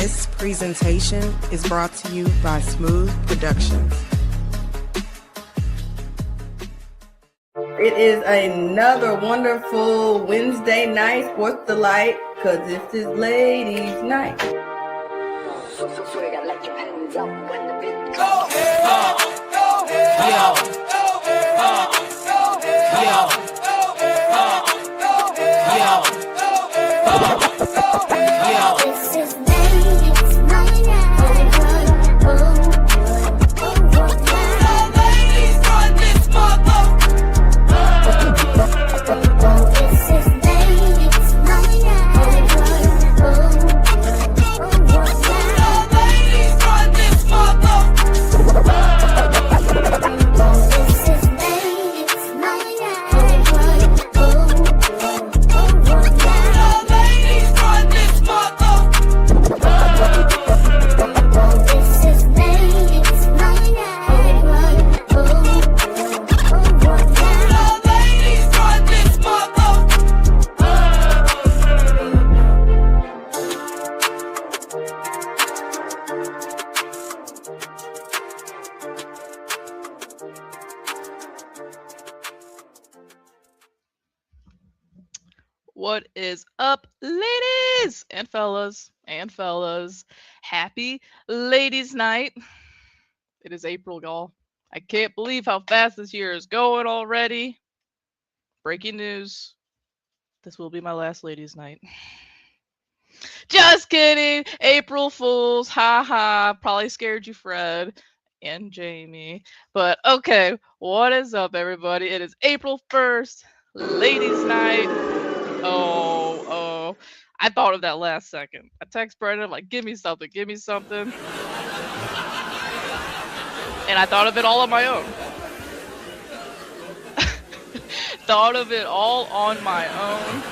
This presentation is brought to you by Smoooth Productions. It is another wonderful Wednesday night sports delight, because this is Ladies Night. So swagger, let your hands up when the beat Go ahead, go ahead, Yo. go ahead, go ahead, Yo. go ahead, go ahead, go ahead. Yo. This is Ladies Night. The ladies run this mother. This is Ladies Night. The ladies run this mother. This is Ladies Night. The ladies run this mother. This is Ladies Night. The ladies run this mother. What is up, ladies and fellas and fellas? Happy Ladies Night. It is April, y'all. I can't believe how fast this year is going already. Breaking news. This will be my last Ladies Night. Just kidding. April Fools. Ha ha. Probably scared you, Fred and Jamie. But okay, what is up, everybody? It is April 1st, Ladies Night. Oh. I thought of that last second. I text Brendan, I'm like, give me something. And I thought of it all on my own. Thought of it all on my own.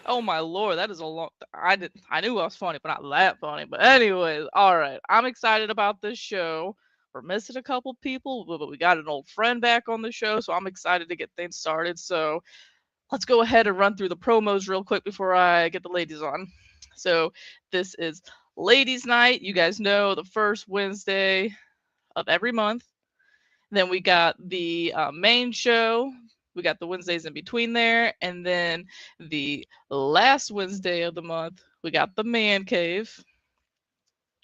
Oh my lord, that is a long. I knew I was funny, but not that funny. But anyways, all right. I'm excited about this show. We're missing a couple people, but we got an old friend back on the show, so I'm excited to get things started. So let's go ahead and run through the promos real quick before I get the ladies on. So this is Ladies Night. You guys know, the first Wednesday of every month. Then we got the main show. We got the Wednesdays in between there. And then the last Wednesday of the month, we got the man cave.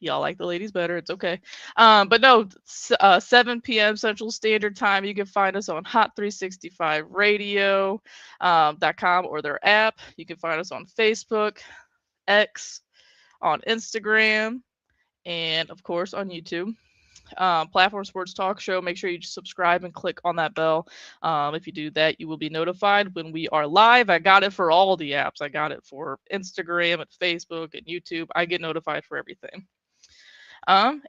Y'all like the ladies better. It's okay. But no, 7 p.m. Central Standard Time. You can find us on hot365radio.com or their app. You can find us on Facebook, X, on Instagram, and of course on YouTube. Platform Sports Talk Show. Make sure you subscribe and click on that bell. If you do that, you will be notified when we are live. I got it for all the apps. I got it for Instagram and Facebook and YouTube. I get notified for everything. Hot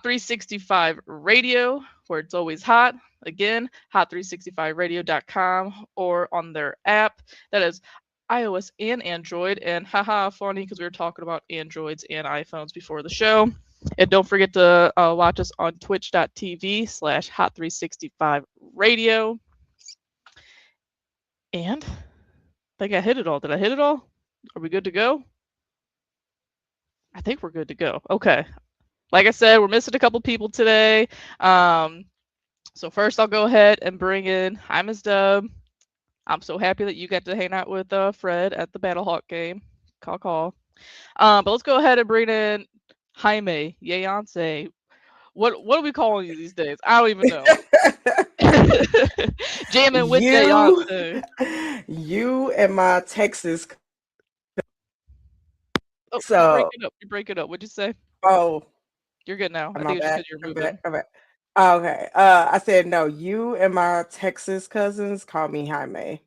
365 Radio, where it's always hot. Again, hot365radio.com or on their app. That is iOS and Android. And haha, funny because we were talking about Androids and iPhones before the show. And don't forget to watch us on twitch.tv/hot365radio. And I think I hit it all. Did I hit it all? Are we good to go? I think we're good to go. Okay. Like I said, we're missing a couple people today. So first I'll go ahead and bring in, hi, Ms. Dub. I'm so happy that you got to hang out with Fred at the Battlehawk game. Call. But let's go ahead and bring in Jaime, Yeyance. What are we calling you these days? I don't even know. Jamming with Yeyance. You and my Texas. Oh, So you break it up. What'd you say? oh, You're good now. I my think it's bad. because you're moving. Okay. Okay. I said no. You and my Texas cousins call me Jaime.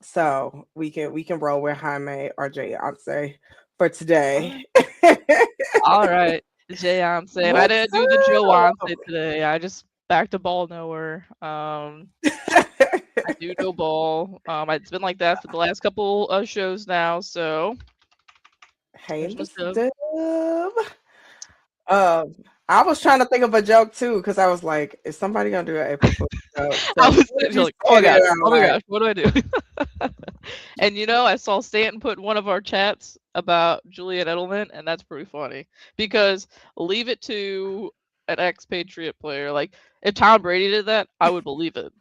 So we can roll with Jaime or Jayance for today. All right, Jayance. I didn't do the Joance today. I just back to ball nowhere. I do no ball. It's been like that for the last couple of shows now. So Hey, there's Miss Dub. Dub. I was trying to think of a joke too, because I was like, is somebody gonna do an April Fool's joke? I was So like, oh my gosh, what do I do? And you know, I saw Stanton put in one of our chats about Juliet Edelman, and that's pretty funny because leave it to an expatriate player. Like if Tom Brady did that, I would believe it.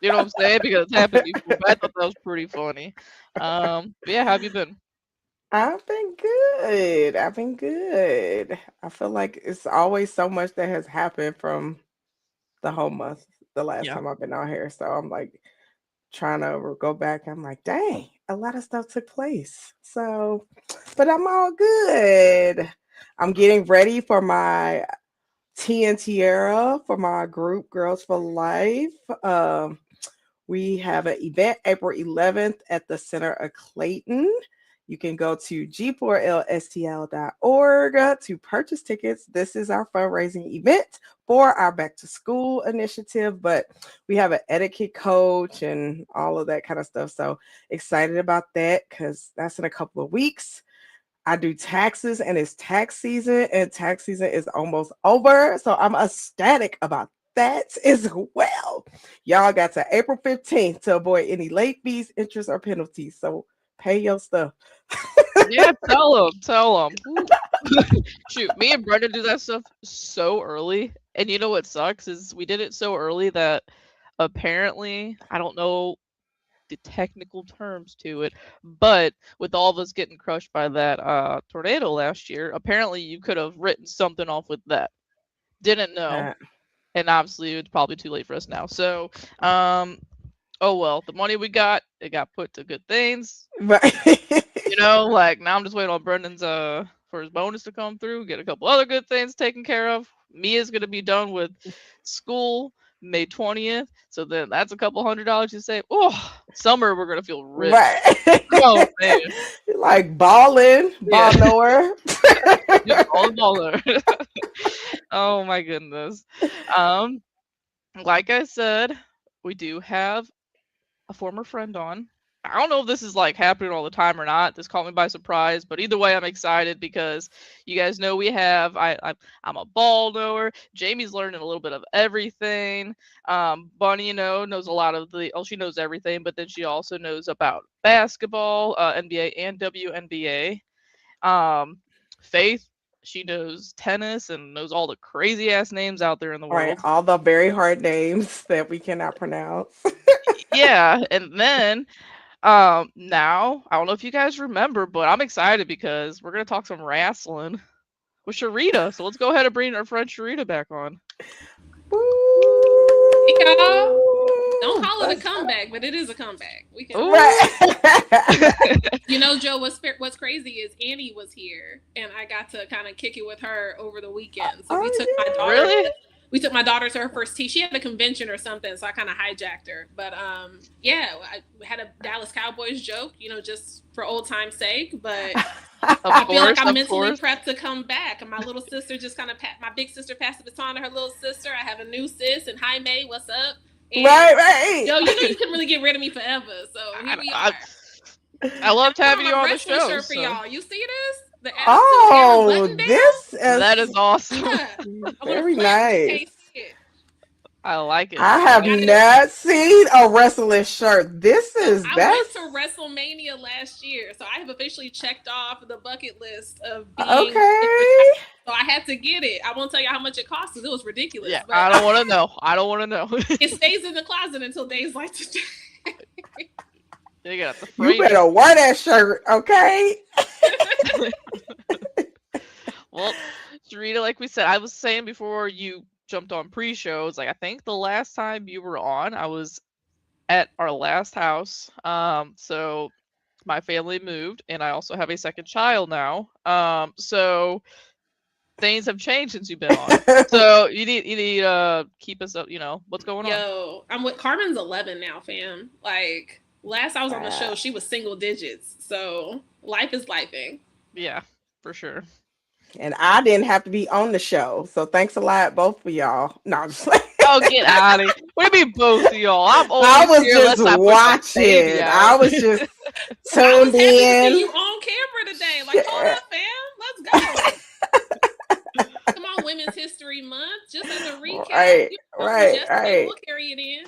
You know what I'm saying? Because it's happened before. But I thought that was pretty funny. But yeah, how have you been? I've been good. I've been good. I feel like it's always so much that has happened from the whole month, the last Yeah. time I've been out here. So I'm like trying to go back. I'm like, dang, a lot of stuff took place. So, but I'm all good. I'm getting ready for my tea and tiara for my group, Girls for Life. We have an event April 11th at the Center of Clayton. You can go to g4lstl.org to purchase tickets. This is our fundraising event for our back to school initiative, but we have an etiquette coach and all of that kind of stuff. So excited about that because that's in a couple of weeks. I do taxes and it's tax season, and tax season is almost over. So I'm ecstatic about that as well. Y'all got to April 15th to avoid any late fees, interest, or penalties. So pay your stuff. Yeah, tell them. Shoot, me and Brenda do that stuff so early, and you know what sucks is we did it so early that apparently I don't know the technical terms to it, but with all of us getting crushed by that tornado last year, apparently you could have written something off with that. Didn't know, Uh, and obviously it's probably too late for us now. So, oh well, the money we got, it got put to good things. but You know, like now I'm just waiting on Brendan's for his bonus to come through, get a couple other good things taken care of. Mia's gonna be done with school May 20th, so then that's a couple $100 you save. Oh, summer we're gonna feel rich. right. Oh man, Like balling, ball yeah, knower. yeah, all the baller. Oh my goodness. Um, like I said, we do have a former friend on. I don't know if this is like happening all the time or not. This caught me by surprise, but either way, I'm excited because you guys know we have. I'm a ball knower. Jamie's learning a little bit of everything. Bunny, knows a lot of the. Oh, she knows everything, but then she also knows about basketball, NBA and WNBA. Faith, she knows tennis and knows all the crazy ass names out there in the Right, world. all the very hard names that we cannot pronounce. Yeah, and then now I don't know if you guys remember, but I'm excited because we're gonna talk some wrestling with Cherita. So let's go ahead and bring our friend Cherita back on. Hey, y'all. Don't call it a Let's- comeback, but it is a comeback. We can. Ooh. Right. You know, Joe, what's crazy is Annie was here, and I got to kind of kick it with her over the weekend. So we Oh, took my yeah. daughter. Really? We took my daughter to her first tea. She had a convention or something, so I kind of hijacked her. But yeah, I had a Dallas Cowboys joke, just for old time's sake. But I feel like I'm mentally prepped to come back. And my little sister just kind of my big sister passed the baton to her little sister. I have a new sis, and hi May, what's up? And, Right. Yo, you know you couldn't really get rid of me forever. So here we are. I loved having you a on the wrestling show. shirt for So. y'all. You see this? The Attitude Oh, Era button down? this is That is awesome. Yeah. I wanna very flex, you nice. can't see it. I like it. I have Got it. not seen a wrestling shirt. This is I that's went to WrestleMania last year, so I have officially checked off the bucket list of being. okay. So I had to get it. I won't tell you how much it cost because it was ridiculous. Yeah, but I don't want to know. I don't want to know. it stays in the closet until days like today. You got the You frame. better wear that shirt, okay? Well, Cherita, like we said, I was saying before you jumped on pre-shows, like I think the last time you were on, I was at our last house. So my family moved, and I also have a second child now. So things have changed since you've been on. So you need keep us up. What's going on? Yo, I'm with Carmen's 11 now, fam. Like last I was on the show, she was single digits. So life is lifing. Yeah, for sure. And I didn't have to be on the show. So thanks a lot, both of y'all. No, I'm just like Oh, get out of here. What do you mean both of y'all? I'm always I was here. just Let's not push the baby watching. out. I was just I was tuned happy to see in. you on camera today. Like, hold up, fam. Let's go. Come on, Women's History Month. Just as a recap. Right, you know, right, yesterday, right. We'll carry it in.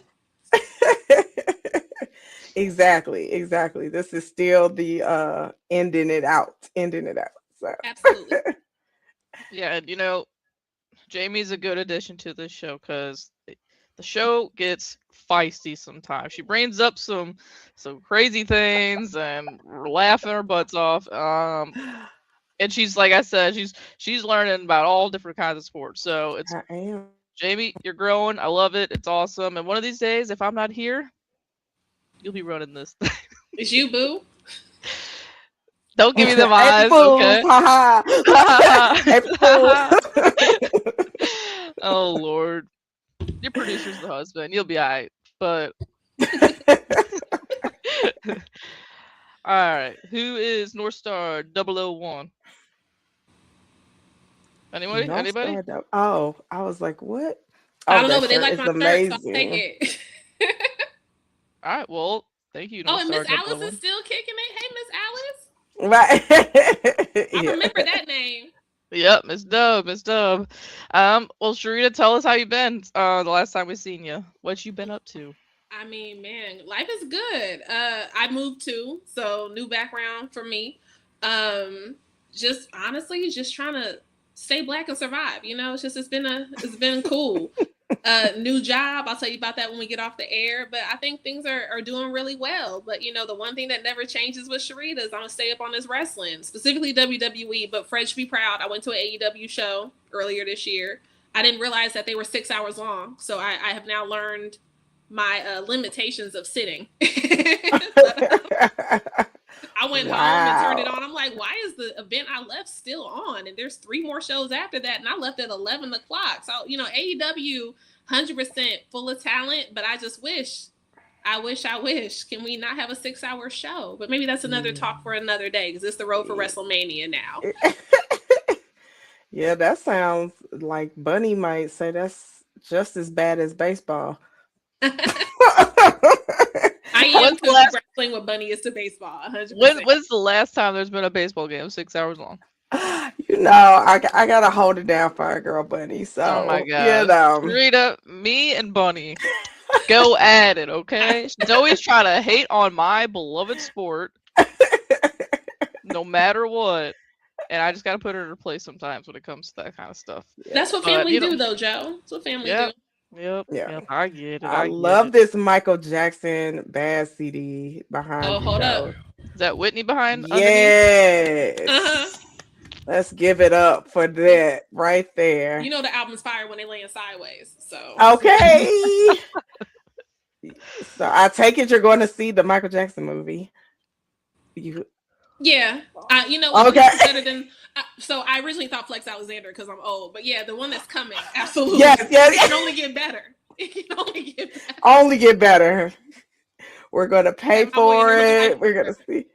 Exactly. This is still the ending it out. So Absolutely. Yeah, and Jamie's a good addition to this show because the show gets feisty sometimes. She brings up some crazy things and we're laughing our butts off. And she's like I said, she's learning about all different kinds of sports. So it's I am. Jamie, you're growing. I love it. It's awesome. And one of these days, if I'm not here, you'll be running this. It's you, boo. Don't give me them eyes, April okay? Fools, haha. April Fools. Oh Lord, your producer's the husband. You'll be alright. But all right, who is North Star 001? Anybody? North Anybody? Star Dub- Oh, I was like, what? I Oh, don't know, that but they shirt like is my shirt, so I'll amazing. take it. All right. Well, thank you. Oh, North and Star Miss Alice 001. is still kicking it. Hey, Miss Alice. Right. I Yeah. remember that name. Yep, Miss Dub, Miss Dub. Well, Cherita, tell us how you been. The last time we seen you, what you been up to? I mean, man, life is good. I moved too, so new background for me. Just honestly, just trying to stay black and survive. It's been cool. New job. I'll tell you about that when we get off the air. But I think things are doing really well. But the one thing that never changes with Cherita is I'm gonna stay up on this wrestling, specifically WWE. But Fred should be proud. I went to an AEW show earlier this year. I didn't realize that they were 6 hours long, so I have now learned my limitations of sitting. I went home and turned it on. I'm like, why is the event I left still on? And there's 3 more shows after that, and I left at 11 o'clock. So, AEW, 100% full of talent, but I just wish. Can we not have a 6-hour show? But maybe that's another talk for another day, because it's the road for WrestleMania now. Yeah, that sounds like Bunny might say that's just as bad as baseball. I am too. Wrestling with Bunny is to baseball, 100%. When's the last time there's been a baseball game 6 hours long? I gotta hold it down for our girl Bunny. So, oh my god, Cherita, me and Bunny go at it. Okay, she's always trying to hate on my beloved sport, no matter what. And I just gotta put her in her place sometimes when it comes to that kind of stuff. That's what family do, though, Joe. That's what family do. Yep, I get it. I love this Michael Jackson bad CD behind. Oh, hold up. Is that Whitney behind? Yes. Uh-huh. Let's give it up for that right there. The album's fire when they laying sideways. So okay. So I take it you're going to see the Michael Jackson movie. Yeah. Okay. Better than. So I originally thought Flex Alexander because I'm old, but yeah, the one that's coming, absolutely. Yes. It can only get better. It can only get better. We're gonna pay for it. We're gonna see.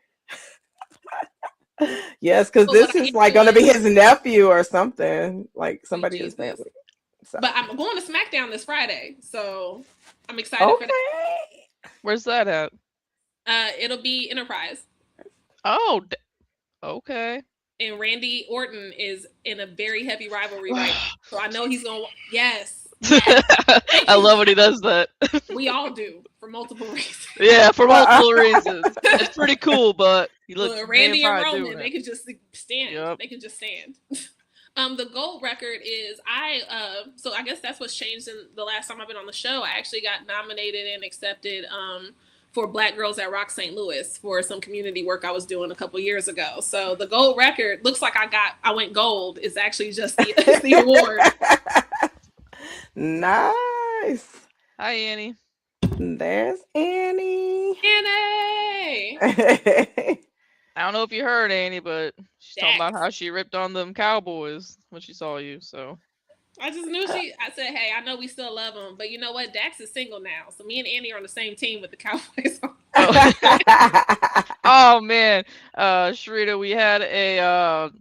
Yes, because this is like gonna be his nephew or something, like somebody in his family. So. But I'm going to SmackDown this Friday, so I'm excited for that. Where's that at? It'll be Enterprise. Oh, okay. And Randy Orton is in a very heavy rivalry right now. So I know he's going to... Yes. I love when he does that. We all do, for multiple reasons. Yeah, for multiple reasons. It's pretty cool, but he looks Randy and Roman, they can just stand. Yep. They can just stand. The gold record is so I guess that's what's changed in the last time I've been on the show. I actually got nominated and accepted for Black Girls at Rock St. Louis for some community work I was doing a couple years ago. So the gold record looks like I went gold. Is actually just the award. Nice. Hi, Annie. There's Annie. Annie. I don't know if you heard Annie, but she's talking about how she ripped on them Cowboys when she saw you. So I just knew I said, hey, I know we still love them, but you know what? Dax is single now. So me and Annie are on the same team with the Cowboys. Oh man. Cherita, we had a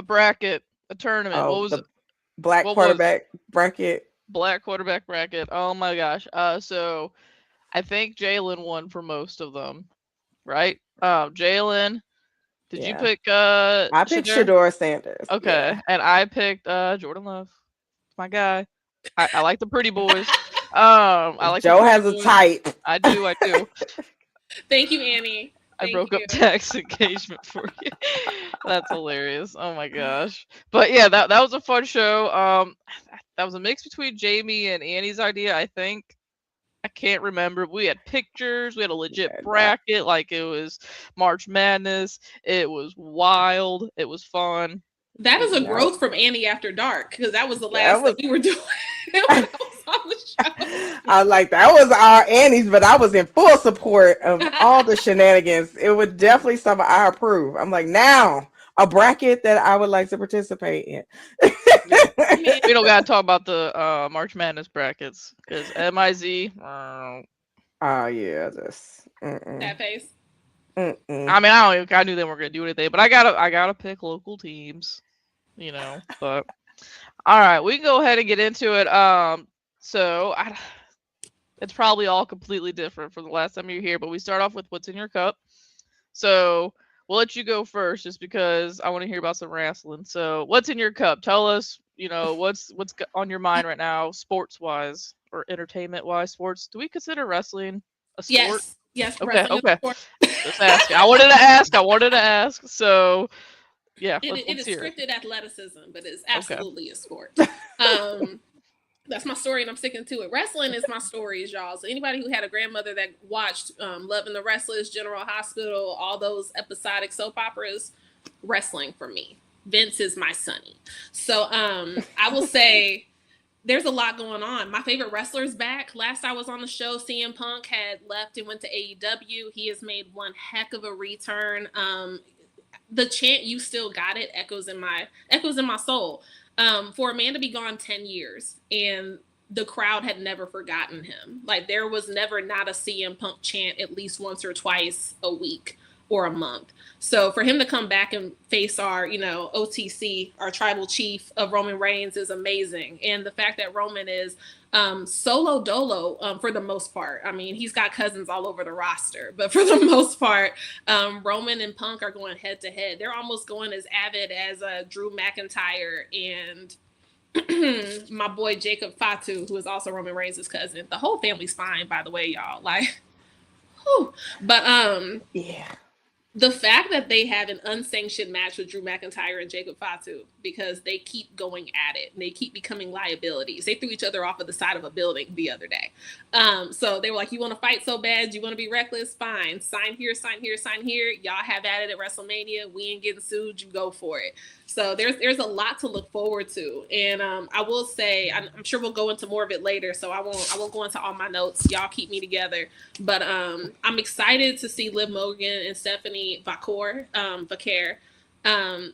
bracket, a tournament. What was it? Black quarterback bracket. Black quarterback bracket. Oh my gosh. So I think Jalen won for most of them. Right? Jalen. Did you pick I picked Shedeur Sanders. Okay. Yeah. And I picked Jordan Love. My guy. I like the pretty boys. I like Joe has a type. I do. Thank you, Annie. I Thank broke you. up Tax engagement for you. That's hilarious. Oh my gosh. But yeah, that was a fun show. That was a mix between Jamie and Annie's idea, I think. I can't remember. We had pictures. We had a legit Yeah, bracket, like it was March Madness. It was wild. It was fun. That is a yeah. growth from Annie After Dark, because that was the That last was that we were doing when I was on the show. I was like, that was our Annie's, but I was in full support of all the shenanigans. It was definitely something I approve. I'm like, now a bracket that I would like to participate in. We don't gotta talk about the March Madness brackets because MIZ. Oh yeah, just That face. I mean, I knew they weren't gonna do anything, but I gotta pick local teams, you know. But all right, we can go ahead and get into it. So it's probably all completely different from the last time you were here, but we start off with what's in your cup. So we'll let you go first, just because I want to hear about some wrestling. So what's in your cup? Tell us, you know, what's on your mind right now, sports wise or entertainment wise. Sports? Do we consider wrestling a sport? Yes. Yes. Okay. wrestling is Okay. a sport. Just asking. I wanted to ask. So yeah, It let's is hear it. scripted athleticism, but it's absolutely a sport. That's my story, and I'm sticking to it. Wrestling is my stories, y'all. So anybody who had a grandmother that watched Loving the Wrestlers, General Hospital, all those episodic soap operas, wrestling for me. Vince is my sonny. So I will say there's a lot going on. My favorite wrestler's back. Last I was on the show, CM Punk had left and went to AEW. He has made one heck of a return. The chant "You Still Got It" echoes in my soul. For a man to be gone 10 years and the crowd had never forgotten him. Like, there was never not a CM Punk chant at least once or twice a week or a month. So for him to come back and face our, OTC, our tribal chief of Roman Reigns, is amazing. And the fact that Roman is solo dolo for the most part. I mean, he's got cousins all over the roster, but for the most part, Roman and Punk are going head to head. They're almost going as avid as Drew McIntyre and my boy Jacob Fatu, who is also Roman Reigns' cousin. The whole family's fine, by the way, y'all. Like, whew. But yeah. The fact that they have an unsanctioned match with Drew McIntyre and Jacob Fatu, because they keep going at it and they keep becoming liabilities. They threw each other off of the side of a building the other day. So they were like, you want to fight so bad? You want to be reckless? Fine. Sign here, sign here, sign here. Y'all have at it at WrestleMania. We ain't getting sued. You go for it. So there's a lot to look forward to. And I will say, I'm sure we'll go into more of it later, so I won't go into all my notes. Y'all keep me together. But I'm excited to see Liv Morgan and Stephanie Vaquer,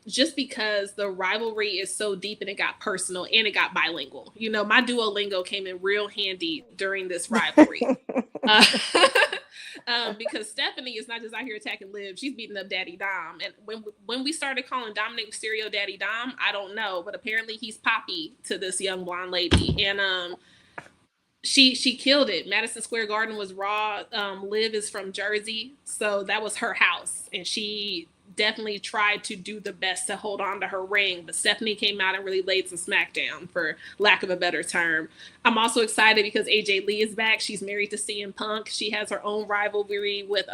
just because the rivalry is so deep and it got personal and it got bilingual. You know, my Duolingo came in real handy during this rivalry. Because Stephanie is not just out here attacking Liv, she's beating up Daddy Dom. And when we started calling Dominic Mysterio Daddy Dom, I don't know, but apparently he's Poppy to this young blonde lady. And she killed it. Madison Square Garden was raw. Liv is from Jersey, so that was her house, and she definitely tried to do the best to hold on to her ring, but Stephanie came out and really laid some smackdown, for lack of a better term. I'm also excited because AJ Lee is back. She's married to CM Punk. She has her own rivalry with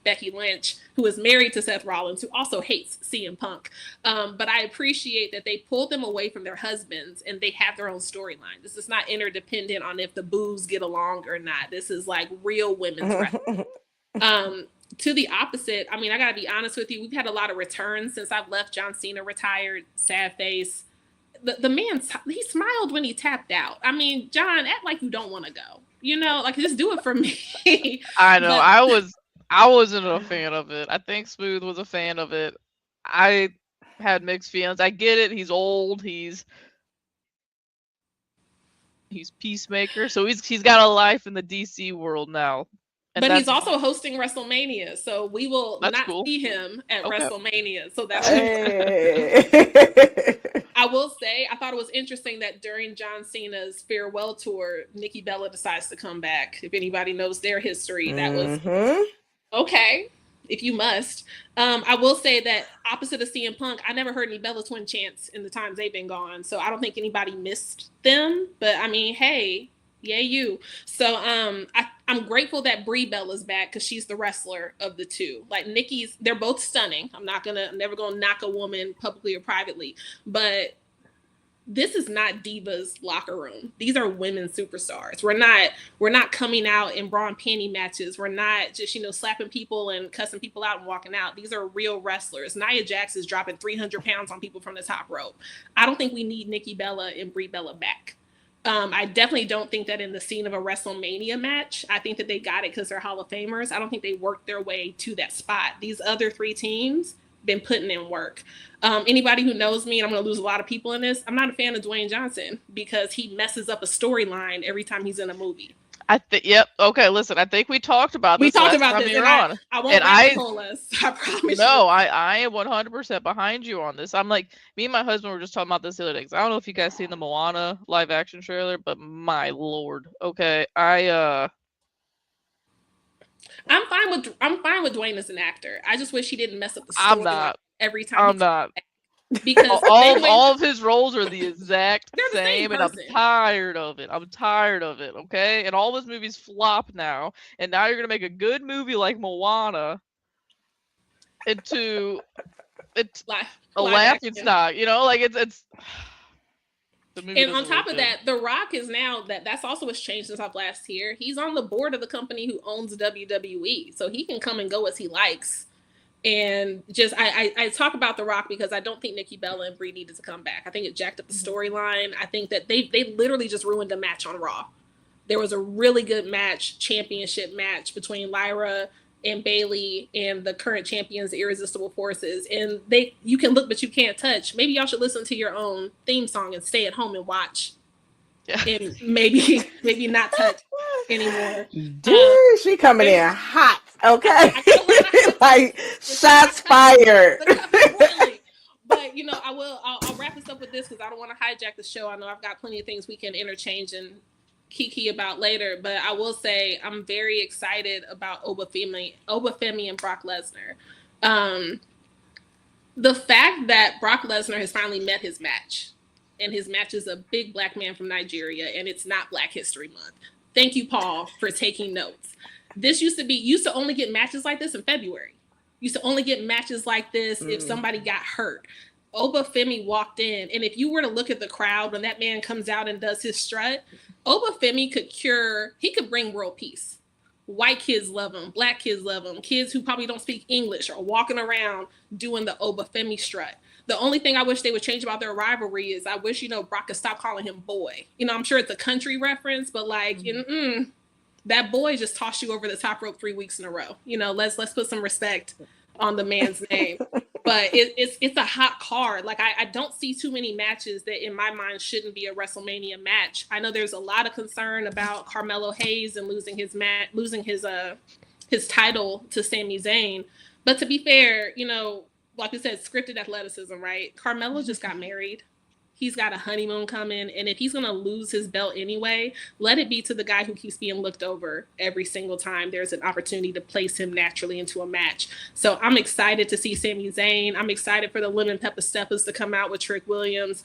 Becky Lynch, who is married to Seth Rollins, who also hates CM Punk. But I appreciate that they pulled them away from their husbands and they have their own storyline. This is not interdependent on if the boos get along or not. This is like real women's wrestling. To the opposite, I mean, I gotta be honest with you, we've had a lot of returns since I've left. John Cena retired, sad face. The man, he smiled when he tapped out. I mean, John, act like you don't want to go. You know, like, just do it for me. I know. But I wasn't a fan of it. I think Smooth was a fan of it. I had mixed feelings. I get it. He's old. He's Peacemaker, so he's got a life in the DC world now. But he's also hosting WrestleMania, so we will not see him at WrestleMania. So that's I will say, I thought it was interesting that during John Cena's farewell tour, Nikki Bella decides to come back. If anybody knows their history, that was okay, if you must. I will say that opposite of CM Punk, I never heard any Bella Twin chants in the times they've been gone, so I don't think anybody missed them. But I mean, hey, yay you. So I I'm grateful that Brie Bella's back because she's the wrestler of the two. Like they're both stunning. I'm never gonna knock a woman publicly or privately, but this is not Diva's locker room. These are women superstars. We're not coming out in bra and panty matches. We're not just, slapping people and cussing people out and walking out. These are real wrestlers. Nia Jax is dropping 300 pounds on people from the top rope. I don't think we need Nikki Bella and Brie Bella back. I definitely don't think that in the scene of a WrestleMania match. I think that they got it because they're Hall of Famers. I don't think they worked their way to that spot. These other three teams been putting in work. Anybody who knows me, and I'm going to lose a lot of people in this, I'm not a fan of Dwayne Johnson because he messes up a storyline every time he's in a movie. Yep. Okay, listen, I think we talked about this. We talked about this, and I won't rabbit-hole us. I promise you. No, I am 100% behind you on this. I'm like, me and my husband were just talking about this the other day. I don't know if you guys seen the Moana live action trailer, but my lord. Okay, I'm fine with Dwayne as an actor. I just wish he didn't mess up the story every time. I'm not. Because all of his roles are the exact same, and I'm person. tired of it. Okay, and all his movies flop now, and now you're gonna make a good movie like Moana into it's a laughing stock. It's. And on top of that, The Rock is now that's also what's changed since I've last year. He's on the board of the company who owns WWE, so he can come and go as he likes. And just I talk about The Rock because I don't think Nikki Bella and Brie needed to come back. I think it jacked up the storyline. I think that they literally just ruined a match on Raw. There was a really good championship match between Lyra and Bayley and the current champions, the Irresistible Forces. And you can look, but you can't touch. Maybe y'all should listen to your own theme song and stay at home and watch. Yeah. And maybe not touch anymore. Dude, she coming in hot. Okay. Like shots fired. But I'll wrap this up with this because I don't want to hijack the show. I know I've got plenty of things we can interchange and kiki about later, but I will say I'm very excited about Obafemi and Brock Lesnar. The fact that Brock Lesnar has finally met his match, and his match is a big black man from Nigeria, and it's not Black History Month. Thank you, Paul, for taking notes. This used to only get matches like this in February. Used to only get matches like this if somebody got hurt. Obafemi walked in, and if you were to look at the crowd when that man comes out and does his strut, Obafemi could bring world peace. White kids love him, black kids love him, kids who probably don't speak English are walking around doing the Obafemi strut. The only thing I wish they would change about their rivalry is I wish, Brock could stop calling him boy. I'm sure it's a country reference, but that boy just tossed you over the top rope 3 weeks in a row. Let's put some respect on the man's name. But it's a hot card. Like I don't see too many matches that in my mind shouldn't be a WrestleMania match. I know there's a lot of concern about Carmelo Hayes and losing his title to Sami Zayn. But to be fair, like we said, scripted athleticism, right? Carmelo just got married. He's got a honeymoon coming. And if he's going to lose his belt anyway, let it be to the guy who keeps being looked over every single time there's an opportunity to place him naturally into a match. So I'm excited to see Sami Zayn. I'm excited for the Lemon Pepper Steppers to come out with Trick Williams.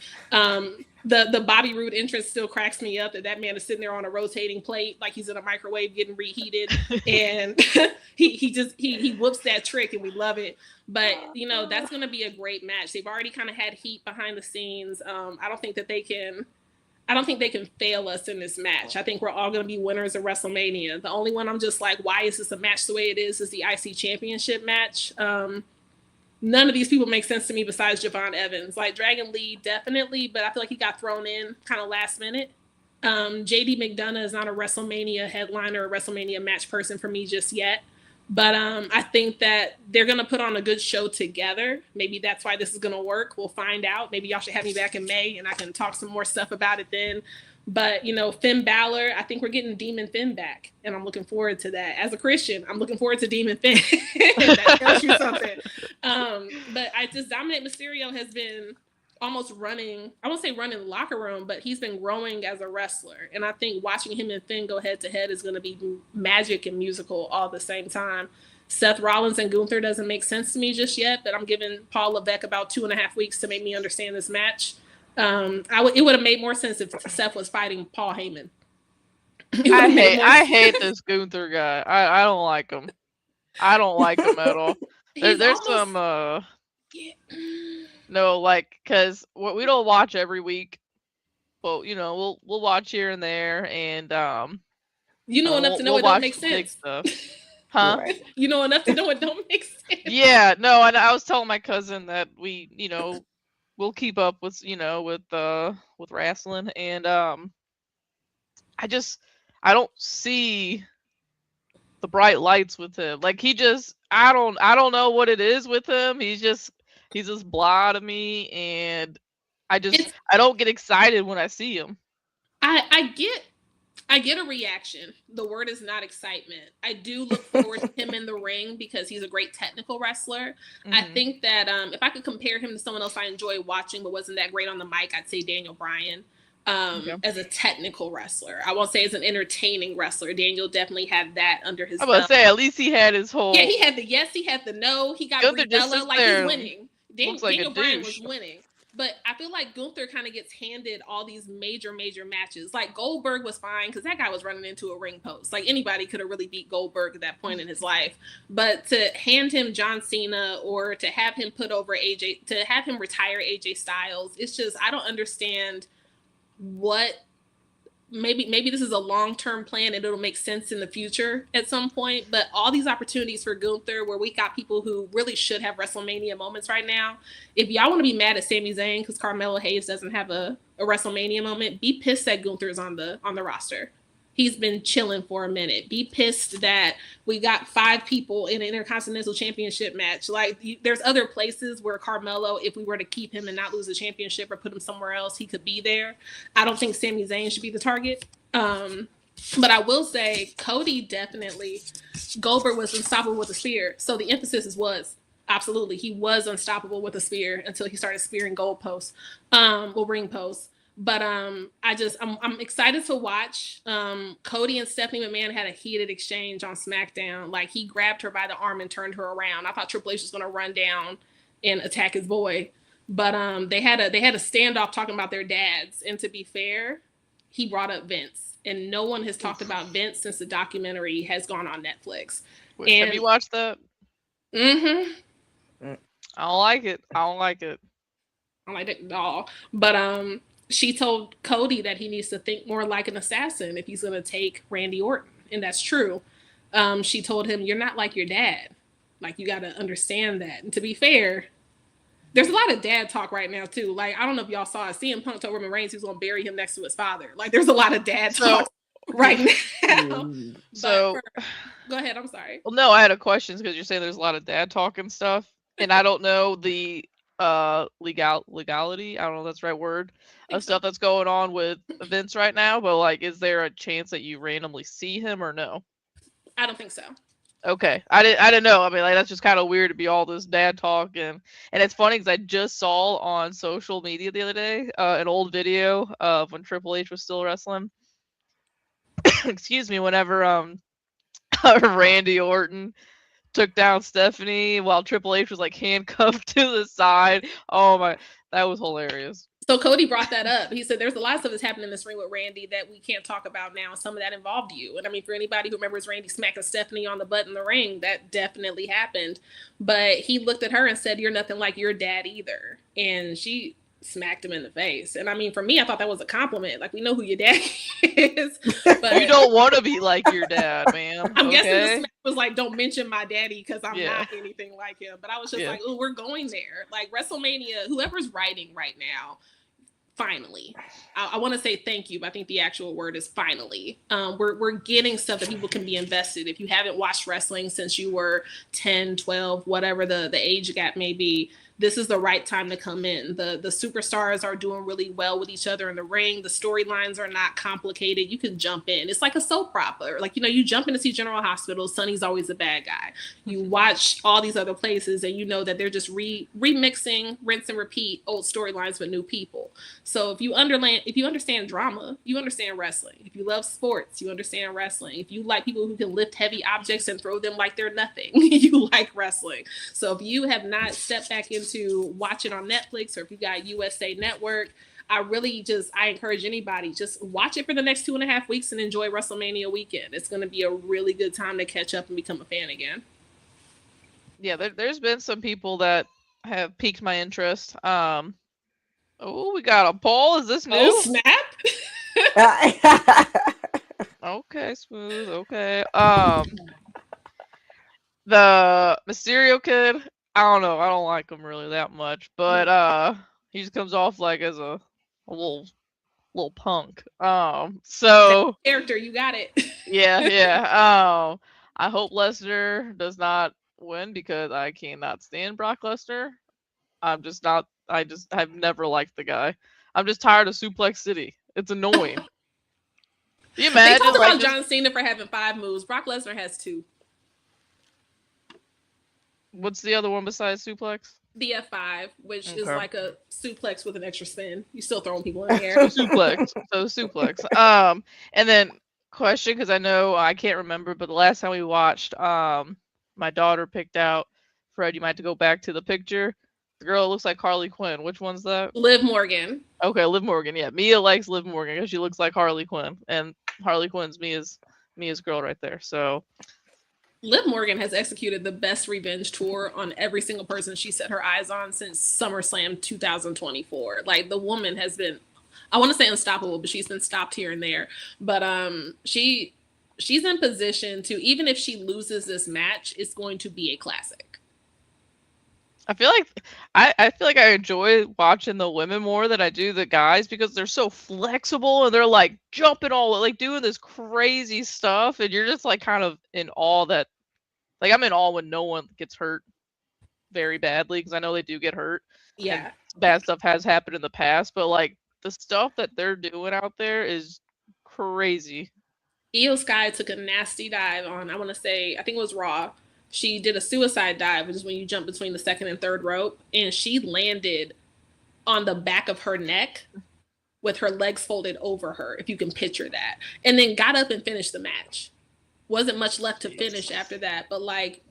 The Bobby Roode entrance still cracks me up that man is sitting there on a rotating plate like he's in a microwave getting reheated. And he whoops that trick and we love it. But, that's going to be a great match. They've already kind of had heat behind the scenes. I don't think they can fail us in this match. I think we're all going to be winners of WrestleMania. The only one I'm just like, why is this a match the way it is the IC Championship match. None of these people make sense to me besides Javon Evans. Like Dragon Lee, definitely, but I feel like he got thrown in kind of last minute. JD McDonough is not a WrestleMania headliner or WrestleMania match person for me just yet. But I think that they're going to put on a good show together. Maybe that's why this is going to work. We'll find out. Maybe y'all should have me back in May and I can talk some more stuff about it then. But, Finn Balor, I think we're getting Demon Finn back. And I'm looking forward to that. As a Christian, I'm looking forward to Demon Finn. That tells you something. But Dominic Mysterio has been almost running, I won't say running the locker room, but he's been growing as a wrestler. And I think watching him and Finn go head to head is going to be magic and musical all at the same time. Seth Rollins and Gunther doesn't make sense to me just yet, but I'm giving Paul Levesque about 2.5 weeks to make me understand this match. It would have made more sense if Seth was fighting Paul Heyman. I hate this Gunther guy. I don't like him. I don't like him at all. There's some no, like, cause we don't watch every week. Well, you know, we'll watch here and there, and you know enough to know it don't make sense. Stuff. Huh? Right. You know enough to know it don't make sense. Yeah, no, and I was telling my cousin that we, you know, we'll keep up with, you know, with wrestling, and I don't see the bright lights with him. Like, he just, I don't know what it is with him. He's just blah to me, and I don't get excited when I see him. I get a reaction. The word is not excitement. I do look forward to him in the ring because he's a great technical wrestler. Mm-hmm. I think that if I could compare him to someone else I enjoy watching but wasn't that great on the mic, I'd say Daniel Bryan. As a technical wrestler. I won't say as an entertaining wrestler. Daniel definitely had that under his belt. I was say at least he had his whole. Yeah, he had the yes, he had the no. He got Bridella, like he's winning. Daniel Bryan was winning. But I feel like Gunther kind of gets handed all these major matches. Like Goldberg was fine because that guy was running into a ring post. Like anybody could have really beat Goldberg at that point in his life. But to hand him John Cena or to have him put over AJ, to have him retire AJ Styles, it's just, I don't understand what. Maybe this is a long-term plan and it'll make sense in the future at some point, but all these opportunities for Gunther where we got people who really should have WrestleMania moments right now. If y'all want to be mad at Sami Zayn because Carmelo Hayes doesn't have a WrestleMania moment, be pissed that Gunther is on the roster. He's been chilling for a minute. Be pissed that we got 5 people in an Intercontinental Championship match. Like, there's other places where Carmelo, if we were to keep him and not lose the championship or put him somewhere else, he could be there. I don't think Sami Zayn should be the target. But I will say Cody definitely, Goldberg was unstoppable with a spear. So the emphasis was absolutely, he was unstoppable with a spear until he started spearing goalposts, ring posts. But I'm excited to watch. Cody and Stephanie McMahon had a heated exchange on SmackDown. Like, he grabbed her by the arm and turned her around. I thought Triple H was going to run down and attack his boy. But they had a standoff talking about their dads. And to be fair, he brought up Vince. And no one has talked about Vince since the documentary has gone on Netflix. Have you watched that? Mm-hmm. I don't like it. I don't like it at all. But she told Cody that he needs to think more like an assassin if he's going to take Randy Orton. And that's true. She told him, you're not like your dad. Like, you got to understand that. And to be fair, there's a lot of dad talk right now, too. Like, I don't know if y'all saw it. CM Punk told Roman Reigns he was going to bury him next to his father. Like, there's a lot of dad talk right now. So, go ahead. I'm sorry. Well, no, I had a question because you're saying there's a lot of dad talk and stuff. And I don't know the legality, I don't know if that's the right word, of stuff that's going on with Vince right now, but like, is there a chance that you randomly see him or no? I don't think so. Okay, I didn't know. I mean, like, that's just kind of weird to be all this dad talk, and it's funny because I just saw on social media the other day an old video of when Triple H was still wrestling. Excuse me, whenever Randy Orton took down Stephanie while Triple H was like handcuffed to the side. Oh my, that was hilarious. So Cody brought that up. He said there's a lot of stuff that's happened in this ring with Randy that we can't talk about now. Some of that involved you. And I mean, for anybody who remembers Randy smacking Stephanie on the butt in the ring, that definitely happened. But he looked at her and said, you're nothing like your dad either. And she smacked him in the face. And I mean, for me, I thought that was a compliment. Like, we know who your dad is. But you don't want to be like your dad, man. I'm guessing the smack was like, don't mention my daddy because I'm not anything like him. But I was just like, oh, we're going there. Like, WrestleMania, whoever's writing right now, finally, I want to say thank you, but I think the actual word is finally. We're getting stuff that people can be invested. If you haven't watched wrestling since you were 10, 12, whatever the age gap may be, this is the right time to come in. The superstars are doing really well with each other in the ring. The storylines are not complicated. You can jump in. It's like a soap opera. Like, you jump in to see General Hospital. Sonny's always the bad guy. You watch all these other places and you know that they're just remixing, rinse and repeat old storylines with new people. So if you understand drama, you understand wrestling. If you love sports, you understand wrestling. If you like people who can lift heavy objects and throw them like they're nothing, you like wrestling. So if you have not stepped back into watch it on Netflix, or if you got USA Network, I encourage anybody, just watch it for the next 2.5 weeks and enjoy WrestleMania weekend. It's going to be a really good time to catch up and become a fan again. Yeah, there's been some people that have piqued my interest. Oh, we got a poll. Is this new? Oh, snap. Okay, Smooth. Okay. The Mysterio kid, I don't know. I don't like him really that much, but he just comes off like as a little punk. So Character, you got it. yeah. I hope Lesnar does not win because I cannot stand Brock Lesnar. I'm just not. I've never liked the guy. I'm just tired of Suplex City. It's annoying. Can you They imagine? talked Like, about John Cena for having 5 moves. Brock Lesnar has 2. what's the other one besides suplex? The F5, which is Okay. like a suplex with an extra spin. You still throwing people in the air. So suplex. And then question, because I know I can't remember, but the last time we watched, my daughter picked out. Fred, you might have to go back to the picture. The girl looks like Harley Quinn. Which one's that? Liv Morgan. Okay, Liv Morgan. Yeah, Mia likes Liv Morgan because she looks like Harley Quinn, and Harley Quinn's Mia's girl right there. So Liv Morgan has executed the best revenge tour on every single person she set her eyes on since SummerSlam 2024. Like, the woman has been, I want to say unstoppable, but she's been stopped here and there. But she's in position to, even if she loses this match, it's going to be a classic. I feel like I enjoy watching the women more than I do the guys because they're so flexible and they're like jumping all like doing this crazy stuff, and you're just like kind of in awe that, like, I'm in awe when no one gets hurt very badly, because I know they do get hurt. Yeah. Bad stuff has happened in the past, but like the stuff that they're doing out there is crazy. Io Sky took a nasty dive on, I want to say, I think it was Raw. She did a suicide dive, which is when you jump between the second and third rope, and she landed on the back of her neck with her legs folded over her, if you can picture that, and then got up and finished the match. Wasn't much left to finish after that, but like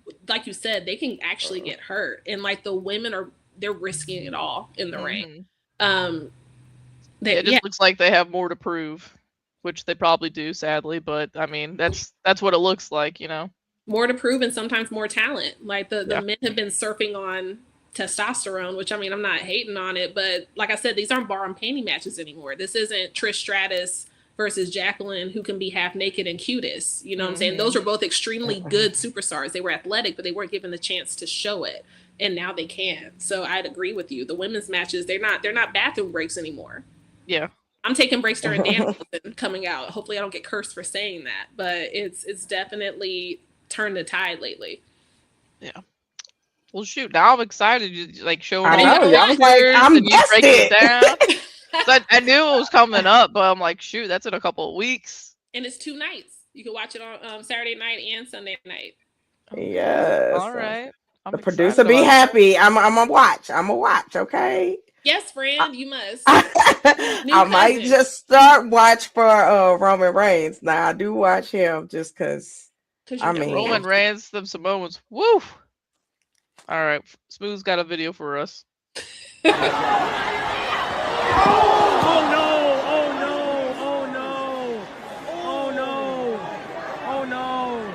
you said, they can actually get hurt, and like the women they're risking it all in the ring. It just looks like they have more to prove, which they probably do, sadly, but I mean that's what it looks like, you know. More to prove and sometimes more talent. Like the men have been surfing on testosterone, which, I mean, I'm not hating on it, but like I said, these aren't bar and panty matches anymore. This isn't Trish Stratus versus Jacqueline, who can be half naked and cutest. You know what I'm saying? Those are both extremely good superstars. They were athletic, but they weren't given the chance to show it. And now they can. So I'd agree with you. The women's matches, they're not bathroom breaks anymore. Yeah. I'm taking breaks during dance coming out. Hopefully I don't get cursed for saying that, but it's definitely turned the tide lately. Yeah. Well, shoot, now I'm excited. You like showing I all know. the I was like, pictures I'm and you break it invested. down. So I knew it was coming up, but I'm like, shoot, that's in a couple of weeks. And it's 2 nights. You can watch it on Saturday night and Sunday night. Yes. All right. The producer be happy. I'm a watch. Okay. Yes, friend, you must. I might just start watch for Roman Reigns. Now I do watch him just because. I mean, Roman Reigns, them Samoans. Woo! All right, Smooth's got a video for us. Oh no! Oh no! Oh no! Oh no! Oh no!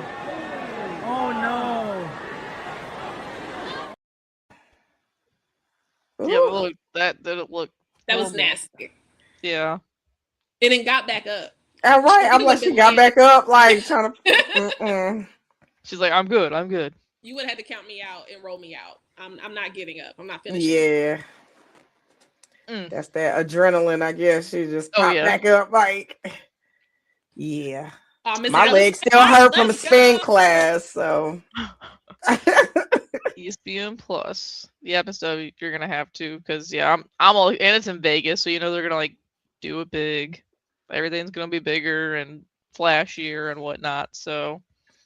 Oh no! Yeah, but look, that didn't look. That was nasty. Yeah. And then got back up. All right, I'm like, she got back up, like trying to. She's like, I'm good. You would have had to count me out and roll me out. I'm not getting up. I'm not finishing. Yeah. That's that adrenaline, I guess. She just popped back up, like, yeah. My legs still hurt from a spin class, so. ESPN Plus. Yeah, Miss W, you're gonna have to, because I'm all, and it's in Vegas, so you know they're gonna like do it big. Everything's gonna be bigger and flashier and whatnot. So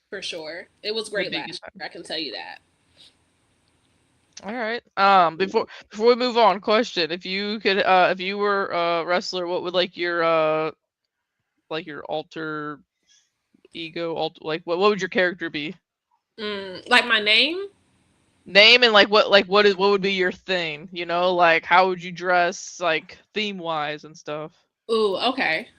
for sure, it was great last year. I can tell you that. All right. Before we move on, question: if you could, if you were a wrestler, what would like your alter ego, like what would your character be? Like my name? Name and what would be your thing? You know, like how would you dress, like theme wise and stuff? Ooh, okay.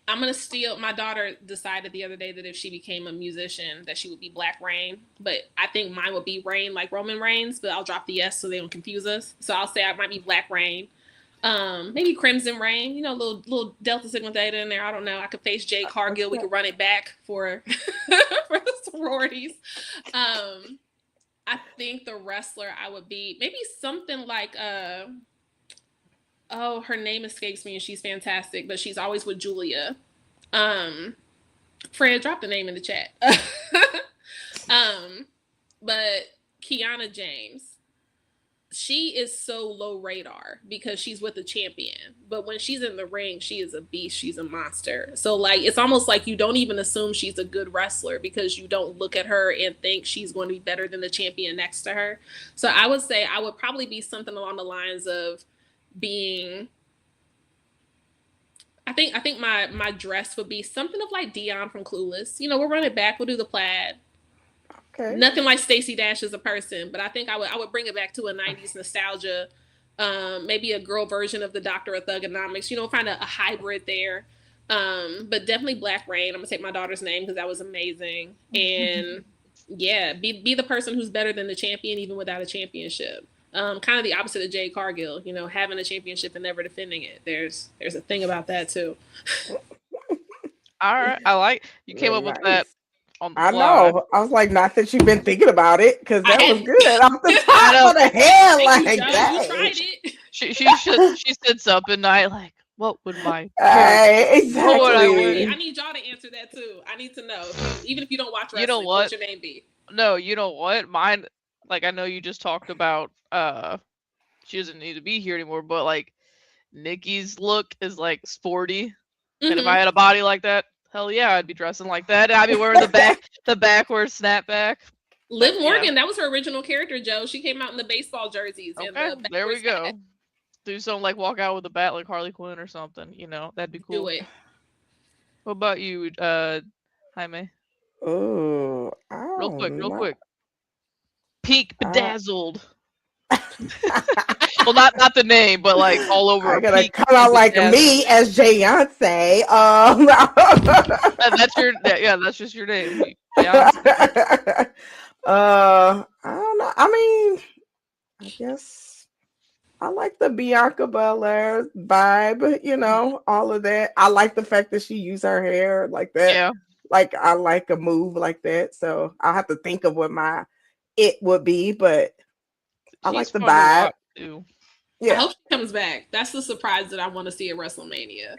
I'm gonna steal. My daughter decided the other day that if she became a musician, that she would be Black Rain. But I think mine would be Rain, like Roman Reigns. But I'll drop the S so they don't confuse us. So I'll say I might be Black Rain. Maybe Crimson Rain. You know, little Delta Sigma Theta in there. I don't know. I could face Jade Cargill. We could run it back for for the sororities. I think the wrestler I would be maybe something like oh, her name escapes me and she's fantastic, but she's always with Julia. Fred, drop the name in the chat. But Kiana James, she is so low radar because she's with a champion. But when she's in the ring, she is a beast. She's a monster. So like, it's almost like you don't even assume she's a good wrestler because you don't look at her and think she's going to be better than the champion next to her. So I would say I would probably be something along the lines of being, I think my dress would be something of like Dion from Clueless. You know, we'll run it back. We'll do the plaid. Okay. Nothing like Stacey Dash as a person, but I think I would bring it back to a 90s nostalgia. Maybe a girl version of the Doctor of Thugonomics. You know, find a hybrid there. But definitely Black Rain. I'm gonna take my daughter's name because that was amazing. And yeah, be the person who's better than the champion even without a championship. Kind of the opposite of Jade Cargill, you know, having a championship and never defending it. There's a thing about that too. All right, I like you came up with that on the I fly. know. I was like, not that you've been thinking about it, because that was good. Off the top of the head, like You that. tried it. She sits up at night like, what would my Exactly. I need y'all to answer that too. I need to know. Even if you don't watch wrestling, You know what? what's your name be? No, you know what? Mine, like I know you just talked about she doesn't need to be here anymore, but like Nikki's look is like sporty. And if I had a body like that, hell yeah, I'd be dressing like that. I'd be wearing the backward snapback. Liv Morgan, that was her original character, Joe. She came out in the baseball jerseys. Okay, and there we go. Do something like walk out with a bat like Harley Quinn or something. You know, that'd be cool. Do it. What about you, Jaime? Oh, Real quick. Peak bedazzled. Well, not the name, but like all over. I gotta come out like me as Beyonce. That's just your name. I don't know. I mean, I guess I like the Bianca Belair vibe. You know, all of that. I like the fact that she used her hair like that. Yeah. Like I like a move like that. So I'll have to think of what my it would be, but I like the vibe. Yeah. I hope she comes back. That's the surprise that I want to see at WrestleMania.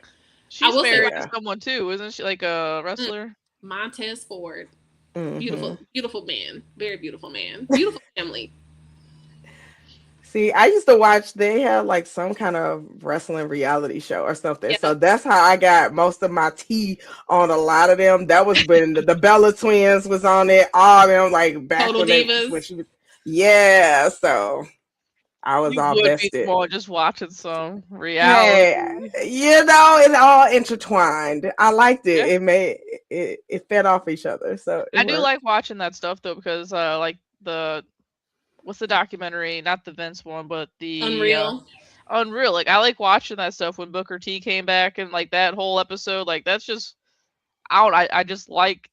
She's married to someone too, isn't she? Like a wrestler? Montez Ford. Beautiful man. Very beautiful man. Beautiful family. See, I used to watch, they had like some kind of wrestling reality show or something. Yeah. So that's how I got most of my tea on a lot of them. That was when the Bella twins was on it. All them like back Total Divas. when she was, yeah. So I was all vested. Just watching some reality. Hey, you know, it's all intertwined. I liked it. Yeah. It fed off each other. So I do like watching that stuff though, because like what's the documentary? Not the Vince one, but the Unreal. Unreal. Like I like watching that stuff when Booker T came back and like that whole episode. Like that's just I just like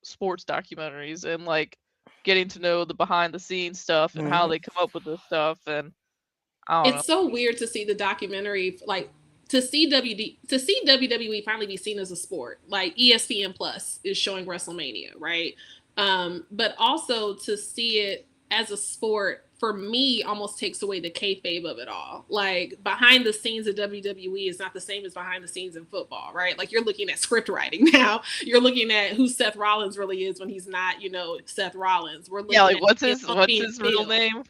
sports documentaries and like getting to know the behind the scenes stuff and how they come up with this stuff. And I don't know. It's so weird to see the documentary, like to see WWE finally be seen as a sport. Like ESPN Plus is showing WrestleMania, right? But also to see it as a sport, for me, almost takes away the kayfabe of it all. Like behind the scenes of WWE is not the same as behind the scenes in football, right? Like you're looking at script writing now. You're looking at who Seth Rollins really is when he's not, you know, Seth Rollins. We're looking like at what's his real name?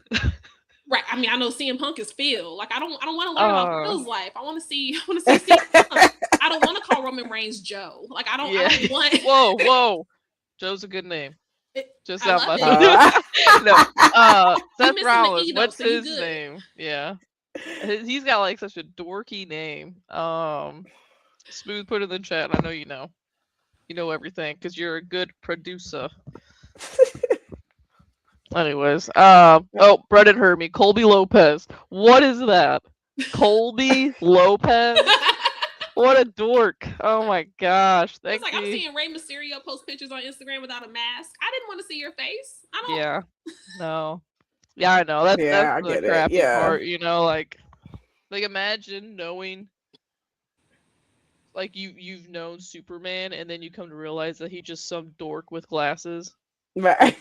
Right. I mean, I know CM Punk is Phil. Like I don't want to learn about Phil's life. I want to see CM Punk. I don't want to call Roman Reigns Joe. Like I don't want. Whoa. Joe's a good name. Just out my Seth Rollins. What's his name? Yeah, he's got like such a dorky name. Smooth, put it in the chat. I know you know everything because you're a good producer. Anyways, Brendan heard me. Colby Lopez. What is that? Colby Lopez? What a dork. Oh my gosh. It's Thank like I'm you. seeing Rey Mysterio post pictures on Instagram without a mask. I didn't want to see your face. I don't. Yeah. No. Yeah, I know. That's Yeah, I the get it. crappy Yeah. part, like imagine knowing like you've known Superman and then you come to realize that he's just some dork with glasses. Right.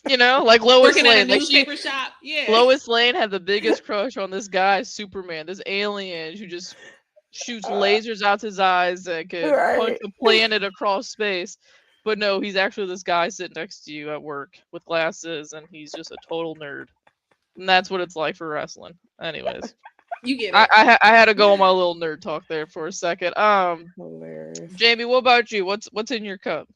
Like Lois Working at a Lane. Like newspaper shop. Yeah. Lois Lane had the biggest crush on this guy, Superman, this alien who just shoots lasers out his eyes and could punch Right. a planet across space. But no, he's actually this guy sitting next to you at work with glasses, and he's just a total nerd. And that's what it's like for wrestling. Anyways, You get it. I had to go on my little nerd talk there for a second. Hilarious. Jamie, what about you? What's in your cup?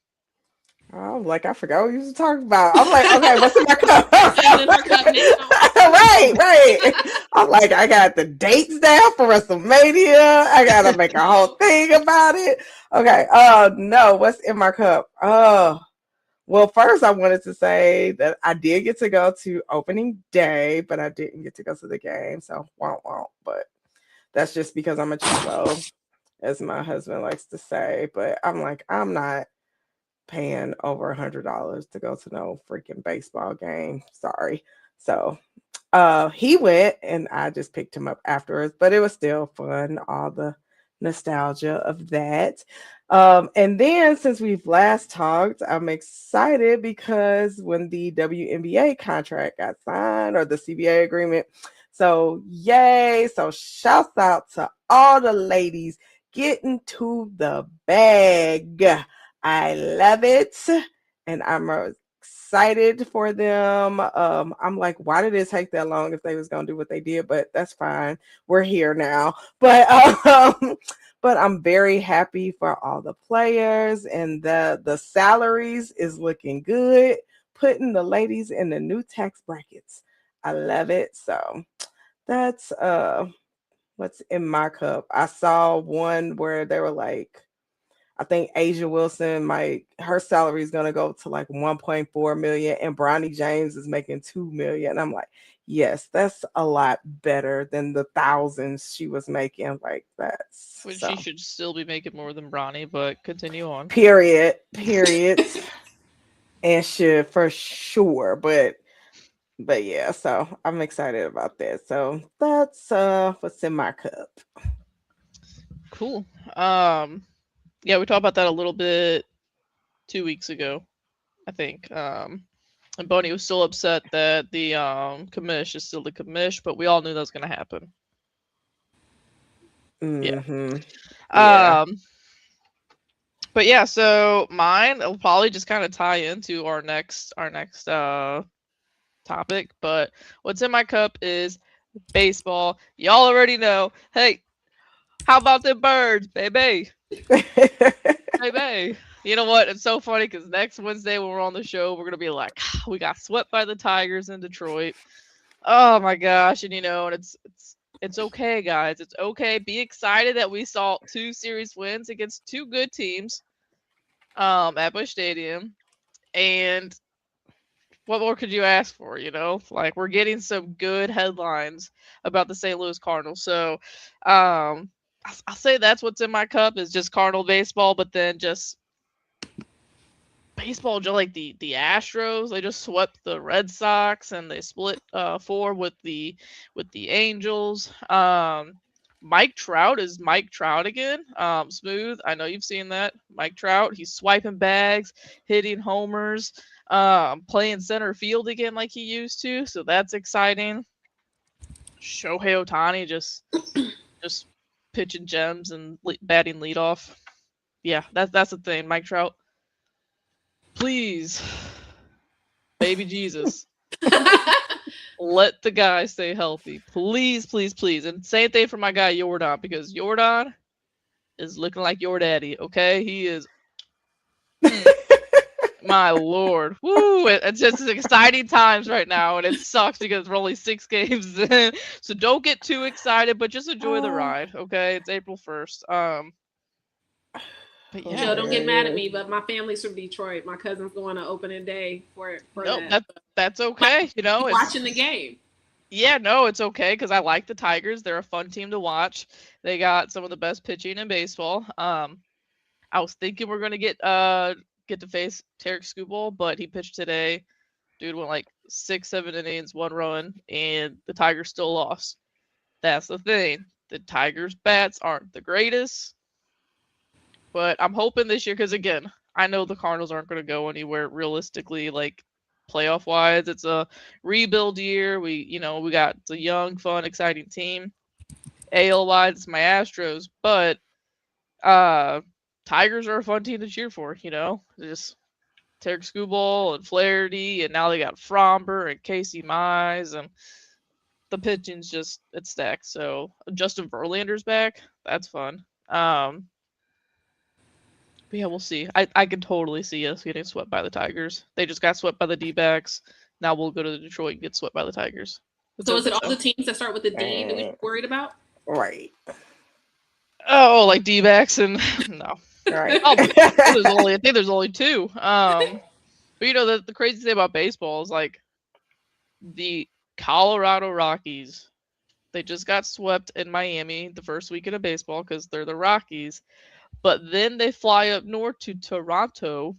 I'm like, I forgot what you was talking about. I'm like, okay, what's in my cup? Send in her cup now. right. I'm like, I got the dates down for WrestleMania. I gotta make a whole thing about it. Okay. No, what's in my cup? Well, first I wanted to say that I did get to go to opening day, but I didn't get to go to the game. So won't. But that's just because I'm a chulo, as my husband likes to say. But I'm like, I'm not paying over $100 to go to no freaking baseball game. Sorry. So he went and I just picked him up afterwards, but it was still fun, all the nostalgia of that. And then since we've last talked, I'm excited because when the WNBA contract got signed or the CBA agreement, so yay. So shouts out to all the ladies getting to the bag. I love it, and I'm excited for them. I'm like, why did it take that long if they was gonna do what they did? But that's fine. We're here now. But but I'm very happy for all the players, and the salaries is looking good. Putting the ladies in the new tax brackets. I love it. So that's what's in my cup. I saw one where they were like, I think Asia Wilson her salary is gonna go to like 1.4 million, and Bronny James is making 2 million. And I'm like, yes, that's a lot better than the thousands she was making. Like that's Which so. she should still be making more than Bronny, but continue on. Period. And should for sure. But yeah, so I'm excited about that. So that's what's in my cup. Cool. Yeah, we talked about that a little bit 2 weeks ago, I think. And Boney was still upset that the commish is still the commish, but we all knew that was gonna happen. Mm-hmm. Yeah. But yeah, so mine will probably just kind of tie into our next topic. But what's in my cup is baseball. Y'all already know. Hey, how about the birds, baby? Baby. You know what? It's so funny because next Wednesday when we're on the show, we're gonna be like, we got swept by the Tigers in Detroit. Oh my gosh! And and it's okay, guys. It's okay. Be excited that we saw 2 series wins against 2 good teams, at Busch Stadium, and what more could you ask for? Like we're getting some good headlines about the St. Louis Cardinals. So, I'll say that's what's in my cup is just Cardinal baseball, but then just baseball, just like the Astros, they just swept the Red Sox and they split 4 with the Angels. Mike Trout is Mike Trout again. Smooth, I know you've seen that. Mike Trout, he's swiping bags, hitting homers, playing center field again like he used to. So that's exciting. Shohei Ohtani just pitching gems and batting leadoff. Yeah, that's the thing. Mike Trout, please, baby Jesus, let the guy stay healthy. Please, please, please. And same thing for my guy Jordan, because Jordan is looking like your daddy, okay? He is my lord. Woo! It's just exciting times right now, and it sucks because we're only 6 games in. So don't get too excited, but just enjoy the ride, okay? It's April 1st. But yeah, Joe, don't get mad at me, Hilarious. but my family's from Detroit. My cousin's going to opening day for no, that. that's okay. You know, it's Watching the game. yeah, no, it's okay because I like the Tigers. They're a fun team to watch. They got some of the best pitching in baseball. I was thinking we're gonna get to face Tarek Skubal, but he pitched today. Dude went like 6, 7 innings, 1 run, and the Tigers still lost. That's the thing. The Tigers' bats aren't the greatest, but I'm hoping this year because again, I know the Cardinals aren't going to go anywhere realistically, like playoff wise. It's a rebuild year. We got a young, fun, exciting team. AL wise, it's my Astros, but Tigers are a fun team to cheer for. Just Tarek Skubal and Flaherty, and now they got Fromber and Casey Mize, and the pitching's just it's stacked. So Justin Verlander's back. That's fun. But yeah, we'll see. I can totally see us getting swept by the Tigers. They just got swept by the D-backs. Now we'll go to Detroit and get swept by the Tigers. So is it all the teams that start with a D that we're worried about? Right. Oh, like D-backs and no. Right. Oh, I think there's only two. But the crazy thing about baseball is like the Colorado Rockies. They just got swept in Miami the first weekend of baseball because they're the Rockies. But then they fly up north to Toronto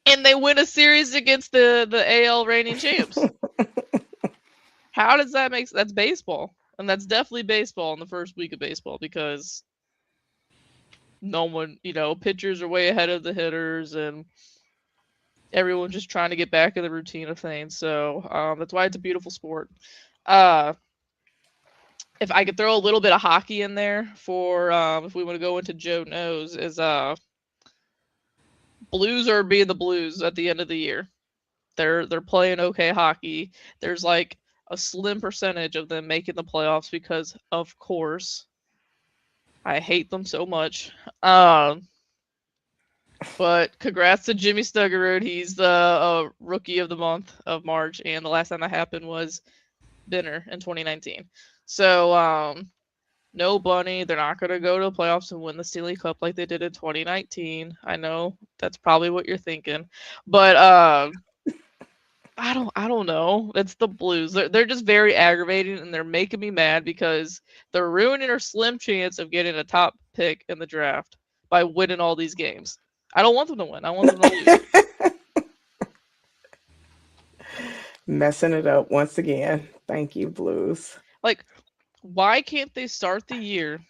and they win a series against the AL reigning champs. How does that make sense? That's baseball. And that's definitely baseball in the first week of baseball because no one, pitchers are way ahead of the hitters and everyone's just trying to get back in the routine of things. So that's why it's a beautiful sport. If I could throw a little bit of hockey in there for if we want to go into Joe Knows, is Blues are being the Blues at the end of the year. They're playing okay hockey. There's like a slim percentage of them making the playoffs because, of course, I hate them so much. But congrats to Jimmy Stuggerud. He's the rookie of the month of March, and the last time that happened was Benner in 2019. So, no Bunny. They're not going to go to the playoffs and win the Stanley Cup like they did in 2019. I know that's probably what you're thinking, but I don't know. It's the Blues. They're just very aggravating, and they're making me mad because they're ruining our slim chance of getting a top pick in the draft by winning all these games. I don't want them to win. I want them to lose. Messing it up once again. Thank you, Blues. Like, why can't they start the year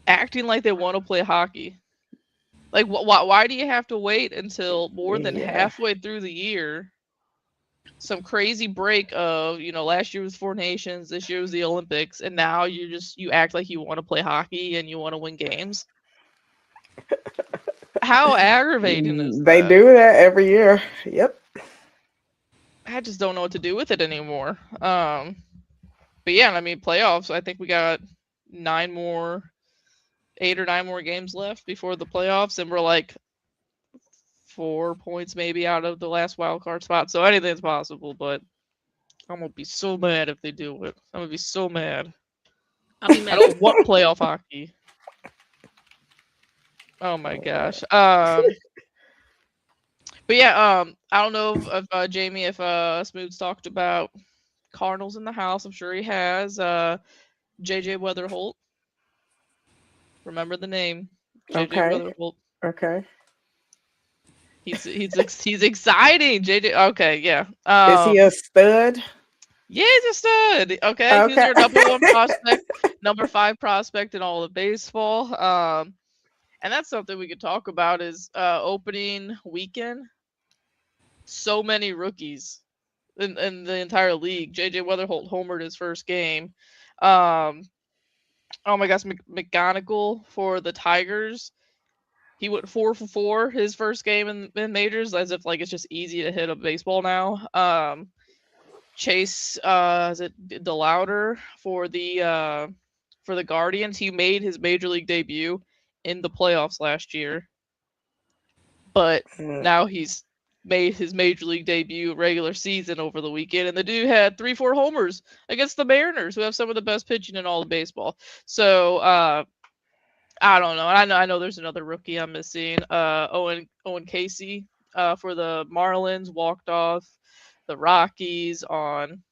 acting like they want to play hockey? Like, why do you have to wait until more than halfway through the year? Some crazy break of, last year was Four Nations, this year was the Olympics, and now you act like you want to play hockey and you want to win games. How aggravating is that? They do that every year. Yep. I just don't know what to do with it anymore. But yeah, playoffs. I think we got 8 or 9 more games left before the playoffs, and we're like 4 points maybe out of the last wild card spot. So anything's possible, but I'm gonna be so mad if they do it. I'm gonna be so mad. I'll be mad. I don't want playoff hockey. Oh my gosh. But yeah, I don't know if Jamie, if Smooth's talked about Cardinals in the house. I'm sure he has. JJ Weatherholt. Remember the name. JJ Okay. Weatherholt. Okay. He's exciting. JJ. Okay, yeah. Is he a stud? Yeah, he's a stud. Okay. He's your number 1 prospect, number 5 prospect in all of baseball. And that's something we could talk about is opening weekend. So many rookies in the entire league. JJ Weatherholt homered his first game. Oh my gosh, McGonigal for the Tigers. He went 4 for 4 his first game in majors, as if like it's just easy to hit a baseball now. Chase, is it DeLauder for the Guardians? He made his major league debut in the playoffs last year, but now he's made his major league debut regular season over the weekend, and the dude had 3-4 homers against the Mariners, who have some of the best pitching in all of baseball. So I don't know. I know there's another rookie I'm missing. Owen Casey for the Marlins walked off the Rockies on.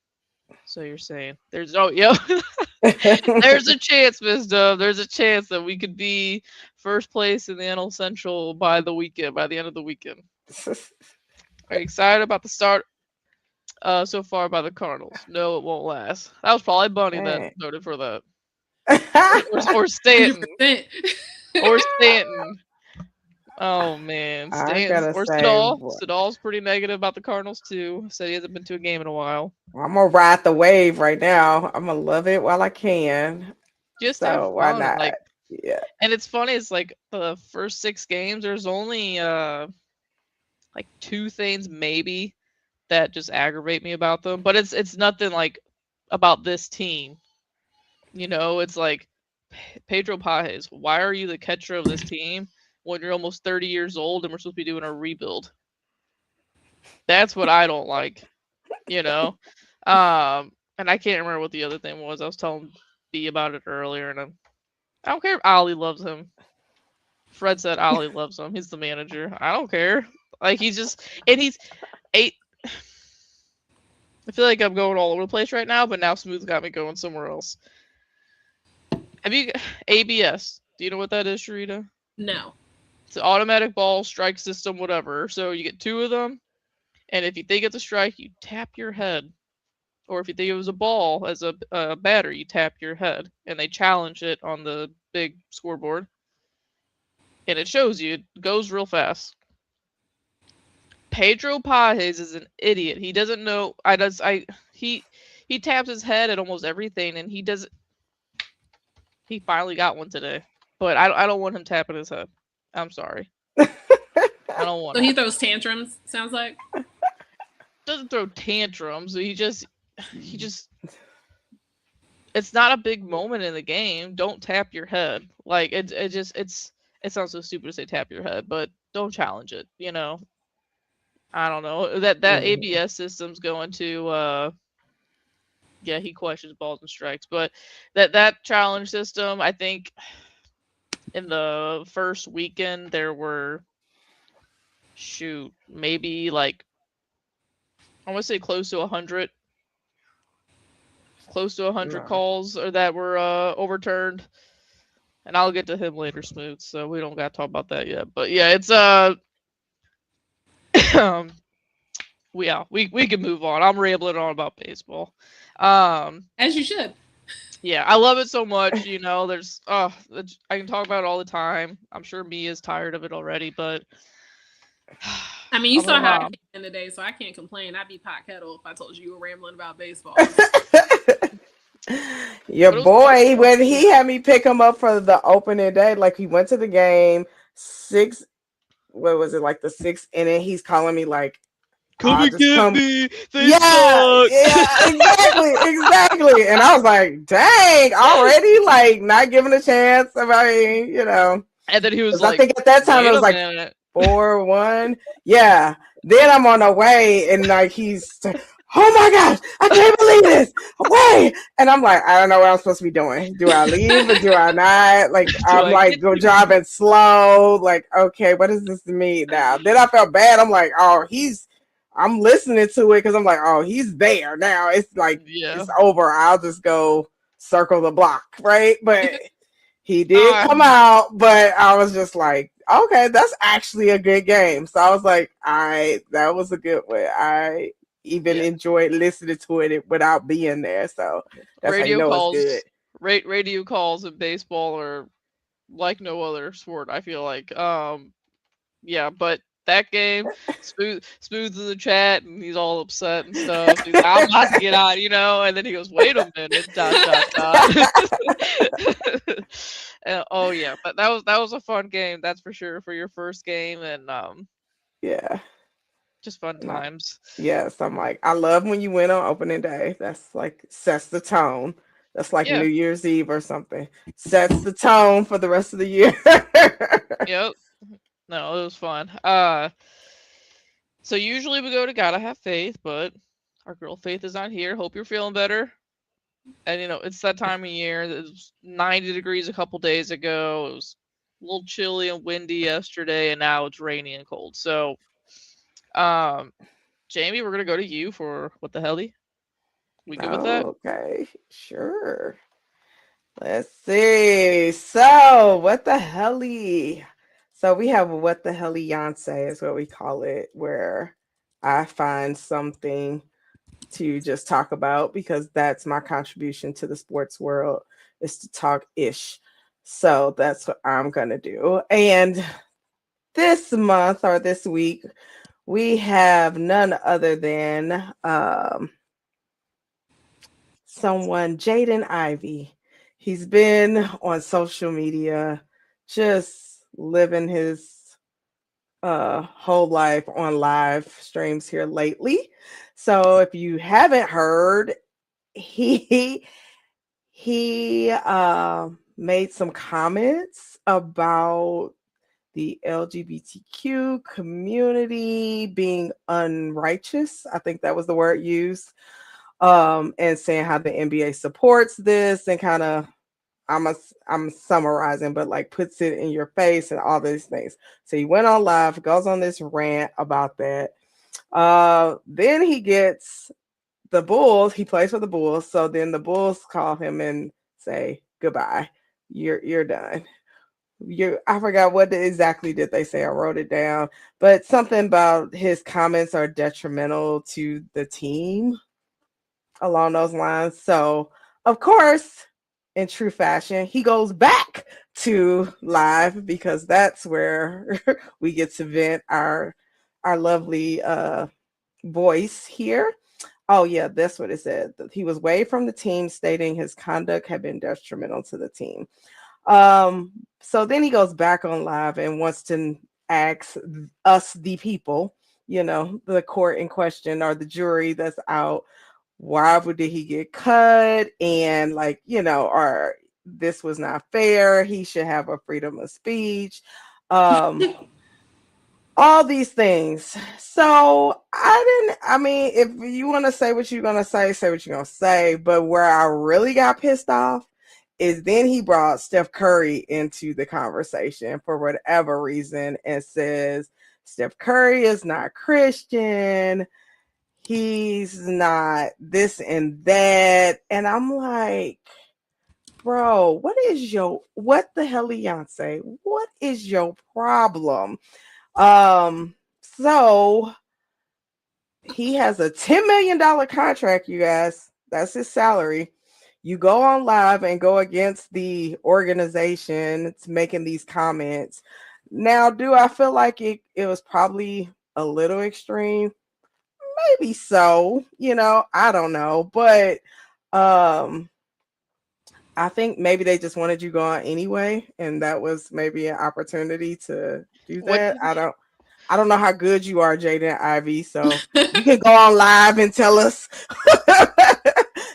So you're saying there's there's a chance, Miss Dove. There's a chance that we could be first place in the NL Central by the end of the weekend. Are you excited about the start so far by the Cardinals? No, it won't last. That was probably Bunny that Dang. voted for that. Or Stanton. 100%. Or Stanton. Oh man, I Stanton gotta or say, Sidal. boy, Sidal's pretty negative about the Cardinals too. Said he hasn't been to a game in a while. I'm gonna ride the wave right now. I'm gonna love it while I can. Just have So why fun, not? like, Yeah. and it's funny. It's like the first 6 games. There's only like 2 things maybe that just aggravate me about them, but it's nothing like about this team. You know, it's like Pedro Pajes. Why are you the catcher of this team when you're almost 30 years old and we're supposed to be doing a rebuild? That's what I don't like. You know, and I can't remember what the other thing was. I was telling B about it earlier, and I don't care if Ollie loves him. Fred said Ollie loves him. He's the manager. I don't care. Like he's just, and he's 8. I feel like I'm going all over the place right now, but now Smoooth got me going somewhere else. Have you ABS? Do you know what that is, Cherita? No. It's an automatic ball strike system, whatever. So you get 2 of them, and if you think it's a strike, you tap your head. Or if you think it was a ball as a batter, you tap your head, and they challenge it on the big scoreboard, and it shows you. It goes real fast. Pedro Pajes is an idiot. He doesn't know. He taps his head at almost everything, and he doesn't. He finally got one today, but I don't want him tapping his head. I'm sorry. I don't want. So he throws tantrums. Sounds like. Doesn't throw tantrums. He just. It's not a big moment in the game. Don't tap your head. Like it sounds so stupid to say tap your head, but don't challenge it. You know. I don't know that ABS system's going to. Yeah, he questions balls and strikes, but that challenge system, I think, in the first weekend there were, maybe like, I want to say close to 100 No. calls or that were overturned, and I'll get to him later, Smoooth. So we don't got to talk about that yet. But yeah, it's we can move on. I'm rambling on about baseball. As you should. Yeah, I love it so much. You know, I can talk about it all the time. I'm sure Mia's tired of it already, but I mean, you I'm saw her how I mom. came in today, so I can't complain. I'd be pot kettle if I told you were rambling about baseball. Your But it was boy, fun. when he had me pick him up for the opening day, like he went to the game, what was it, like the 6th inning, he's calling me like, Come and just get come. me. They Yeah, suck. exactly. And I was like, dang, already, like not giving a chance. I mean, you know. And then he was 'Cause like, I think at that time wait it was a like minute. 4-1. Yeah. Then I'm on the way, and like he's, oh my gosh, I can't believe this. Wait. And I'm like, I don't know what I'm supposed to be doing. Do I leave or do I not? Like I'm I like get go you? driving slow. Like, okay, what does this mean now? Then I felt bad. I'm like, oh, I'm listening to it because I'm like, oh, he's there now. It's like Yeah. it's over. I'll just go circle the block, right? But he did come out, but I was just like, okay, that's actually a good game. So I was like, that was a good one. I even enjoyed listening to it without being there. So that's how you know it's good. Radio calls in baseball are like no other sport, I feel like. Yeah, but that game, Smooth in the chat, and he's all upset and stuff. He's like, I'm about to get out, you know, and then he goes, wait a minute, ... Oh yeah, but that was a fun game, that's for sure, for your first game, and Yeah. just fun times. Yes, I'm like, I love when you win on opening day. That's like sets the tone. That's like New Year's Eve or something. Sets the tone for the rest of the year. Yep. No, it was fun. So usually we go to Gotta Have Faith, but our girl Faith is not here. Hope you're feeling better. And you know, it's that time of year. It was 90 degrees a couple days ago. It was little chilly and windy yesterday, and now it's rainy and cold. So, um, Jamie, we're gonna go to you for what the helly. We good with that? Okay, sure. Let's see. So, what the helly? So we have a what the helly Yonsei is what we call it, where I find something to just talk about because that's my contribution to the sports world is to talk ish. So that's what I'm gonna do. And this month or this week, we have none other than someone, Jaden Ivey. He's been on social media just living his whole life on live streams here lately. So if you haven't heard, he made some comments about the LGBTQ community being unrighteous. I think that was the word used. And saying how the NBA supports this and kind of I'm summarizing, but like puts it in your face and all these things. So he went on live, goes on this rant about that. Then he gets the Bulls. He plays for the Bulls. So then the Bulls call him and say goodbye. You're done. I forgot what exactly did they say. I wrote it down, but something about his comments are detrimental to the team along those lines. So of course, in true fashion, he goes back to live because that's where we get to vent our lovely voice here. Oh yeah, that's what it said. He was waived from the team, stating his conduct had been detrimental to the team. So then he goes back on live and wants to ask us, the people, the court in question or the jury that's out, why did he get cut? And like, or this was not fair. He should have a freedom of speech. All these things. So I mean, if you want to say what you're going to say what you're going to say. But where I really got pissed off is then he brought Steph Curry into the conversation for whatever reason and says Steph Curry is not Christian. He's not this and that. And I'm like, bro, what the hell, Beyonce? What is your problem? So he has a $10 million contract, you guys. That's his salary. You go on live and go against the organization. It's making these comments. Now, do I feel like it was probably a little extreme? Maybe so, I don't know. But I think maybe they just wanted you gone anyway, and that was maybe an opportunity to do that. I don't know how good you are, Jaden Ivey, so you can go on live and tell us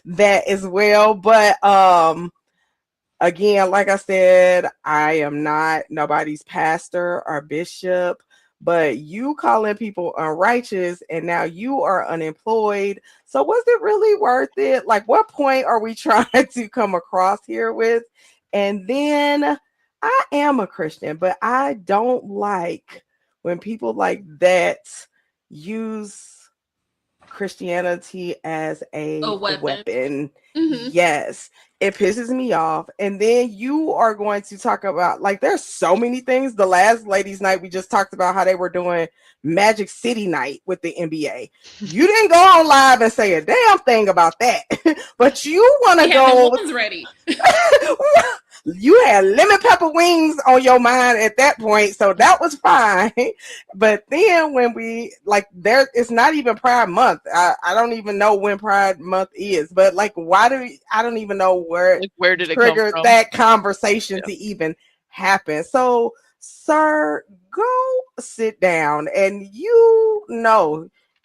that as well. But again, like I said, I am not nobody's pastor or bishop, but you calling people unrighteous and now you are unemployed. So was it really worth it? Like, what point are we trying to come across here with? And then I am a Christian, but I don't like when people like that use Christianity as a weapon. Mm-hmm. Yes, it pisses me off. And then you are going to talk about, like, there's so many things. The last Ladies Night, we just talked about how they were doing Magic City Night with the NBA. You didn't go on live and say a damn thing about that, but you want to go. One's ready. You had lemon pepper wings on your mind at that point, so that was fine. But then when we it's not even Pride Month. I don't even know when Pride Month is, but like, I don't even know where did it triggered come from? that conversation to even happen. So, sir, go sit down, and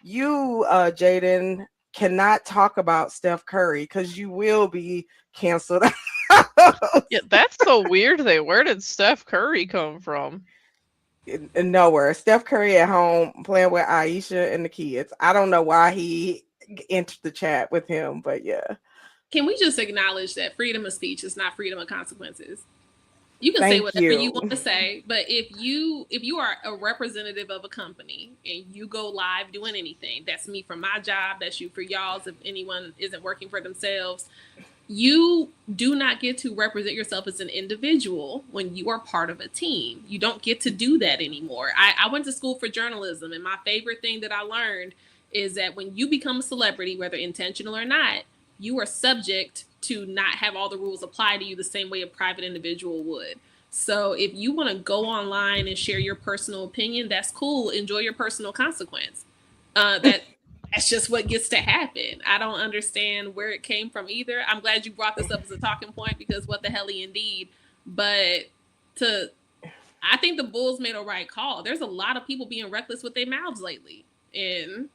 Jaden, cannot talk about Steph Curry because you will be canceled. Yeah, that's so weird. Where did Steph Curry come from? Nowhere. Steph Curry at home playing with Aisha and the kids. I don't know why he entered the chat with him, but yeah. Can we just acknowledge that freedom of speech is not freedom of consequences? You can say Thank whatever you you. want to say, but if you are a representative of a company and you go live doing anything, that's me for my job, that's you for y'all's if anyone isn't working for themselves. You do not get to represent yourself as an individual when you are part of a team. You don't get to do that anymore. I went to school for journalism, and my favorite thing that I learned is that when you become a celebrity, whether intentional or not, you are subject to not have all the rules apply to you the same way a private individual would. So if you want to go online and share your personal opinion, that's cool. Enjoy your personal consequence. That's just what gets to happen. I don't understand where it came from either. I'm glad you brought this up as a talking point because what the hell indeed. But I think the Bulls made a right call. There's a lot of people being reckless with their mouths lately, and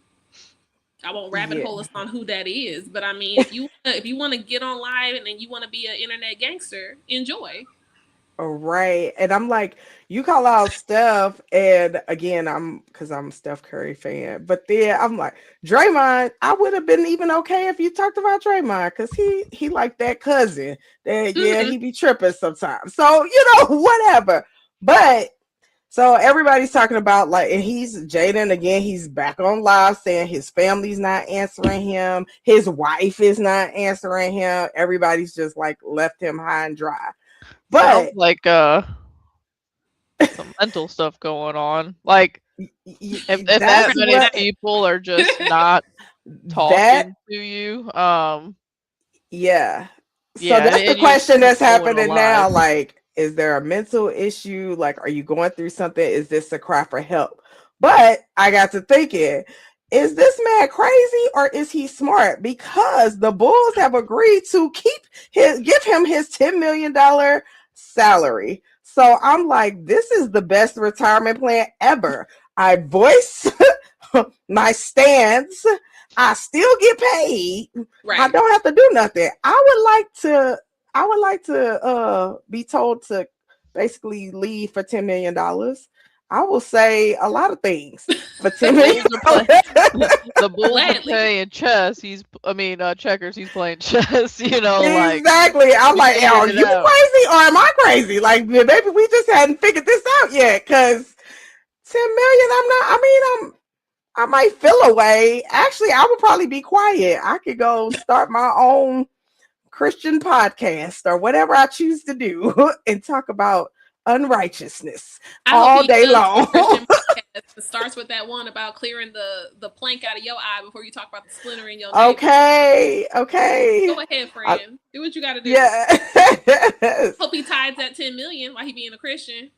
I won't rabbit hole us on who that is. But I mean, if you want to get on live and then you want to be an internet gangster, enjoy. Right. And I'm like, you call out Steph, and again, because I'm a Steph Curry fan, but then I'm like, Draymond, I would have been even okay if you talked about Draymond, because he like that cousin that he be tripping sometimes. So, whatever. But so everybody's talking about like, and he's Jaden again, he's back on live saying his family's not answering him, his wife is not answering him, everybody's just like left him high and dry. But sounds like some mental stuff going on. Like if that many people are just not talking to you, yeah. So that's the question that's happening now. Like, is there a mental issue? Like, are you going through something? Is this a cry for help? But I got to thinking, is this man crazy or is he smart? Because the Bulls have agreed to give him his $10 million salary. So I'm like, this is the best retirement plan ever. I voice my stance. I still get paid. Right. I don't have to do nothing. I would like to be told to basically leave for $10 million. I will say a lot of things for $10 million. The Bulls are playing chess. Checkers. He's playing chess. Exactly. I'm like, are you crazy or am I crazy? Like, maybe we just hadn't figured this out yet. Because $10 million, I might feel away. Actually, I would probably be quiet. I could go start my own Christian podcast or whatever I choose to do and talk about unrighteousness all day long. It starts with that one about clearing the plank out of your eye before you talk about the splinter in your neighbor. Okay. Go ahead, friend. Do what you got to do. Yeah. Hope he ties that $10 million while he being a Christian.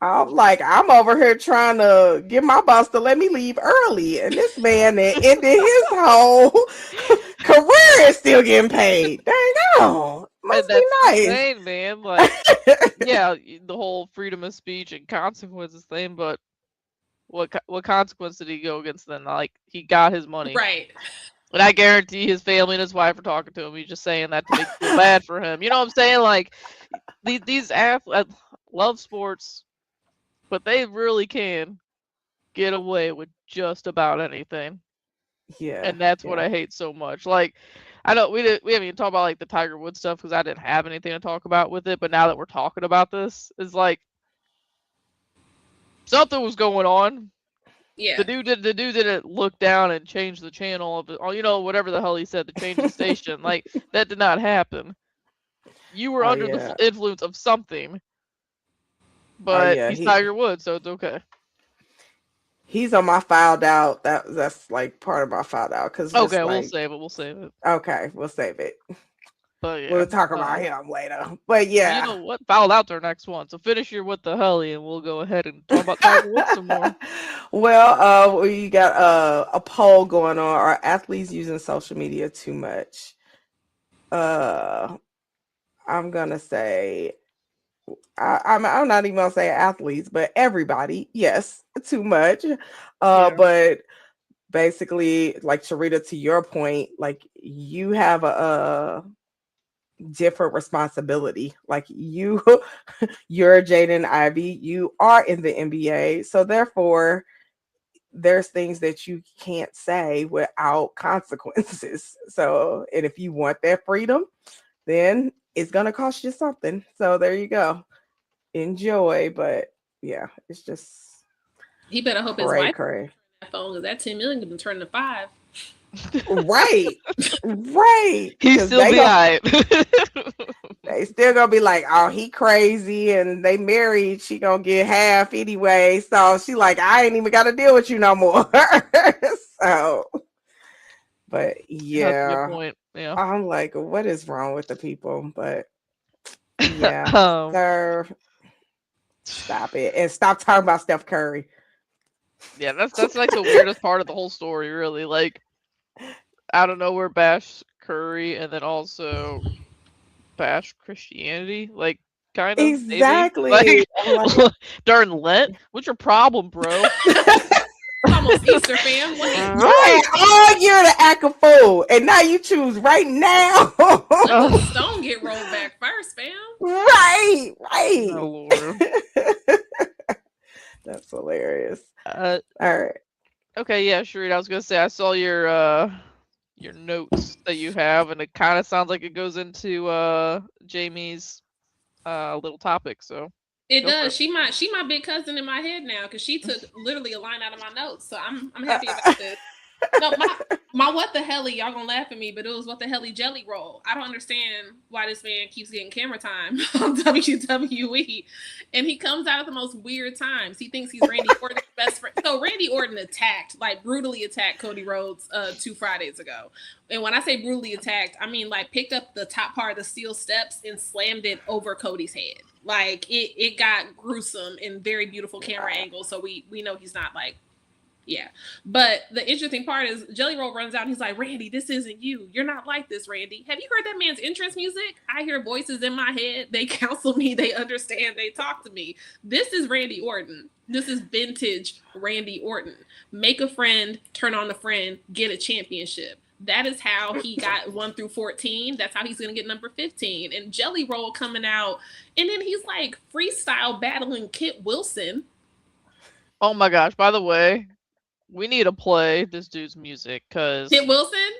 I'm over here trying to get my boss to let me leave early, and this man that ended his whole career is still getting paid. Dang on. Must be nice. Insane, man. Like, yeah, the whole freedom of speech and consequences thing, but what consequence did he go against then? Like, he got his money. Right. And I guarantee his family and his wife are talking to him. He's just saying that to make you feel bad for him. You know what I'm saying? Like, these athletes love sports, but they really can get away with just about anything. Yeah. And that's what I hate so much. Like, I know we haven't even talked about like the Tiger Woods stuff because I didn't have anything to talk about with it. But now that we're talking about this, it's like something was going on. Yeah. The dude didn't look down and change the channel of it, or whatever the hell he said to change the station. Like, that did not happen. You were under the influence of something. But he's Tiger Woods, so it's okay. He's on my filed out. That's like part of my filed out. Okay, we'll save it. Okay, we'll save it. But yeah, we'll talk about him later. But yeah, you know what? Filed out's our next one. So finish your what the hell, and we'll go ahead and talk about Tiger Woods some more. Well, we got a poll going on. Are athletes using social media too much? I'm gonna say. I'm not even gonna say athletes, but everybody, yes, too much. But basically, like Cherita, to your point, like you have a different responsibility. Like you're Jaden Ivey, you are in the NBA, so therefore there's things that you can't say without consequences. So, and if you want that freedom, then it's gonna cost you something. So there you go. enjoy, but yeah, it's just He better hope his cray wife cray. that phone because that 10 million can turn to 5. Right, right. He 'Cause still be alright. they still gonna be like, oh, he crazy, and they married. She gonna get half anyway. So she like, I ain't even got to deal with you no more. So, but That's a good yeah, point. Yeah. I'm like, what is wrong with the people? But yeah, Um, sir, stop it and stop talking about Steph Curry. yeah, that's like the weirdest part of the whole story, really. Like, out of nowhere, bash Curry, and then also bash Christianity. Like, kind of, maybe. Exactly. Like, I'm like, during Lent? What's your problem, bro? It's almost Easter, fam. Like, you had all year to act a fool, and now you choose right now. let the Oh, stone get rolled back first, fam. Right, oh, right. Lord. That's hilarious. Uh, All right. okay, yeah, Cherita, I was gonna say I saw your notes that you have, and it kind of sounds like it goes into Jamie's little topic. So It go for does. it. She my big cousin in my head now because she took literally a line out of my notes. So I'm happy about this. No, my what the hell, y'all gonna laugh at me, but it was what the hell jelly roll. I don't understand why this man keeps getting camera time on WWE, and he comes out at the most weird times. He thinks he's Randy Orton's best friend. So Randy Orton brutally attacked Cody Rhodes 2 Fridays ago. And when I say brutally attacked, I mean like picked up the top part of the steel steps and slammed it over Cody's head. Like it got gruesome in very beautiful camera angles. So we know he's not like. Yeah. But the interesting part is Jelly Roll runs out and he's like, Randy, this isn't you. You're not like this, Randy. Have you heard that man's entrance music? I hear voices in my head. They counsel me. They understand. They talk to me. This is Randy Orton. This is vintage Randy Orton. Make a friend, turn on a friend, get a championship. That is how he got 1 through 14. That's how he's going to get number 15. And Jelly Roll coming out. And then he's like freestyle battling Kit Wilson. Oh my gosh! By the way, we need to play this dude's music because Kit Wilson?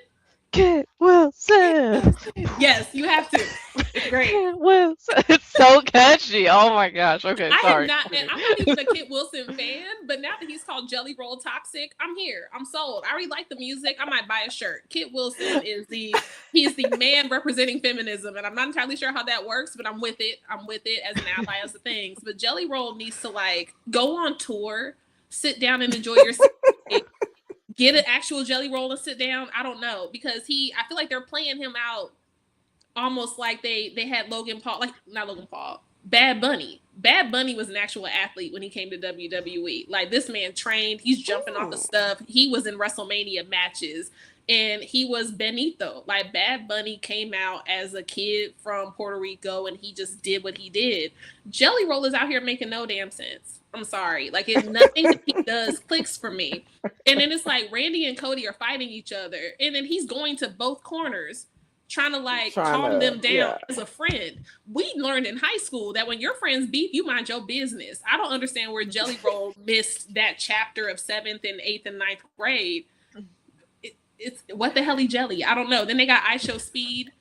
Kit Wilson. Yes, you have to. It's great. Kit Wilson. It's so catchy. Oh my gosh. Okay, sorry. And I'm not even a Kit Wilson fan, but now that he's called Jelly Roll Toxic, I'm here. I'm sold. I already like the music. I might buy a shirt. Kit Wilson is the man representing feminism, and I'm not entirely sure how that works, but I'm with it. I'm with it as an ally as the things. But Jelly Roll needs to like go on tour, sit down and enjoy your get an actual Jelly Roll and sit down. I don't know because I feel like they're playing him out almost like they had Logan Paul, like not Logan Paul, Bad Bunny. Bad Bunny was an actual athlete when he came to WWE. Like this man trained, he's jumping off the stuff. He was in WrestleMania matches and he was Benito. Like Bad Bunny came out as a kid from Puerto Rico and he just did what he did. Jelly Roll is out here making no damn sense. I'm sorry. Like nothing that he does clicks for me. And then it's like Randy and Cody are fighting each other. And then he's going to both corners trying to calm them down as a friend. We learned in high school that when your friends beef, you mind your business. I don't understand where Jelly Roll missed that chapter of 7th and 8th and 9th grade. It's what the hell jelly? I don't know. Then they got I Show Speed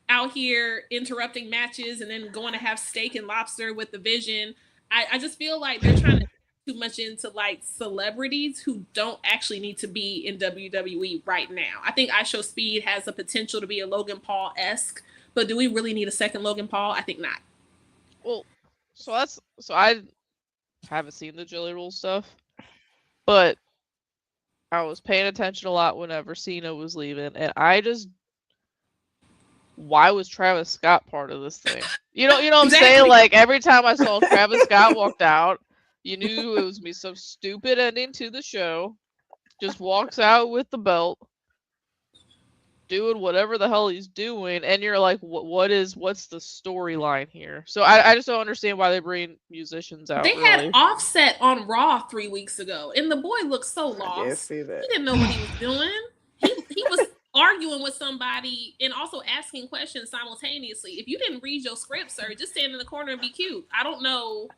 out here interrupting matches and then going to have steak and lobster with the Vision. I just feel like they're trying to too much into like celebrities who don't actually need to be in WWE right now. I think I Show Speed has the potential to be a Logan Paul-esque, but do we really need a second Logan Paul? I think not. Well, so I haven't seen the Jelly Roll stuff, but I was paying attention a lot whenever Cena was leaving, and why was Travis Scott part of this thing? You know what I'm saying? Like every time I saw Travis Scott walked out, you knew it was gonna be some stupid ending to the show. Just walks out with the belt, doing whatever the hell he's doing, and you're like, what's the storyline here? So I just don't understand why they bring musicians out. They had Offset on Raw 3 weeks ago, and the boy looked so lost. I didn't see that. He didn't know what he was doing. He was arguing with somebody and also asking questions simultaneously. If you didn't read your script, sir, just stand in the corner and be cute. I don't know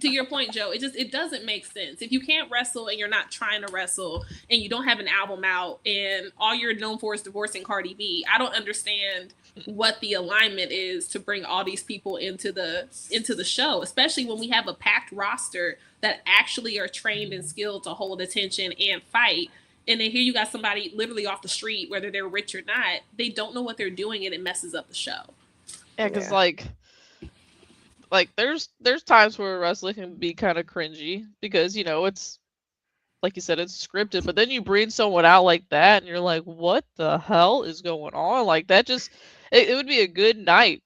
to your point, Joe, it doesn't make sense. If you can't wrestle and you're not trying to wrestle and you don't have an album out and all you're known for is divorcing Cardi B, I don't understand what the alignment is to bring all these people into the show, especially when we have a packed roster that actually are trained and skilled to hold attention and fight. And then here you got somebody literally off the street, whether they're rich or not, they don't know what they're doing and it messes up the show. Yeah, because like there's times where wrestling can be kind of cringy because it's like you said, it's scripted, but then you bring someone out like that and you're like, what the hell is going on? Like that just it would be a good night,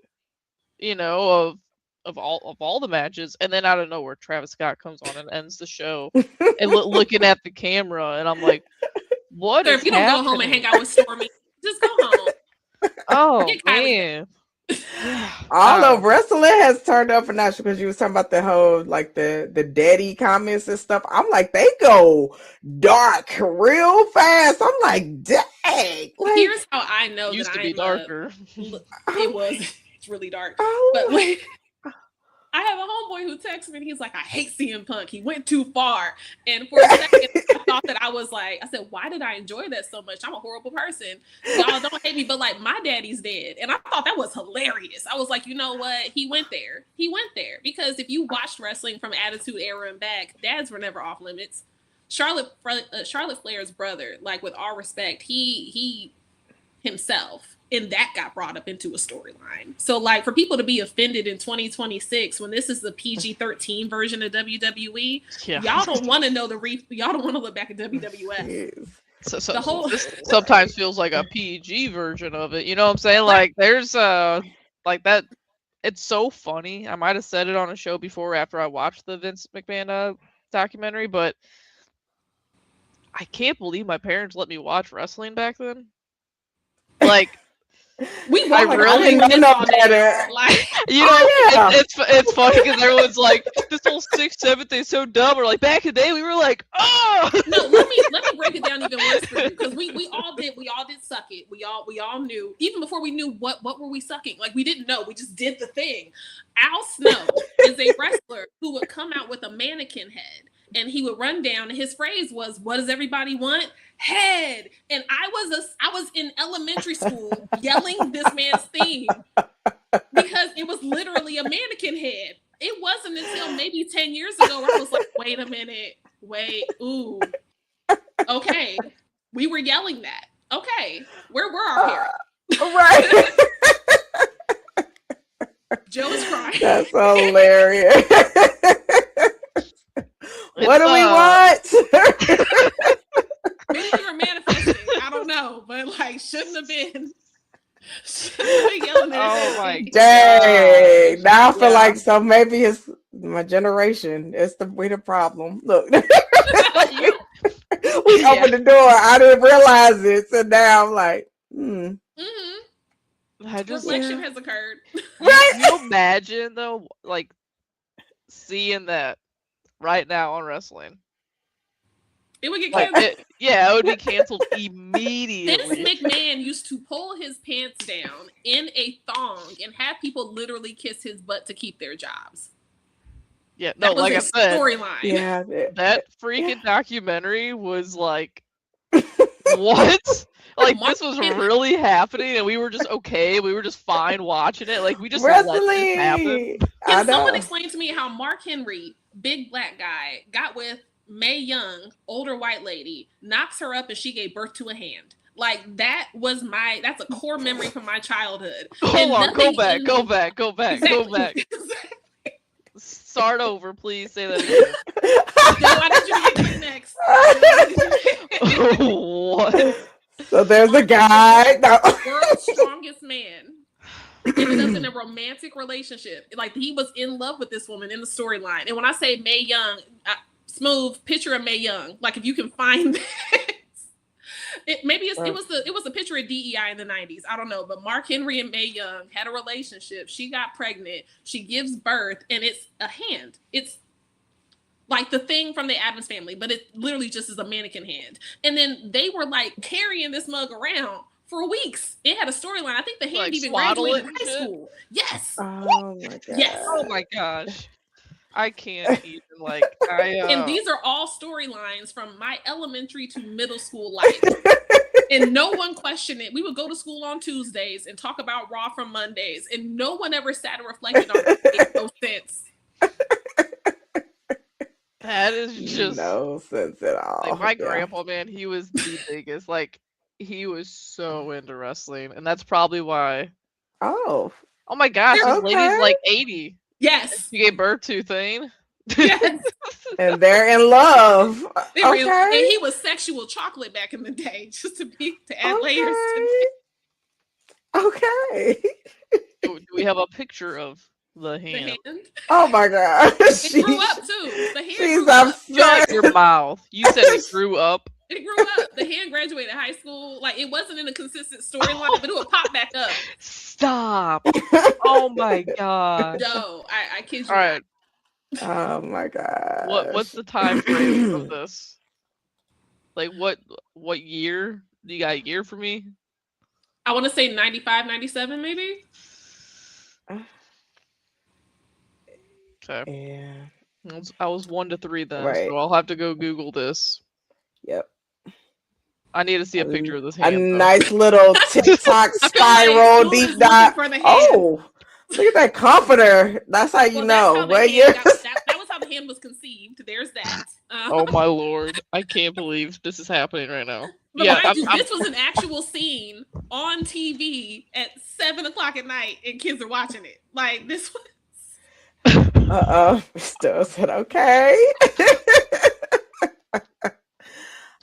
of all the matches, and then out of nowhere Travis Scott comes on and ends the show and looking at the camera, and I'm like, what is if you don't happening? go home and hang out with Stormy, just go home. Oh Get Kylie. man. All of wrestling has turned up a notch because you was talking about the whole like the daddy comments and stuff. I'm like, they go dark real fast. I'm like, dang. Like, here's how I know Used that to be I'm darker. it was. It's really dark. oh, But like, I have a homeboy who texts me and he's like, I hate CM Punk. He went too far. And for a second, I thought that I said, why did I enjoy that so much? I'm a horrible person. Y'all don't hate me, but like my daddy's dead. And I thought that was hilarious. I was like, you know what? He went there. He went there. Because if you watched wrestling from Attitude Era and back, dads were never off limits. Charlotte Flair's brother, like with all respect, he himself, and that got brought up into a storyline. So like for people to be offended in 2026 when this is the PG-13 version of WWE, y'all don't want to know y'all don't want to look back at WWF. So this sometimes feels like a PG version of it. You know what I'm saying? Like there's like that. It's so funny. I might have said it on a show before after I watched the Vince McMahon documentary, but I can't believe my parents let me watch wrestling back then. Like, I really know better. Like, it's funny because everyone's like, this whole 6-7 thing's so dumb. Or like back in the day, we were like, oh. No, let me break it down even worse for you because we all did suck it. We all knew even before we knew what were we sucking. Like we didn't know. We just did the thing. Al Snow is a wrestler who would come out with a mannequin head. And he would run down, and his phrase was, "What does everybody want? Head." And I was in elementary school yelling this man's theme because it was literally a mannequin head. It wasn't until maybe 10 years ago where I was like, "Wait a minute, ooh, okay." We were yelling that. Okay, where were our parents? Right. Joe is crying. That's hilarious. What do we want? Maybe we were manifesting. I don't know, but like shouldn't have been yelling at. Oh my dang! Now I feel like so maybe it's my generation. We the problem. Look, we opened the door. I didn't realize it, so now I'm like, reflection has occurred. Right? Can you imagine though, like seeing that right now on wrestling? It would get canceled. It would be canceled immediately. Vince McMahon used to pull his pants down in a thong and have people literally kiss his butt to keep their jobs. Yeah, no, that was like I said, storyline. Yeah, that freaking documentary was like, what? Like this was really happening, and we were just okay. We were just fine watching it. Like we just let this happen. Can someone explain to me how Mark Henry, big black guy, got with Mae Young, older white lady, knocks her up, and she gave birth to a hand? Like that's a core memory from my childhood. Hold on, go back. Start over, please. Say that again. Why did you get next? What? So there's a guy. World's strongest man. Ended up in a romantic relationship. Like he was in love with this woman in the storyline. And when I say Mae Young, Smooth, picture of Mae Young. Like if you can find this. It was a picture of DEI in the 90s. I don't know, but Mark Henry and Mae Young had a relationship. She got pregnant. She gives birth, and it's a hand. It's like the thing from the Addams Family, but it literally just is a mannequin hand. And then they were like carrying this mug around for weeks. It had a storyline. I think the hand like even graduated high school. Yes. Oh my god. Yes. Oh my gosh. I can't even like And these are all storylines from my elementary to middle school life. And no one questioned it. We would go to school on Tuesdays and talk about Raw from Mondays, and no one ever sat and reflected on it. It made no sense. that is just No sense at all. like my Yeah. grandpa, man, he was the biggest. Like he was so into wrestling, and that's probably why. Oh, Oh my gosh, this lady's Okay. like 80. Yes. She gave birth to Thane. Yes. and they're in love. They were- And Okay. he was sexual chocolate back in the day, just to add layers to Okay. Do we have a picture of the the hand? hand. Oh my god. It grew up too. The hand She's grew up. Shut upset. your mouth. You said it grew up. It grew up. The hand graduated high school. Like it wasn't in a consistent storyline, but it would pop back up. Stop. Oh my god. No, I kid you All right. Oh my god. What's the time frame of this? Like what year? Do you got a year for me? I want to say 95, 97 maybe. Okay. Yeah. I was 1 to 3 then, Right. so I'll have to go Google this. Yep. I need to see a picture of this A hand. though. nice little TikTok spiral deep dive. For the hand. Oh, look at that comforter. That's how you Well, know that's how the where hand you're. that was how the hand was conceived. There's that. Oh my lord! I can't believe this is happening right now. But Yeah, mind you, I'm- this was an actual scene on TV at 7:00 at night, and kids are watching it. Like this was. Still said okay.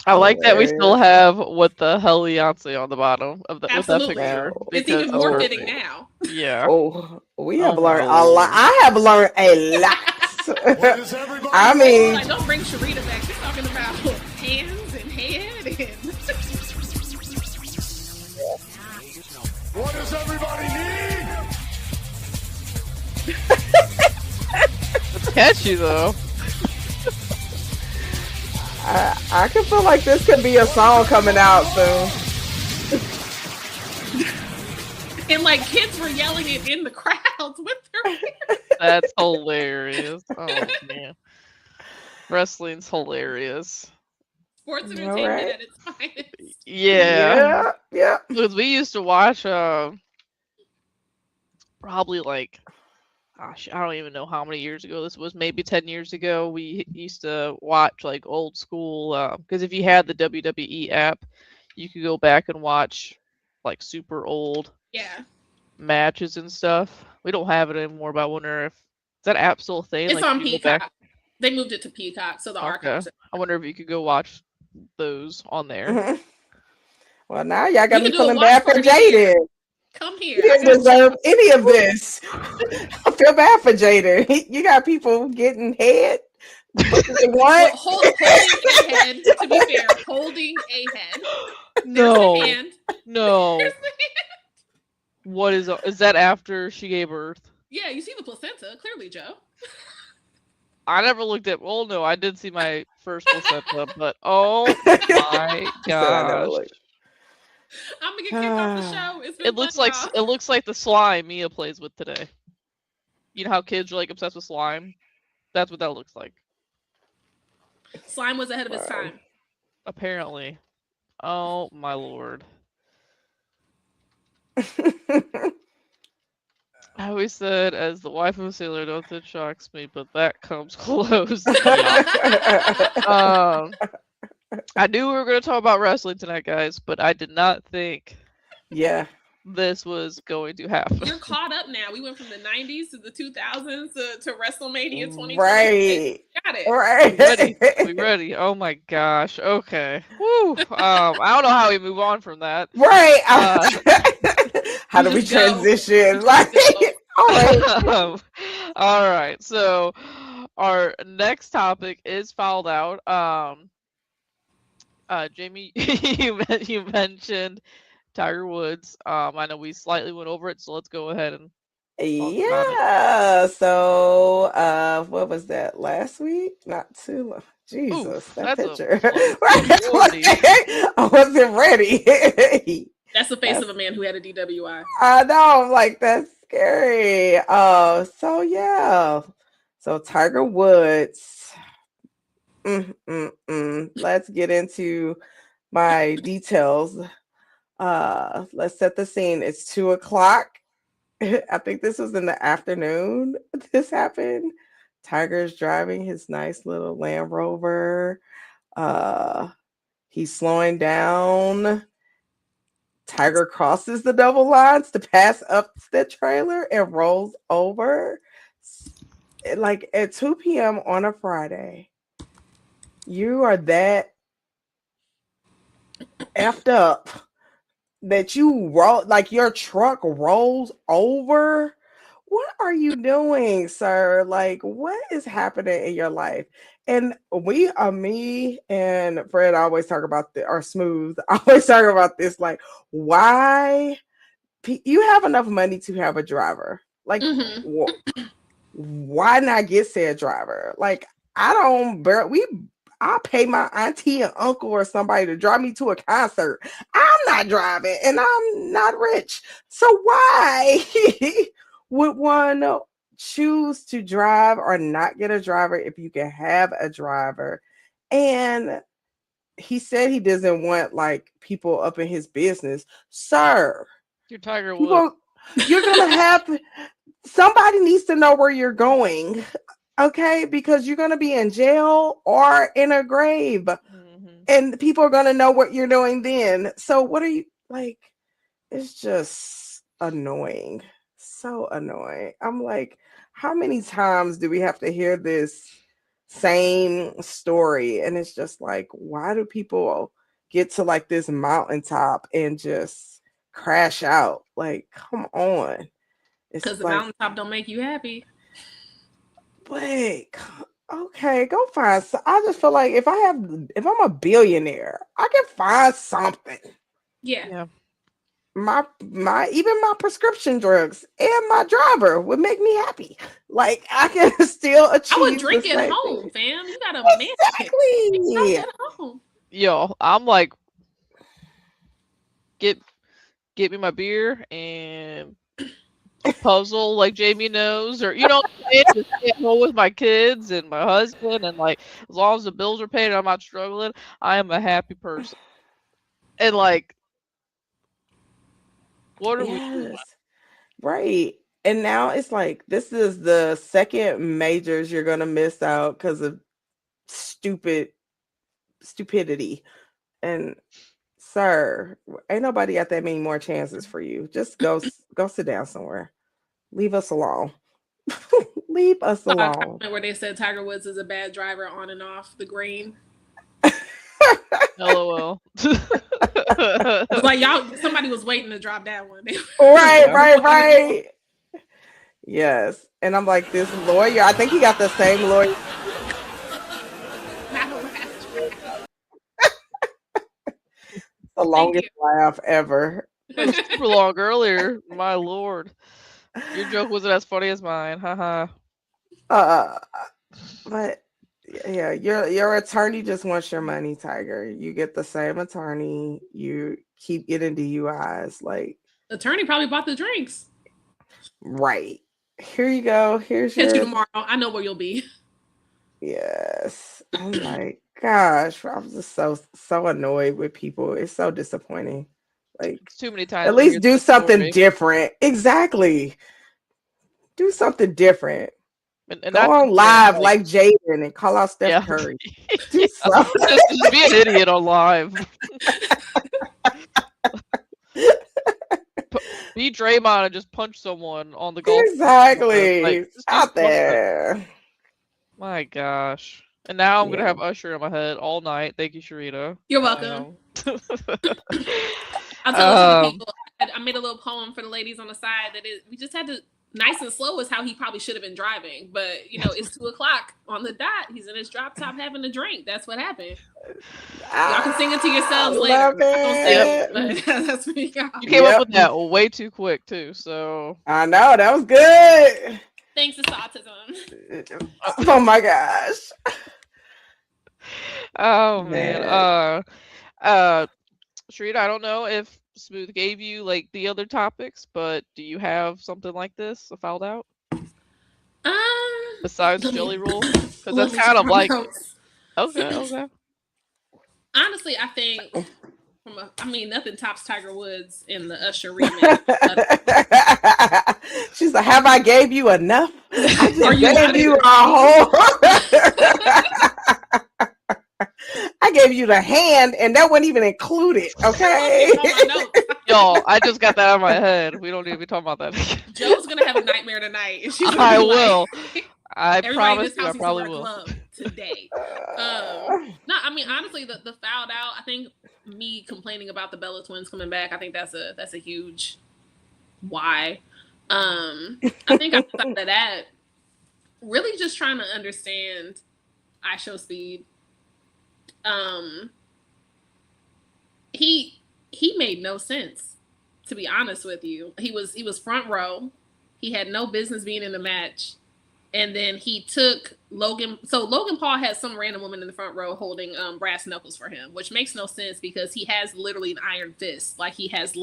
I like that we still have what the hell Beyonce on the bottom of with that Absolutely. picture. It's even because- more oh, fitting man. now. Yeah. Oh, we have Oh, learned my a lot. lord. I have learned a lot. I mean, Like, don't bring Cherita back. She's talking about hands and head and. What does everybody need? It's catchy though. I can feel like this could be a song coming out soon. And like kids were yelling it in the crowds with their That's hilarious. Oh man. Wrestling's hilarious. sports All entertainment right. at its finest. Yeah. Yeah. Because we used to watch probably like gosh, I don't even know how many years ago this was, maybe 10 years ago. We used to watch like old school because if you had the WWE app, you could go back and watch like super old Yeah, matches and stuff. We don't have it anymore, but I wonder if is that app still a thing? it's Like, on you can go back- Peacock. They moved it to Peacock, so the archives. I wonder if you could go watch those on there. Mhm. Well, now y'all got We me can do a feeling watch bad for party here. Jaden. Come He here. I didn't got deserve any of this. I feel bad for Jaden. You got people getting head. What? well, holding a head. To be fair, holding a head. There's No, the hand. no. There's the hand. What is that after she gave birth? Yeah, you see the placenta clearly, Joe. I never looked at. Well, no, I did see my first placenta, but oh my Said I never gosh, looked. I'm gonna get kicked off the show. It's been it looks like the slime Mia plays with today. You know how kids are like obsessed with slime? That's what that looks like. slime was ahead of its Wow. time. Apparently. Oh my lord. I always said, as the wife of a sailor, nothing shocks me, but that comes close. I knew we were going to talk about wrestling tonight, guys, but I did not think Yeah. this was going to happen. You're caught up now. We went from the 90s to the 2000s to WrestleMania 2020. Right. Got it. Right. Ready? We ready? Oh my gosh. Okay. Woo. I don't know how we move on from that. Right. How do You we just go. transition? Like, all right. All right. So our next topic is fouled out. Jamie, you mentioned Tiger Woods. I know we slightly went over it, so let's go ahead and Yeah. So, what was that? Last week? Not too long. Jesus, that that's a picture. slow- I wasn't ready. That's the face of a man who had a DWI. I know, like that's scary. So yeah. So Tiger Woods. Let's get into my details. Let's set the scene. It's 2 o'clock. I think this was in the afternoon. This happened. Tiger's driving his nice little Land Rover. He's slowing down. Tiger crosses the double lines to pass up the trailer and rolls over. Like at 2 p.m. on a Friday, you are that effed up that you roll, like your truck rolls over. What are you doing, sir? Like, what is happening in your life? And me and Fred always talk about or Smooth always talk about this. Like, why you have enough money to have a driver? Like, why not get said driver? Like, I'll pay my auntie and uncle or somebody to drive me to a concert. I'm not driving and I'm not rich. So why would one choose to drive or not get a driver if you can have a driver? And he said he doesn't want like people up in his business. Sir, You're Tiger Woods. You're going to have somebody needs to know where you're going. Okay, because you're going to be in jail or in a grave, and people are going to know what you're doing then. So what are you like? It's just annoying. So annoying. I'm like, how many times do we have to hear this same story? And it's just like, why do people get to like this mountaintop and just crash out? Like, come on. Because the mountaintop don't make you happy. Wait, okay, go find. I just feel like if I'm a billionaire, I can find something. Yeah. My even my prescription drugs and my driver would make me happy. Like I can still achieve. I would drink at home, fam. You gotta exactly. At home. Yo, I'm like, get me my beer and a puzzle like Jamie knows, or just stay home with my kids and my husband, and like as long as the bills are paid and I'm not struggling, I am a happy person. And like, what are we doing? Right. And now it's like this is the second majors you're gonna miss out because of stupidity. And sir, ain't nobody got that many more chances for you. Just go sit down somewhere. Leave us alone. Leave us alone. Where they said Tiger Woods is a bad driver on and off the green. LOL. Like somebody was waiting to drop that one. Right. Yes. And I'm like, this lawyer, I think he got the same lawyer. The longest laugh ever. Super long earlier. My lord. Your joke wasn't as funny as mine. Haha. But yeah, your attorney just wants your money, Tiger. You get the same attorney. You keep getting DUIs. Like attorney probably bought the drinks. Right. Here you go. Here's Catch you tomorrow. I know where you'll be. Yes. I'm like, gosh, I'm just so annoyed with people. It's so disappointing. Like it's too many times. At least do something different. Exactly. Do something different. And go on live like Jaden and call out Steph Curry. Do something. Just be an idiot on live. Be Draymond and just punch someone on the golf. Exactly. Like, out there. My gosh. And now I'm going to have Usher in my head all night. Thank you, Cherita. You're welcome. I'll tell people, I made a little poem for the ladies on the side that we just had to, nice and slow is how he probably should have been driving. But, it's 2 o'clock on the dot. He's in his drop top having a drink. That's what happened. Y'all can sing it to yourselves later. That's what you got. You came up with that way too quick, too. So I know. That was good. Thanks to autism. Oh, my gosh. Oh, man. Cherita, I don't know if Smoooth gave you like the other topics, but do you have something like this filed out? besides Let me- Jelly Roll? Because let that's me kind of check my like notes. okay. Honestly, I think nothing tops Tiger Woods in the Usher remix. But She's like, have I gave you enough? I Are just you not gave you a whole. I gave you the hand, and that wasn't even included. Okay. It's on my notes. Yo, I just got that out of my head. We don't need to be talking about that. Joe's gonna have a nightmare tonight, and she's gonna I be like, will. I everybody in promise this you, I house needs to probably wear a will. glove today. No, I mean honestly, the fouled out. I think me complaining about the Bella twins coming back. I think that's a huge why. I think outside of that, really just trying to understand I Show Speed. He made no sense, to be honest with you. He was front row. He had no business being in the match. And then he took Logan. So Logan Paul had some random woman in the front row holding brass knuckles for him, which makes no sense because he has literally an iron fist. Like he has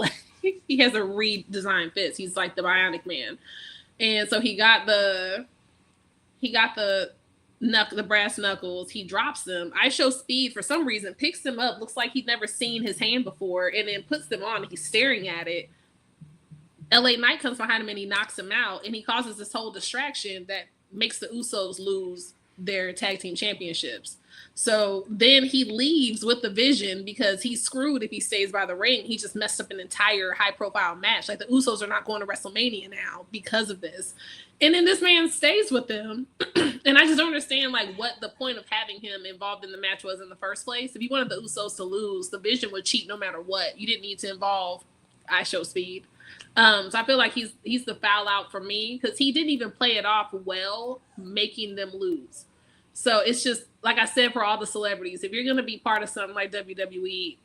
he has a redesigned fist. He's like the Bionic Man. And so he got the brass knuckles. He drops them. I Show Speed for some reason picks them up. Looks like he'd never seen his hand before, and then puts them on. He's staring at it. LA Knight comes behind him and he knocks him out, and he causes this whole distraction that makes the Usos lose their tag team championships. So then he leaves with the Vision because he's screwed if he stays by the ring. He just messed up an entire high profile match. Like the Usos are not going to WrestleMania now because of this. And then this man stays with them. And I just don't understand like what the point of having him involved in the match was in the first place. If you wanted the Usos to lose, the Vision would cheat no matter what. You didn't need to involve I Show Speed. So I feel like he's the foul out for me because he didn't even play it off well, making them lose. So it's just like I said for all the celebrities, if you're gonna be part of something like WWE,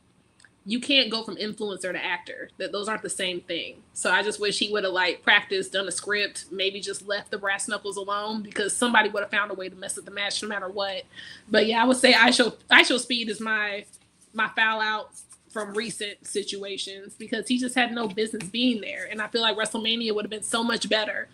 you can't go from influencer to actor. That those aren't the same thing. So I just wish he would have like practiced, done a script, maybe just left the brass knuckles alone because somebody would have found a way to mess up the match no matter what. But yeah, I would say I Show Speed is my foul out from recent situations because he just had no business being there. And I feel like WrestleMania would have been so much better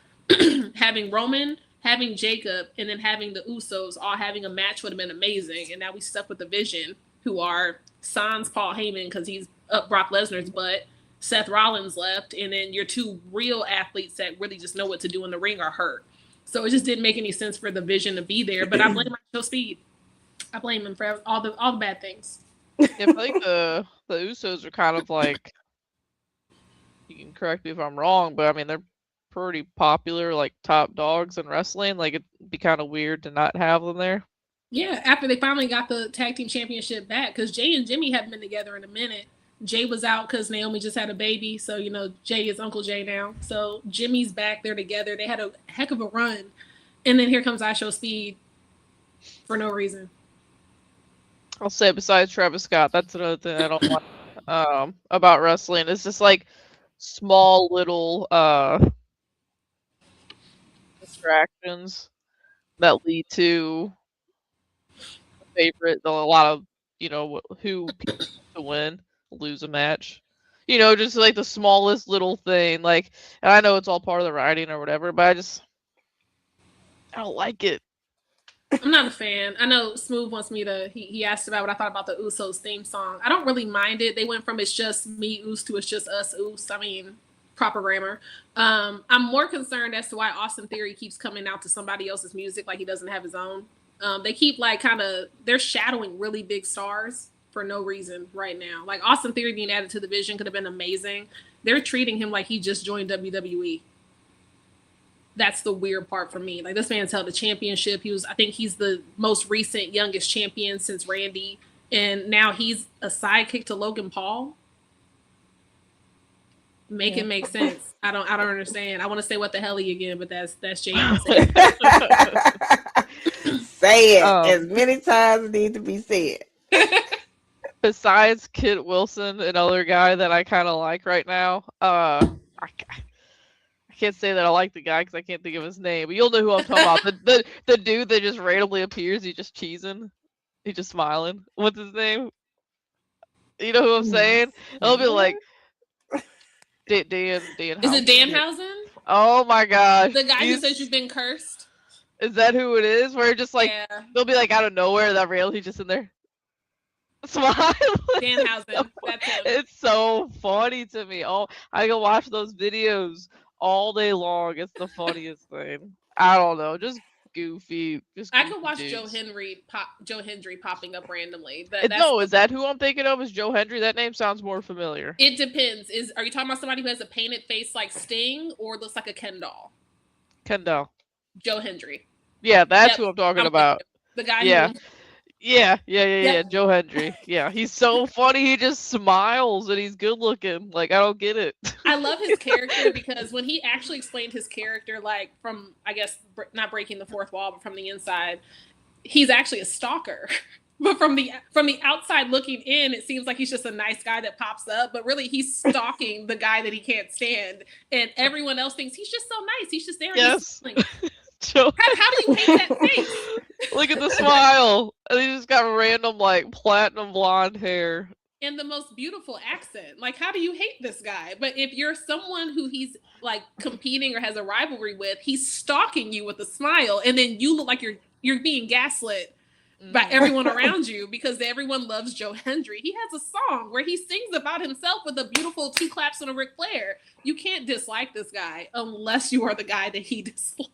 having Roman, having Jacob, and then having the Usos all having a match would have been amazing. And now we stuck with the Vision, who are sans Paul Heyman because he's up Brock Lesnar's butt. Seth Rollins left, and then your two real athletes that really just know what to do in the ring are hurt. So it just didn't make any sense for the Vision to be there. But I blame Show Speed. I blame him for all the bad things. Yeah, I think the Usos are kind of like, you can correct me if I'm wrong, but I mean they're pretty popular, like top dogs in wrestling. Like it'd be kind of weird to not have them there. Yeah, after they finally got the tag team championship back, because Jay and Jimmy haven't been together in a minute. Jay was out because Naomi just had a baby, so you know Jay is Uncle Jay now. So Jimmy's back, they're together. They had a heck of a run, and then here comes I Show Speed for no reason. I'll say besides Travis Scott, that's another thing I don't like about wrestling. It's just like small little distractions that lead to a lot of who people to win, lose a match. Just like the smallest little thing. Like, and I know it's all part of the writing or whatever, but I don't like it. I'm not a fan. I know Smoooth wants me to. He asked about what I thought about the Usos theme song. I don't really mind it. They went from "It's just me Us" to "It's just us Us." I mean, proper grammar. I'm more concerned as to why Austin Theory keeps coming out to somebody else's music like he doesn't have his own. They keep like they're shadowing really big stars for no reason right now. Like Austin Theory being added to the Vision could have been amazing. They're treating him like he just joined WWE. That's the weird part for me. Like this man's held a championship. I think he's the most recent youngest champion since Randy. And now he's a sidekick to Logan Paul. Make it make sense. I don't understand. I want to say what the hell again, but that's Jay. Say it as many times as need to be said. Besides Kit Wilson, another guy that I kind of like right now. I can't say that I like the guy because I can't think of his name, but you'll know who I'm talking about. The dude that just randomly appears. He's just cheesing. He's just smiling. What's his name? You know who I'm saying? It'll be like Dan. Is it Danhausen? Oh my gosh! The guy who says you've been cursed. Is that who it is? Where just like Yeah, they'll be like out of nowhere that rail, he's just in there smiling. Danhausen. That's him. It's so funny to me. Oh, I can watch those videos all day long. It's the funniest thing. I don't know, just goofy. Just I goofy could watch dudes. Joe Hendry popping up randomly. No, is that who I'm thinking of? Is Joe Hendry? That name sounds more familiar. It depends. Are you talking about somebody who has a painted face like Sting or looks like a Ken doll? Kendall. Joe Hendry. Yeah, that's Yep, who I'm talking I'm about. The guy Yeah. who Yeah. Joe Hendry. Yeah, he's so funny. He just smiles and he's good looking. Like, I don't get it. I love his character because when he actually explained his character, like from, I guess, not breaking the fourth wall, but from the inside, he's actually a stalker. But from the outside looking in, it seems like he's just a nice guy that pops up. But really, he's stalking the guy that he can't stand, and everyone else thinks he's just so nice. He's just there. Yes. And he's Joe. how do you hate that face? Look at the smile. And he just got random, like, platinum blonde hair. And the most beautiful accent. Like, how do you hate this guy? But if you're someone who he's like competing or has a rivalry with, he's stalking you with a smile, and then you look like you're being gaslit by everyone around you because everyone loves Joe Hendry. He has a song where he sings about himself with a beautiful 2 claps and a Ric Flair. You can't dislike this guy unless you are the guy that he dislikes.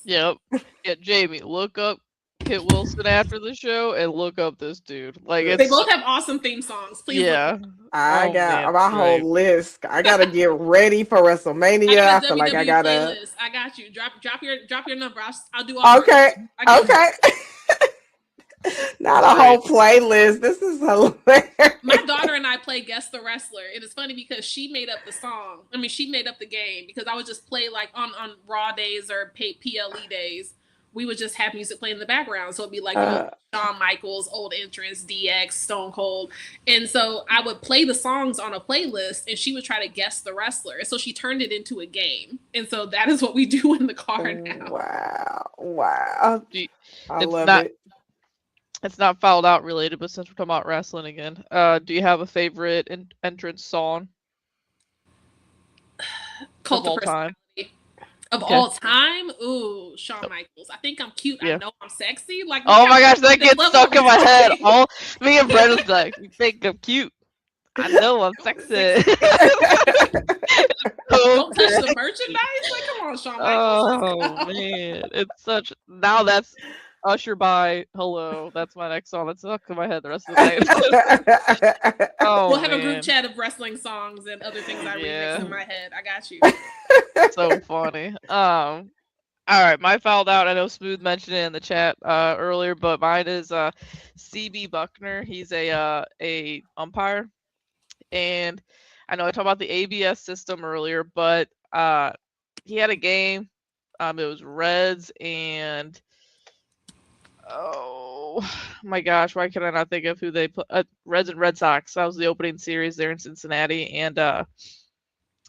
Yep. Yeah, Jamie, look up Kit Wilson after the show and look up this dude. Like, They both have awesome theme songs. Please. Yeah. I Oh, got man, my it's whole great. list. I gotta get ready for WrestleMania. I got a feel like I WWE gotta. playlist. I got you. Drop your number. I'll do all. Okay. I got you. Okay. Not a whole playlist. This is hilarious. My daughter and I play Guess the Wrestler. It is funny because she made up the song. I mean, she made up the game because I would just play like on Raw days or PLE days. We would just have music playing in the background. So it'd be like Shawn Michaels, old entrance, DX, Stone Cold. And so I would play the songs on a playlist and she would try to guess the wrestler. And so she turned it into a game. And so that is what we do in the car now. Wow. I love it. It's not fouled out related, but since we're talking about wrestling again, do you have a favorite entrance song? Cult of time? Of all time? Ooh, Shawn Michaels. I think I'm cute. I know I'm sexy. Like, oh my gosh, that gets stuck in my head. Me and Brendan's like, you think I'm cute. I know I'm sexy. Don't touch the merchandise? Like, come on, Shawn Michaels. Oh man. It's such that's Usher by Hello. That's my next song. That's stuck in my head the rest of the day. We'll have a group chat of wrestling songs and other things I remix in my head. I got you. So funny. All right, my fouled out. I know Smoooth mentioned it in the chat earlier, but mine is CB Buckner. He's a umpire, and I know I talked about the ABS system earlier, but he had a game. It was Reds and oh my gosh, why can I not think of who they put? Reds and Red Sox. That was the opening series there in Cincinnati, and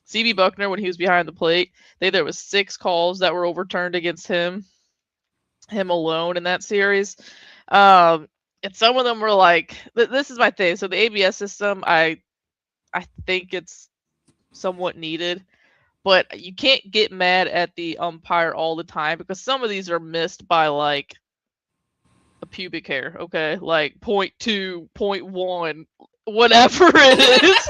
CB Buckner, when he was behind the plate, there was 6 calls that were overturned against him alone in that series. And some of them were like, this is my thing. So the ABS system, I think it's somewhat needed, but you can't get mad at the umpire all the time because some of these are missed by like a pubic hair, okay? Like 0.2, 0.1, whatever it is.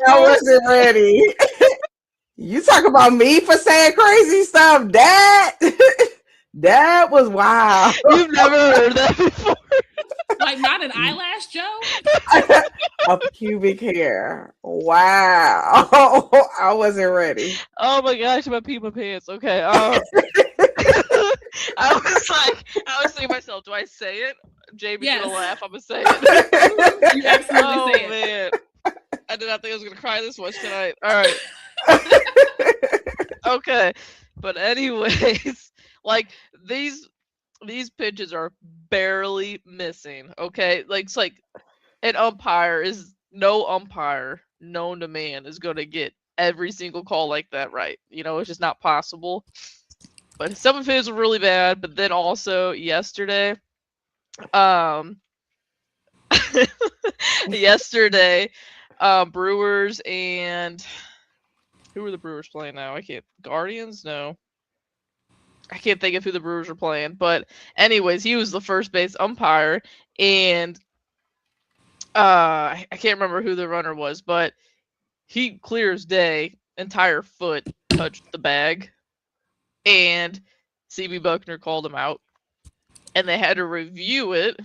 I wasn't ready. You talk about me for saying crazy stuff. That was wild. You've never heard that before. Like not an eyelash, Joe? A pubic hair. Wow. I wasn't ready. Oh my gosh, my pee my pants. Okay. I was thinking to myself, do I say it? Jamie's gonna laugh. I'm gonna say it. You absolutely say it. Man. I did not think I was gonna cry this much tonight. All right. Okay. But anyways, like these pitches are barely missing. Okay. Like it's like no umpire known to man is gonna get every single call like that right. You know, it's just not possible. But some of his were really bad, but then also yesterday, Brewers and Who are the Brewers playing now? I can't. Guardians? No. I can't think of who the Brewers are playing. But anyways, he was the first base umpire, and I can't remember who the runner was, but he clear as day, entire foot touched the bag, and CB Buckner called him out, and they had to review it.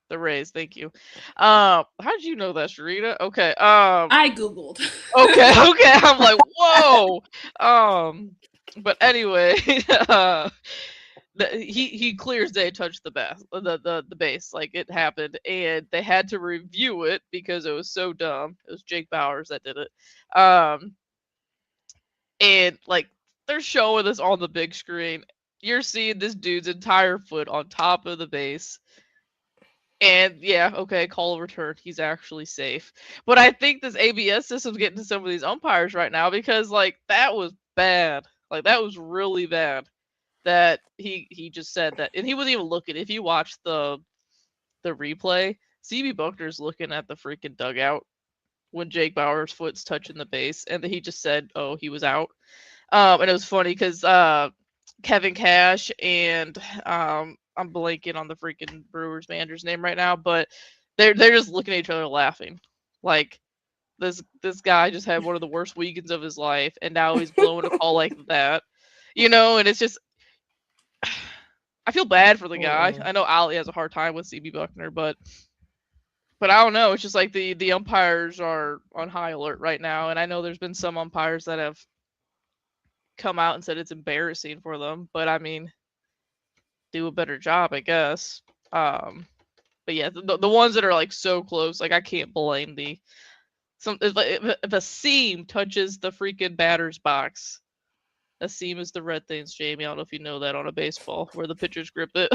The Rays, thank you. How did you know that, Cherita? Okay. I googled. Okay. I'm like, whoa. But anyway, he clear as day touched the base, like it happened, and they had to review it because it was so dumb. It was Jake Bowers that did it. And like they're showing this on the big screen. You're seeing this dude's entire foot on top of the base. And yeah, okay, call return. He's actually safe. But I think this ABS system's getting to some of these umpires right now because like that was bad. Like that was really bad. That he just said that, and he wasn't even looking. If you watch the replay, CB Buckner's looking at the freaking dugout when Jake Bauer's foot's touching the base, and then he just said, "Oh, he was out." And it was funny because Kevin Cash and I'm blanking on the freaking Brewers manager's name right now, but they're just looking at each other laughing. Like this guy just had one of the worst weekends of his life, and now he's blowing a call like that. And it's just I feel bad for the guy. I know Ali has a hard time with CB Buckner, but I don't know. It's just like the umpires are on high alert right now, and I know there's been some umpires that have come out and said it's embarrassing for them, but I mean, do a better job, I guess. But yeah, the ones that are like so close, like I can't blame if a seam touches the freaking batter's box. A seam is the red things, Jamie. I don't know if you know that on a baseball where the pitchers grip it.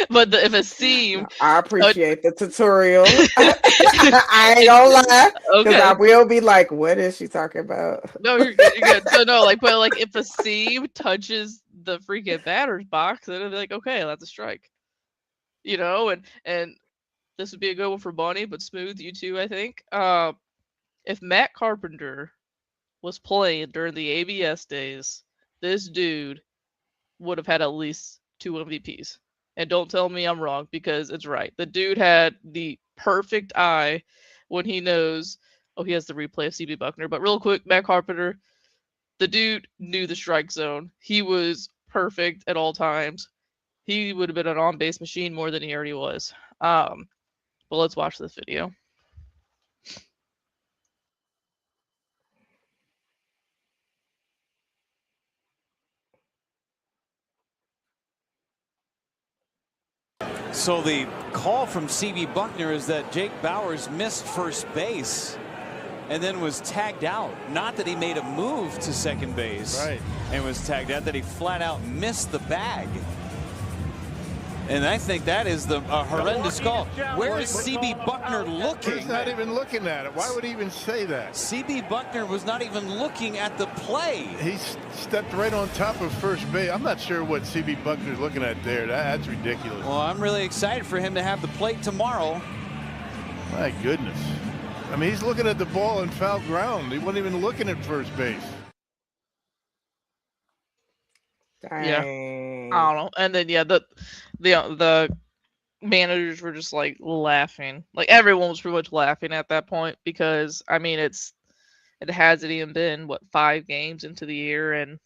But if a seam, I appreciate the tutorial. I ain't gonna lie, because I will be like, "What is she talking about?" No, you're good. You're good. So no, like, but like if a seam touches the freaking batter's box, then it'll be like, okay, that's a strike. And this would be a good one for Bonnie, but Smooth, you too, I think. If Matt Carpenter was playing during the ABS days, this dude would have had at least 2 MVPs. And don't tell me I'm wrong, because it's right. The dude had the perfect eye when he knows, he has the replay of CB Buckner. But real quick, Matt Carpenter, the dude knew the strike zone. He was perfect at all times. He would have been an on-base machine more than he already was. But let's watch this video. So the call from CB Buckner is that Jake Bowers missed first base and then was tagged out. Not that he made a move to second base, right, and was tagged out, that he flat out missed the bag. And I think that is a horrendous call. Where is CB Buckner looking? He's not even looking at it. Why would he even say that? CB Buckner was not even looking at the play. He stepped right on top of first base. I'm not sure what CB Buckner's looking at there. That's ridiculous. Well, I'm really excited for him to have the plate tomorrow. My goodness. I mean, he's looking at the ball in foul ground. He wasn't even looking at first base. Dang. Yeah, I don't know. And then yeah, the managers were just like laughing. Like everyone was pretty much laughing at that point, because I mean it hasn't even been 5 games into the year, and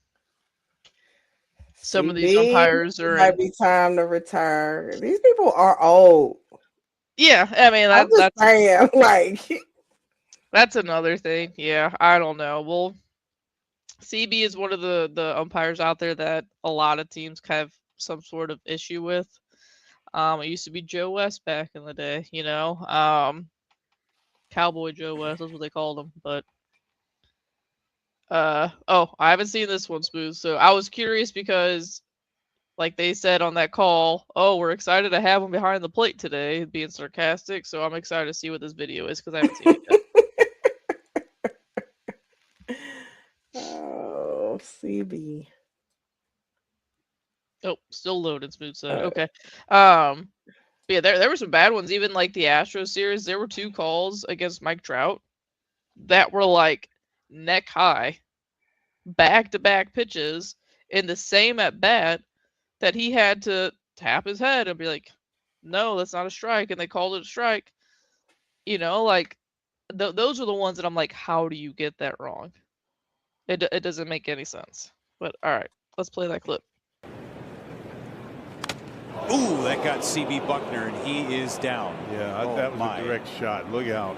some of these umpires are might be time to retire. These people are old. Yeah, I mean that's saying, like that's another thing. Yeah, I don't know. Well, CB is one of the umpires out there that a lot of teams have some sort of issue with. It used to be Joe West back in the day, Cowboy Joe West, that's what they called him. But I haven't seen this one, Smooth. So I was curious because, like they said on that call, we're excited to have him behind the plate today, being sarcastic. So I'm excited to see what this video is because I haven't seen it yet. Oh, CB. Oh, still loaded, Smooth said. Okay. But yeah, there were some bad ones. Even like the Astros series, there were 2 calls against Mike Trout that were like neck high, back-to-back pitches in the same at bat that he had to tap his head and be like, no, that's not a strike. And they called it a strike. You know, like those are the ones that I'm like, how do you get that wrong? It doesn't make any sense. But all right, let's play that clip. Ooh, that got CB Buckner, and he is down. Yeah, Oh, that was my. a direct shot. Look out.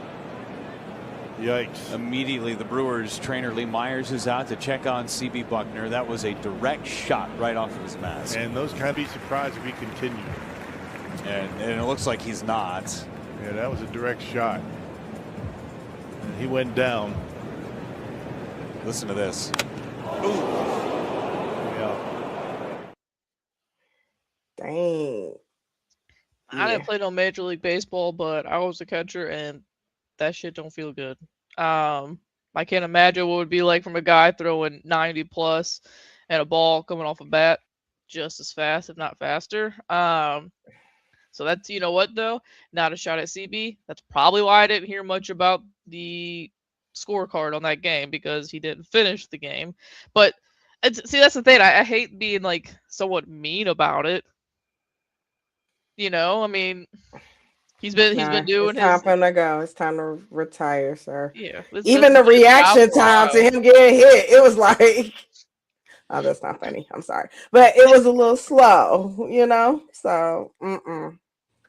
Yikes. Immediately, the Brewers trainer Lee Myers is out to check on CB Buckner. That was a direct shot right off of his mask. And those kind of be surprised if he continued. And it looks like he's not. Yeah, that was a direct shot. And he went down. Listen to this. Yeah. Dang. I didn't play no Major League Baseball, but I was a catcher, and that shit don't feel good. I can't imagine what it would be like from a guy throwing 90 plus and a ball coming off a bat just as fast, if not faster. So that's, you know what, though? Not a shot at CB. That's probably why I didn't hear much about the scorecard on that game, because he didn't finish the game. But see, that's the thing. I hate being like somewhat mean about it. You know, I mean, he's been doing it's time his. for him to go. It's time to retire, sir. Yeah. Even the reaction time to him getting hit, it was like, oh, that's not funny. I'm sorry, but it was a little slow, you know. So,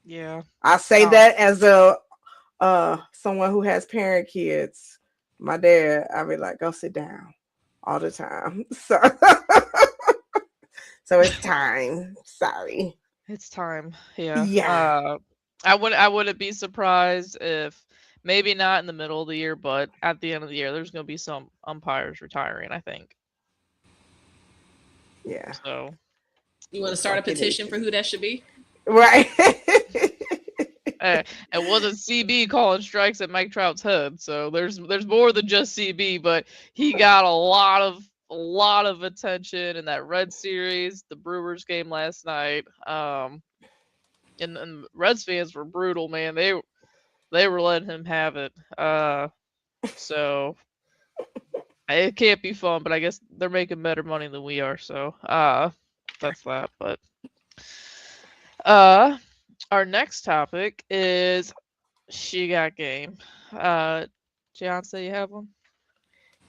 Yeah. I say that as a someone who has parent kids. My dad, I be like, go sit down all the time. So, so it's time. Sorry. It's time. Yeah. Yeah. I wouldn't be surprised if maybe not in the middle of the year, but at the end of the year, there's going to be some umpires retiring, I think. Yeah. So You want to start a petition for who that should be? Right. it wasn't CB calling strikes at Mike Trout's head, so there's more than just CB, but he got a lot of attention in that Red series, the Brewers game last night. And Reds fans were brutal, man. They were letting him have it. So it can't be fun, but I guess they're making better money than we are, so that's that. But our next topic is She Got Game. Beyonce, you have one?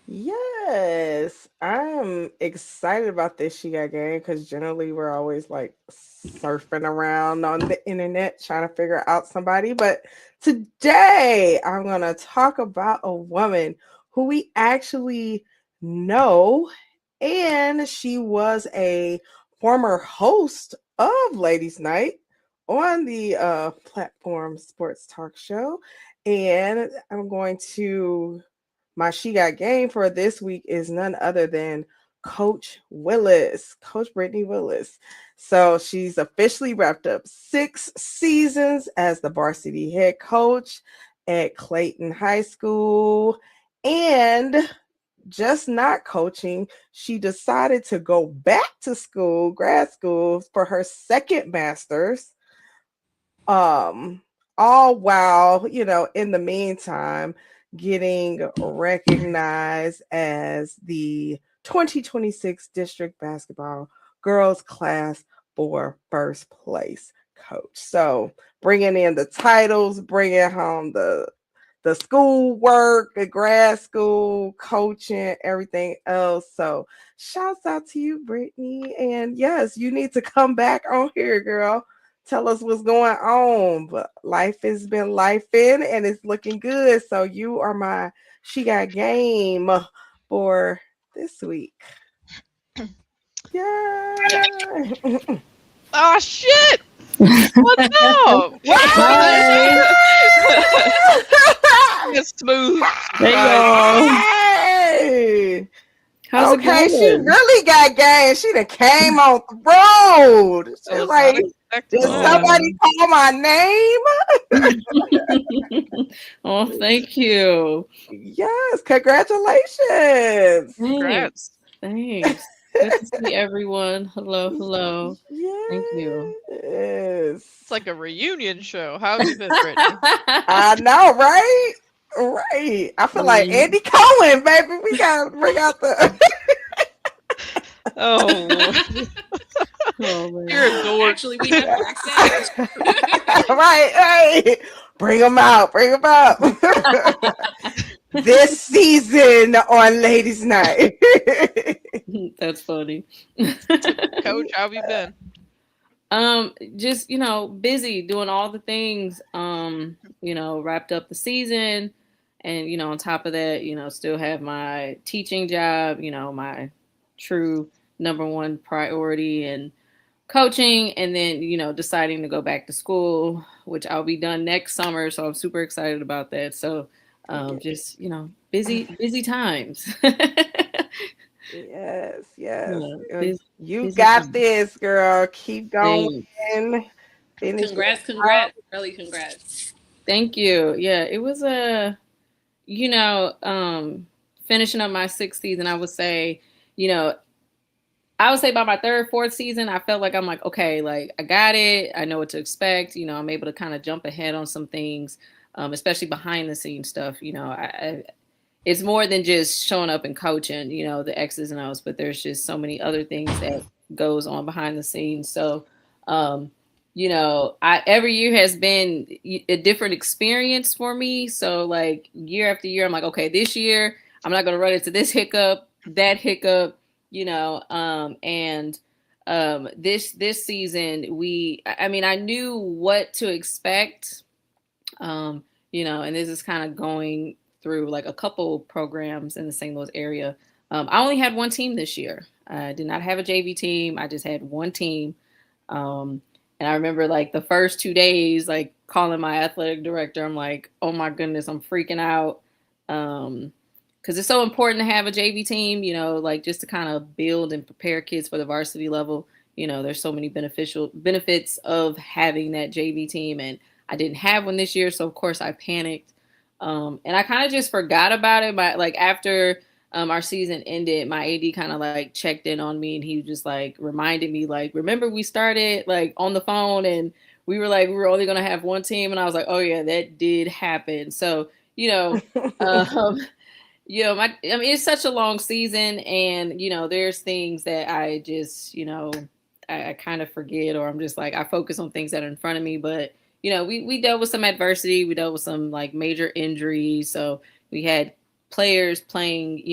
Yes, I'm excited about this She Got Game because generally we're always like surfing around on the internet trying to figure out somebody. But today I'm going to talk about a woman who we actually know, and she was a former host of Ladies Night on the platform Sports Talk Show. And I'm going to... my She Got Game for this week is none other than Coach Willis, Coach Brittany Willis. So she's officially wrapped up 6 seasons as the varsity head coach at Clayton High School. And just not coaching, she decided to go back to school, grad school, for her second master's. All while, you know, in the meantime, getting recognized as the 2026 district basketball girls class for first place coach. So bringing in the titles, bringing home the school work, the grad school coaching, everything else. So shouts out to you, Brittany. And yes, you need to come back on here, girl. Tell us what's going on. But life has been lifing and it's looking good. So you are my She Got Game for this week. Yeah. Oh shit! What's up? It's smooth. There you go. Hey. How's Okay, it she going? really got game. She done came on the road. She's like, did somebody call my name? Oh, thank you. Yes, congratulations. Thanks. Thanks. Good to see everyone. Hello, hello. Thank you. Yes. It's like a reunion show. How have you been, Brittany? I know, right? Right. I feel like Andy Cohen, baby. We gotta bring out the. Oh, Lord. Oh, man. You're a dork. Actually, we have backstage. right. Bring them out. Bring them out. This season on Ladies Night. That's funny. Coach, how have you been? Just, busy doing all the things, wrapped up the season and, on top of that, still have my teaching job, my true number one priority and coaching, and then, deciding to go back to school, which I'll be done next summer. So I'm super excited about that. So, just, busy times. Yes. You Busy got times. this, girl. Keep going. Thanks. Finish. Congrats. Really congrats. Thank you. Yeah, it was finishing up my sixth season, I would say by my third, fourth season, I felt like I'm like, okay, like I got it. I know what to expect. I'm able to kind of jump ahead on some things, especially behind the scenes stuff. It's more than just showing up and coaching, the X's and O's, but there's just so many other things that goes on behind the scenes. So, every year has been a different experience for me. So like year after year, I'm like, okay, this year I'm not going to run into this hiccup, that hiccup, this season I knew what to expect, and this is kind of going through like a couple programs in the St. Louis area. I only had one team this year. I did not have a JV team. I just had one team. And I remember like the first 2 days, like calling my athletic director, I'm like, oh my goodness, I'm freaking out. Because it's so important to have a JV team, like just to kind of build and prepare kids for the varsity level. There's so many benefits of having that JV team. And I didn't have one this year. So of course I panicked. And I kind of just forgot about it. After our season ended, my AD kind of like checked in on me, and he just like reminded me, like, remember we started like on the phone and we were only going to have one team. And I was like, oh yeah, that did happen. So, it's such a long season, and, there's things that I just, I kind of forget, or I'm just like, I focus on things that are in front of me. But, we dealt with some adversity. We dealt with some like major injuries. So we had players playing,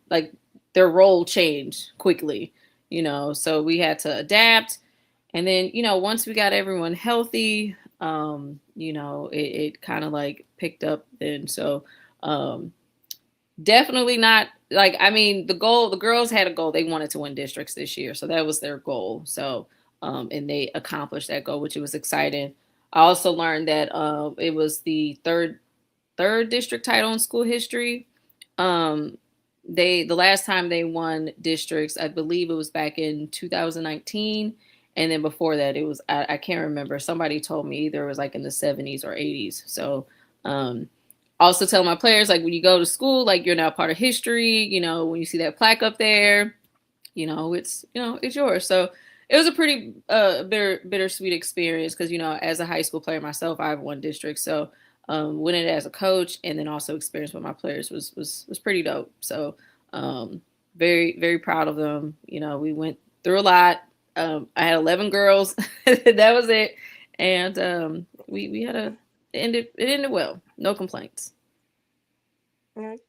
like their role changed quickly, so we had to adapt. And then, once we got everyone healthy, it kind of like picked up then. So, definitely not like, the girls had a goal. They wanted to win districts this year. So that was their goal. So, and they accomplished that goal, which was exciting. I also learned that, it was the third district title in school history. The last time they won districts, I believe it was back in 2019. And then before that, it was, I can't remember. Somebody told me either it was like in the 70s or 80s. So, also tell my players, like, when you go to school, like, you're now part of history. When you see that plaque up there, it's yours. So it was a pretty bittersweet experience because, as a high school player myself, I've won districts. So winning it as a coach and then also experience with my players was pretty dope. So very, very proud of them. We went through a lot. I had 11 girls. That was it. And we had it ended well. No complaints.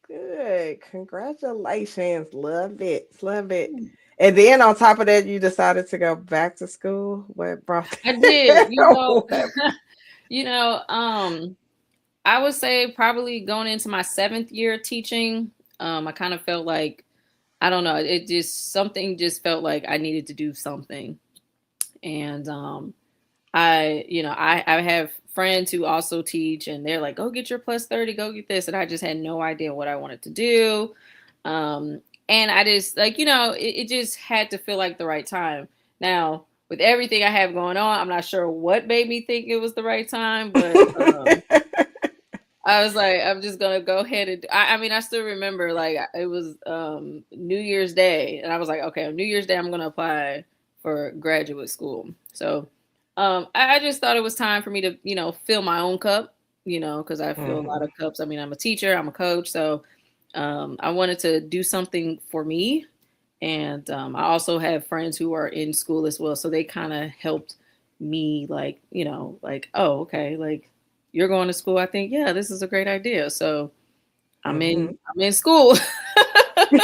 Good. Congratulations. Love it. And then on top of that, you decided to go back to school. What brought that? I did. I would say probably going into my 7th year of teaching, I kind of felt like, I don't know, something just felt like I needed to do something. And I have friends who also teach, and they're like, go get your +30, go get this. And I just had no idea what I wanted to do. And I just it just had to feel like the right time. Now, with everything I have going on, I'm not sure what made me think it was the right time, but I was like, I'm just going to go ahead and I still remember like it was New Year's Day, and I was like, okay, on New Year's Day, I'm going to apply for graduate school. So I just thought it was time for me to, fill my own cup, because I feel a lot of cups. I mean, I'm a teacher, I'm a coach, so I wanted to do something for me. And I also have friends who are in school as well, so they kind of helped me, like, oh, okay, like you're going to school. I think, yeah, this is a great idea. So I'm in school, and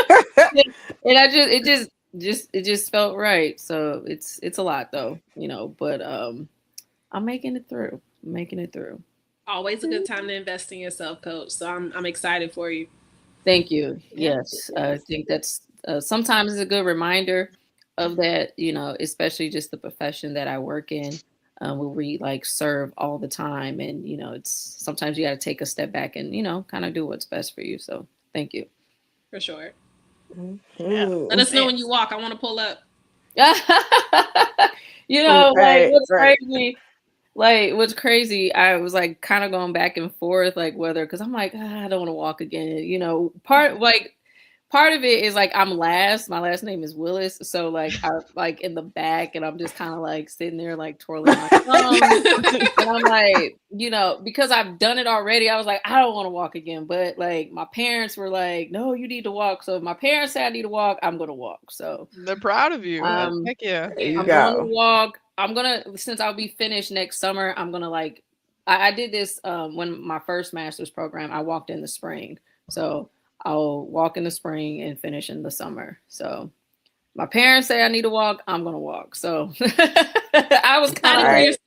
it just felt right. So it's a lot though, but I'm making it through. Always a good time to invest in yourself, Coach. So I'm excited for you. Thank you. Yes, I think that's sometimes it's a good reminder of that, especially just the profession that I work in, where we like serve all the time, and it's sometimes you got to take a step back and kind of do what's best for you. So thank you. For sure. Mhm. Let us know when you walk. I want to pull up. What's crazy, I was like kind of going back and forth, like whether, because I'm like, I don't want to walk again. Part of it is like I'm last. My last name is Willis, so like I like in the back, and I'm just kind of like sitting there like twirling my thumbs, and I'm like, because I've done it already. I was like, I don't want to walk again, but like my parents were like, no, you need to walk. So if my parents say I need to walk, I'm gonna walk. So They're proud of you. Heck yeah. There you I'm go. going to walk. I'm gonna, since I'll be finished next summer, I'm gonna like, I did this when my first master's program. I walked in the spring, so I'll walk in the spring and finish in the summer. So my parents say I need to walk, I'm gonna walk. So I was kind of like,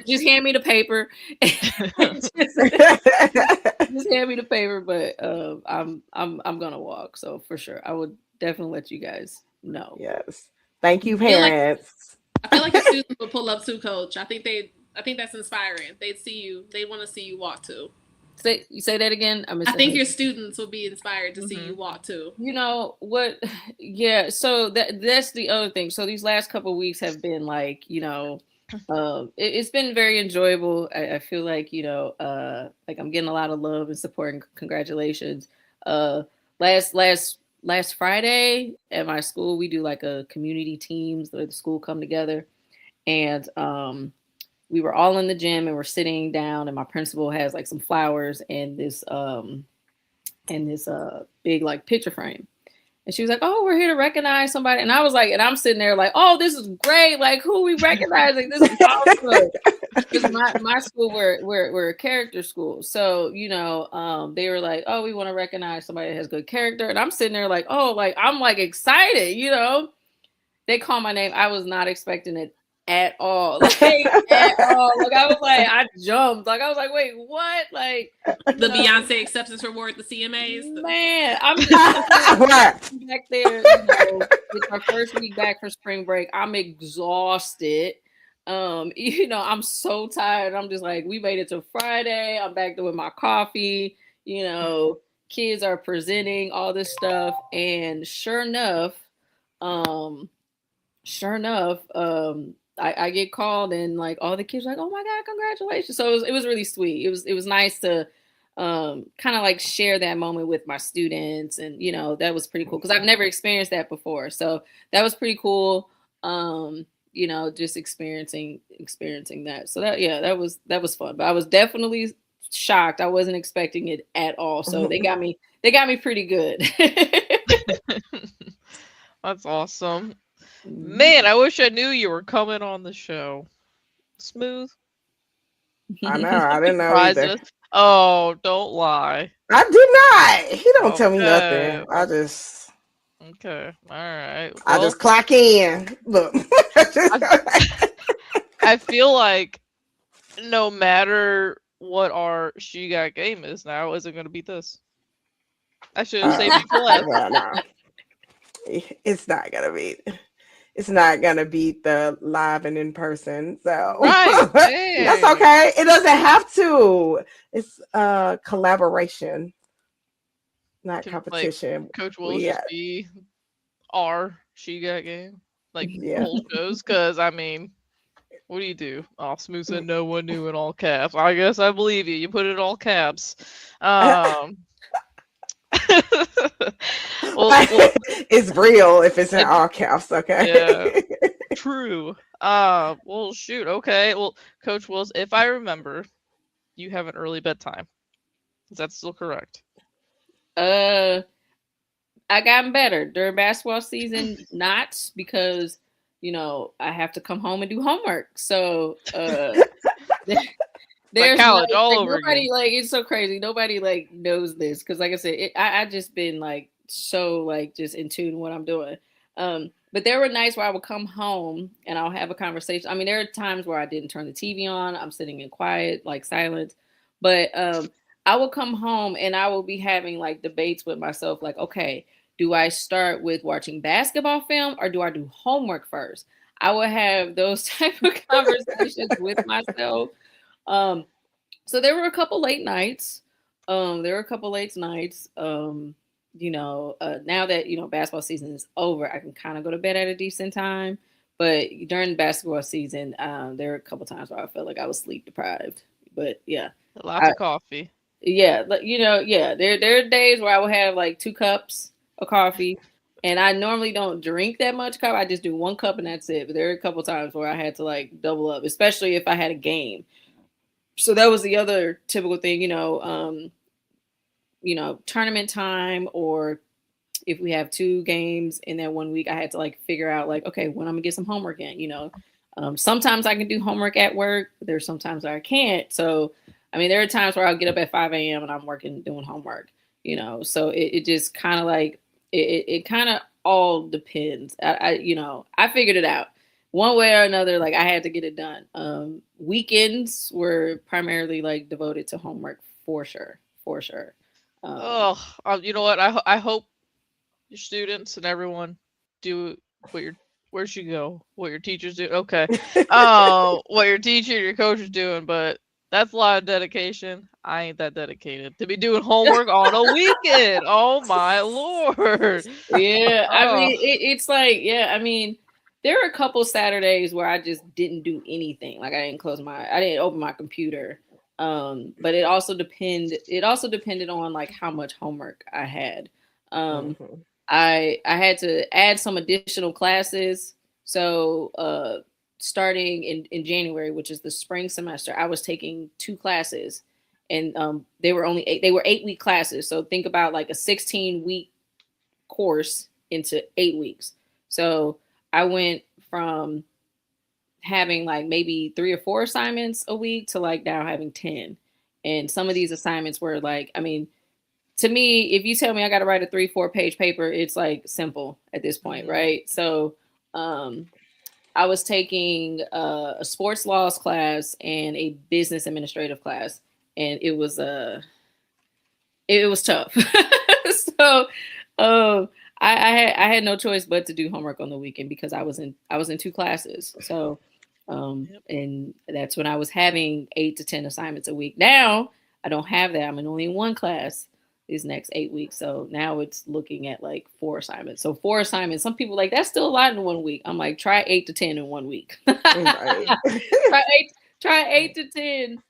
just hand me the paper. just hand me the paper, but I'm gonna walk. So for sure, I would definitely let you guys know. Yes. Thank you, parents. I feel like your students will pull up too, Coach. I think that's inspiring. They'd see you. They want to see you walk too. Say that again. I think your students will be inspired to see you walk too. You know what? Yeah. So that's the other thing. So these last couple of weeks have been like, it's been very enjoyable. I feel like, like I'm getting a lot of love and support and congratulations. Last Friday at my school, we do like a community teams where the school come together, and we were all in the gym and we're sitting down, and my principal has like some flowers and this big like picture frame. And she was like, "Oh, we're here to recognize somebody." And I was like, and I'm sitting there like, "Oh, this is great. Like, who we recognizing? This is awesome." Because my school, we're a character school. So, they were like, "Oh, we want to recognize somebody that has good character." And I'm sitting there like, "Oh, like, I'm like excited, They call my name. I was not expecting it at all. Like, at all. Like, I was like, I jumped. Like, I was like, wait, what? Like, the Beyonce acceptance reward, the CMAs. Man, I'm just back there. It's our first week back for spring break. I'm exhausted. I'm so tired. I'm just like, we made it to Friday. I'm back there with my coffee. Kids are presenting all this stuff, and sure enough, I get called, and like all the kids are like, "Oh my God, congratulations!" So it was really sweet. It was nice to kind of like share that moment with my students, and that was pretty cool because I've never experienced that before. So that was pretty cool. Just experiencing that. So that was fun. But I was definitely shocked. I wasn't expecting it at all. So they got me pretty good. That's awesome. Man, I wish I knew you were coming on the show. Smooth. I know. I didn't know either. Oh, don't lie. I did not. He don't tell me nothing. I just. Okay. All right. Well, I just clock in. Look. I feel like no matter what our She Got game is now, isn't going to beat this. I should have saved you for last. No. It's not gonna beat. It's not gonna beat the live and in person. So right, that's okay. It doesn't have to. It's collaboration, not competition. Like, Coach will just be our She Got game, like whole shows. Because I mean, what do? Oh, Smooth said no one knew in all caps. I guess I believe you. You put it in all caps. Well, it's real if it's in all caps, okay? Yeah, true. Well, shoot. Okay. Well, Coach Wills, if I remember, you have an early bedtime. Is that still correct? I gotten better during basketball season, not because I have to come home and do homework. So there's college all like over nobody again. it's so crazy. Nobody knows this because, like I said, I just been so just in tune with what I'm doing. But there were nights where I would come home and I'll have a conversation. I mean, there are times where I didn't turn the TV on. I'm sitting in quiet, silence. But I will come home and I will be having debates with myself, okay, do I start with watching basketball film or do I do homework first? I will have those type of conversations with myself. So there were a couple late nights. Now that basketball season is over, I can kind of go to bed at a decent time. But during basketball season, there were a couple times where I felt like I was sleep deprived. But yeah, Lots of coffee. Yeah, there are days where I will have 2 cups of coffee, and I normally don't drink that much coffee. I just do 1 cup and that's it. But there are a couple times where I had to double up, especially if I had a game. So that was the other typical thing, tournament time, or if we have 2 games in that 1 week, I had to figure out okay, when I'm gonna get some homework in. Sometimes I can do homework at work. There's sometimes I can't. So I mean, there are times where I'll get up at 5 a.m. and I'm doing homework. So it just kind of it kind of all depends. I figured it out one way or another. I had to get it done. Weekends were primarily devoted to homework for sure. You know what? I hope your students and everyone do where'd you go? What your teachers do? Okay. What your teacher, your coach is doing, but that's a lot of dedication. I ain't that dedicated to be doing homework on a weekend. Oh my lord. Yeah, I mean, it's I mean, there were a couple Saturdays where I just didn't do anything. I didn't I didn't open my computer. But it also depended on how much homework I had. I had to add some additional classes. So starting in January, which is the spring semester, I was taking 2 classes, and they were 8-week classes. So think about a 16-week course into 8 weeks. So I went from having maybe 3 or 4 assignments a week to now having 10. And some of these assignments were I mean, to me, if you tell me I got to write a 3-4 page paper, it's simple at this point, right? So I was taking a sports laws class and a business administrative class, and it was tough. So I had no choice but to do homework on the weekend because I was in 2 classes. So and that's when I was having 8 to 10 assignments a week. Now I don't have that. I'm only in 1 class these next 8 weeks. So now it's looking at 4 assignments. So 4 assignments. Some people that's still a lot in 1 week. I'm try 8 to 10 in 1 week. Try 8 to 10.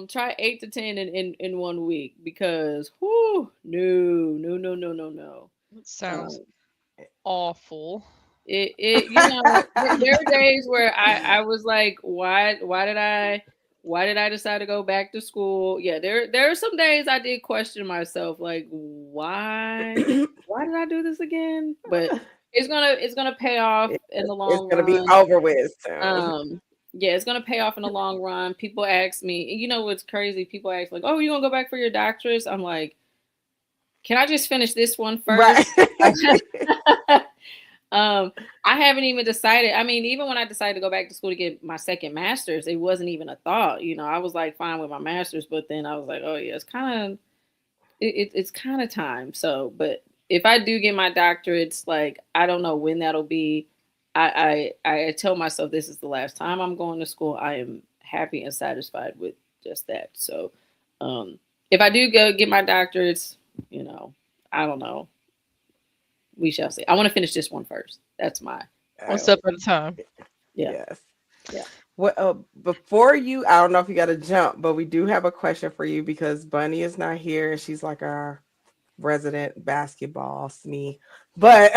Try 8 to 10 in 1 week because no. It sounds awful. There are days where I was why did I decide to go back to school? Yeah, there are some days I did question myself, why did I do this again? But it's gonna pay off in the long run. It's gonna be over with. So. Yeah, it's gonna pay off in the long run. People ask me, what's crazy? People ask oh, you gonna go back for your doctorate? I'm can I just finish this one first? Right. I haven't even decided. I mean, even when I decided to go back to school to get my second master's, it wasn't even a thought. I was fine with my master's, but then I was oh yeah, it's kind of time. So, but if I do get my doctorates, I don't know when that'll be. I tell myself this is the last time I'm going to school. I am happy and satisfied with just that. So, if I do go get my doctorates, I don't know. We shall see. I want to finish this one first. That's my 1 step at a time. Yeah. Yes. Yeah. Well, before you, I don't know if you got to jump, but we do have a question for you because Bunny is not here and she's our resident basketball SME. But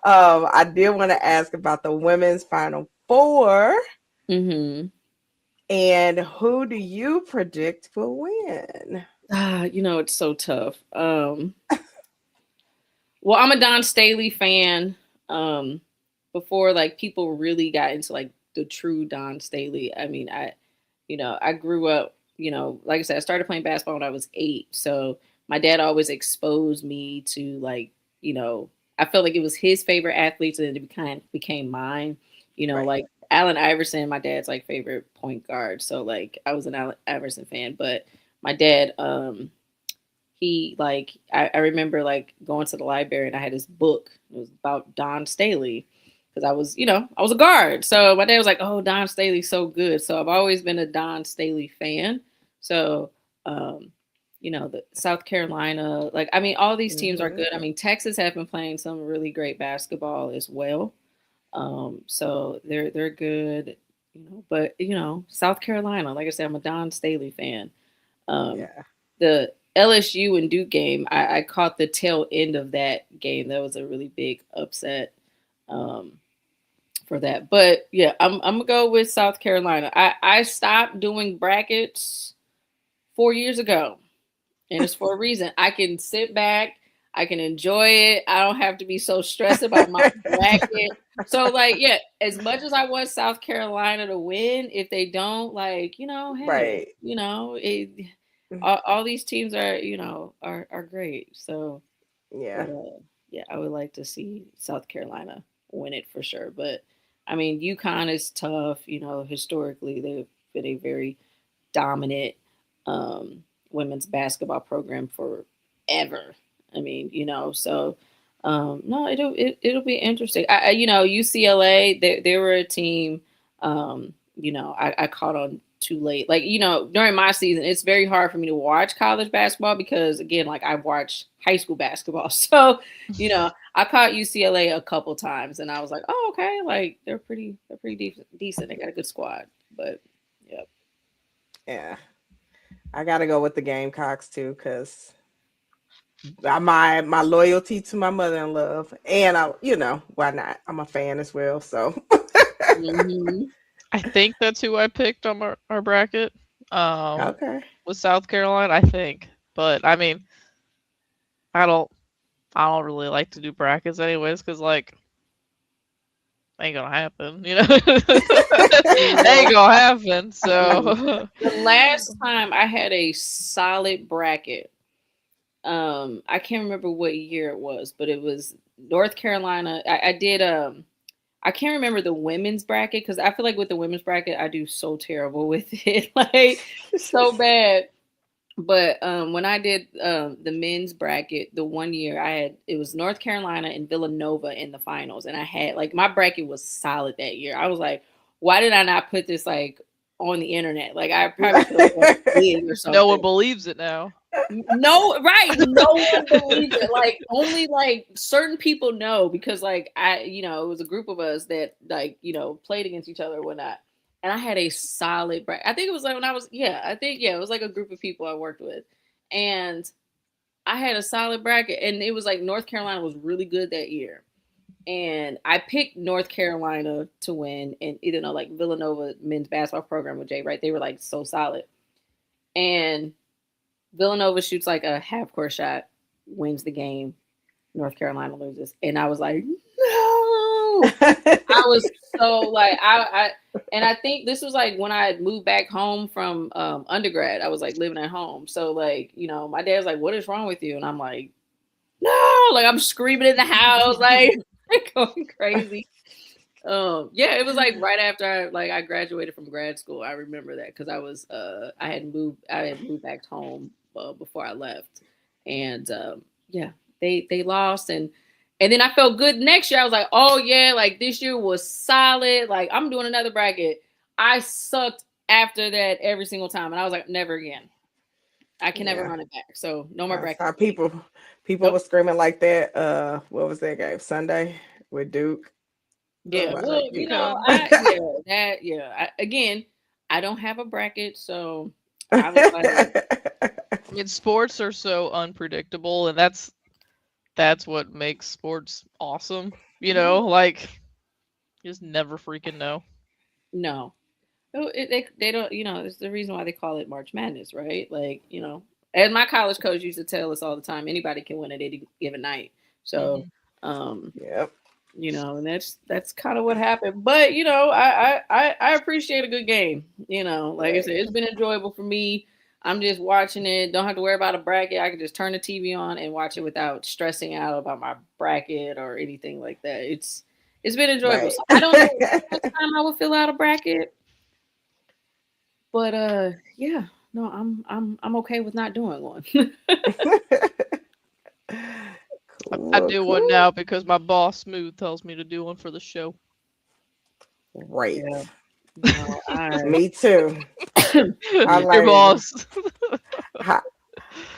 I did want to ask about the women's Final Four. Mm-hmm. And who do you predict will win? It's so tough. Well, I'm a Don Staley fan. Before like people really got into like the true Don Staley. I mean, I grew up, like I said, I started playing basketball when I was 8. So my dad always exposed me to like, I felt like it was his favorite athletes and it became mine. Right. Like Allen Iverson, my dad's like favorite point guard. So like I was an Allen Iverson fan, but my dad, he like I remember like going to the library and I had this book. It was about Don Staley because I was a guard. So my dad was like, "Oh, Don Staley's so good." So I've always been a Don Staley fan. So the South Carolina, like I mean, all these teams are good. I mean, Texas have been playing some really great basketball as well. So they're good. But South Carolina, like I said, I'm a Don Staley fan. Yeah. The LSU and Duke game, I caught the tail end of that game. That was a really big upset for that. But yeah, I'm gonna go with South Carolina. I stopped doing brackets 4 years ago, and it's for a reason. I can sit back, I can enjoy it. I don't have to be so stressed about my bracket. So like, yeah, as much as I want South Carolina to win, if they don't, like, hey, Right. all these teams are, are great. So Yeah. but, yeah, I would like to see South Carolina win it for sure. But I mean, UConn is tough. Historically, they've been a very dominant women's basketball program forever. I mean, so no, it'll be interesting. UCLA, they were a team. I caught on too late. Like, during my season, it's very hard for me to watch college basketball because again, like I watched high school basketball. So, I caught UCLA a couple times and I was like, oh, okay, like they're pretty decent. They got a good squad. But yeah. I gotta go with the Gamecocks too, because my loyalty to my mother in love, and why not? I'm a fan as well, so I think that's who I picked on our bracket. Okay. With South Carolina, I think. But I mean, I don't really like to do brackets anyways, because like ain't gonna happen, ain't gonna happen. So the last time I had a solid bracket, I can't remember what year it was, but it was North Carolina. I did I can't remember the women's bracket because I feel like with the women's bracket I do so terrible with it, like so bad. But when I did the men's bracket, the one year it was North Carolina and Villanova in the finals, and I had like my bracket was solid that year. I was like, why did I not put this like on the internet? Like I probably could have did or something. No one believes it now. No, right? No one believes it. Like only like certain people know because like it was a group of us that like played against each other or whatnot. And I had a solid bracket. I think it was like when I was, it was like a group of people I worked with. And I had a solid bracket. And it was like North Carolina was really good that year. And I picked North Carolina to win. And like Villanova men's basketball program with Jay, right? They were like so solid. And Villanova shoots like a half court shot, wins the game. North Carolina loses. And I was like, no. I was so like I think this was like when I had moved back home from undergrad. I was like living at home. So like, my dad's like, what is wrong with you? And I'm like, no, like I'm screaming in the house, like going crazy. It was like right after I graduated from grad school. I remember that because I was I had moved back home before I left. And they lost and then I felt good next year. I was like, oh yeah, like this year was solid. Like I'm doing another bracket. I sucked after that every single time. And I was like, never again. I can never run it back. So no more bracket. People were screaming like that. What was that game? Sunday with Duke. Yeah, well, again, I don't have a bracket, so I was like, I mean, sports are so unpredictable, and that's what makes sports awesome. Like you just never freaking know. No. They don't, it's the reason why they call it March Madness, right? Like, as my college coach used to tell us all the time, anybody can win at any given night. So, yep. And that's kind of what happened. But I appreciate a good game. Like I said, it's been enjoyable for me. I'm just watching it. Don't have to worry about a bracket. I can just turn the TV on and watch it without stressing out about my bracket or anything like that. It's been enjoyable. Right. So I don't know what time I would fill out a bracket. But yeah, no, I'm okay with not doing one. I do one now because my boss Smoooth tells me to do one for the show. Right. Yeah. No, Me too. I like your boss.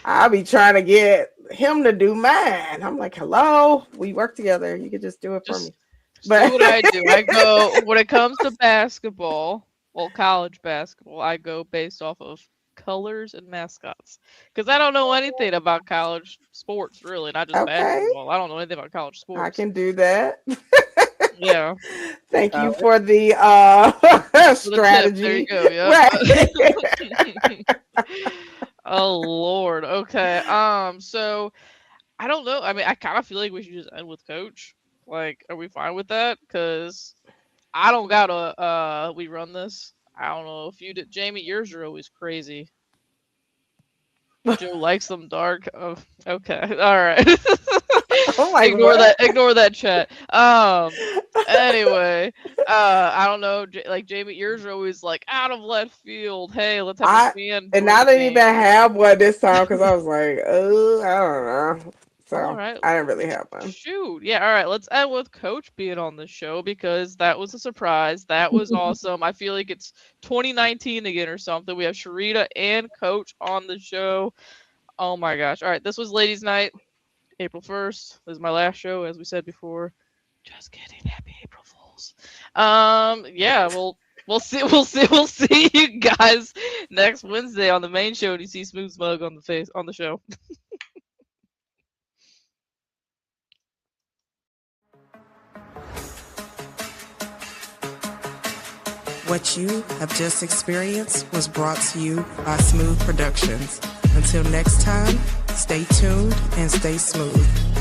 I'll be trying to get him to do mine. I'm like, hello, we work together. You could just do it for me. But do what I do. I go when it comes to basketball, college basketball, I go based off of colors and mascots because I don't know anything about college sports, really, not just basketball. I don't know anything about college sports. I can do that. Yeah. Thank you for the strategy. There you go. Yeah. Right. Oh Lord. Okay. So I don't know. I mean, I kind of feel like we should just end with Coach. Like, are we fine with that? Because I don't gotta we run this. I don't know if you did. Jamie, yours are always crazy. Joe likes them dark. Oh, okay. All right. Ignore that chat. Anyway, I don't know. Like Jamie, yours are always like out of left field. Hey, let's have a fan. And I didn't even have one this time because I was like, oh, I don't know. So all right. I didn't really have one. Shoot. Yeah. All right. Let's end with Coach being on the show because that was a surprise. That was awesome. I feel like it's 2019 again or something. We have Cherita and Coach on the show. Oh my gosh. All right. This was Ladies Night, April 1st. This is my last show, as we said before. Just kidding. Happy April Fools. Yeah. We'll see you guys next Wednesday on the main show. And you see Smooth Smug on the show. What you have just experienced was brought to you by Smoooth Productions. Until next time, stay tuned and stay smooth.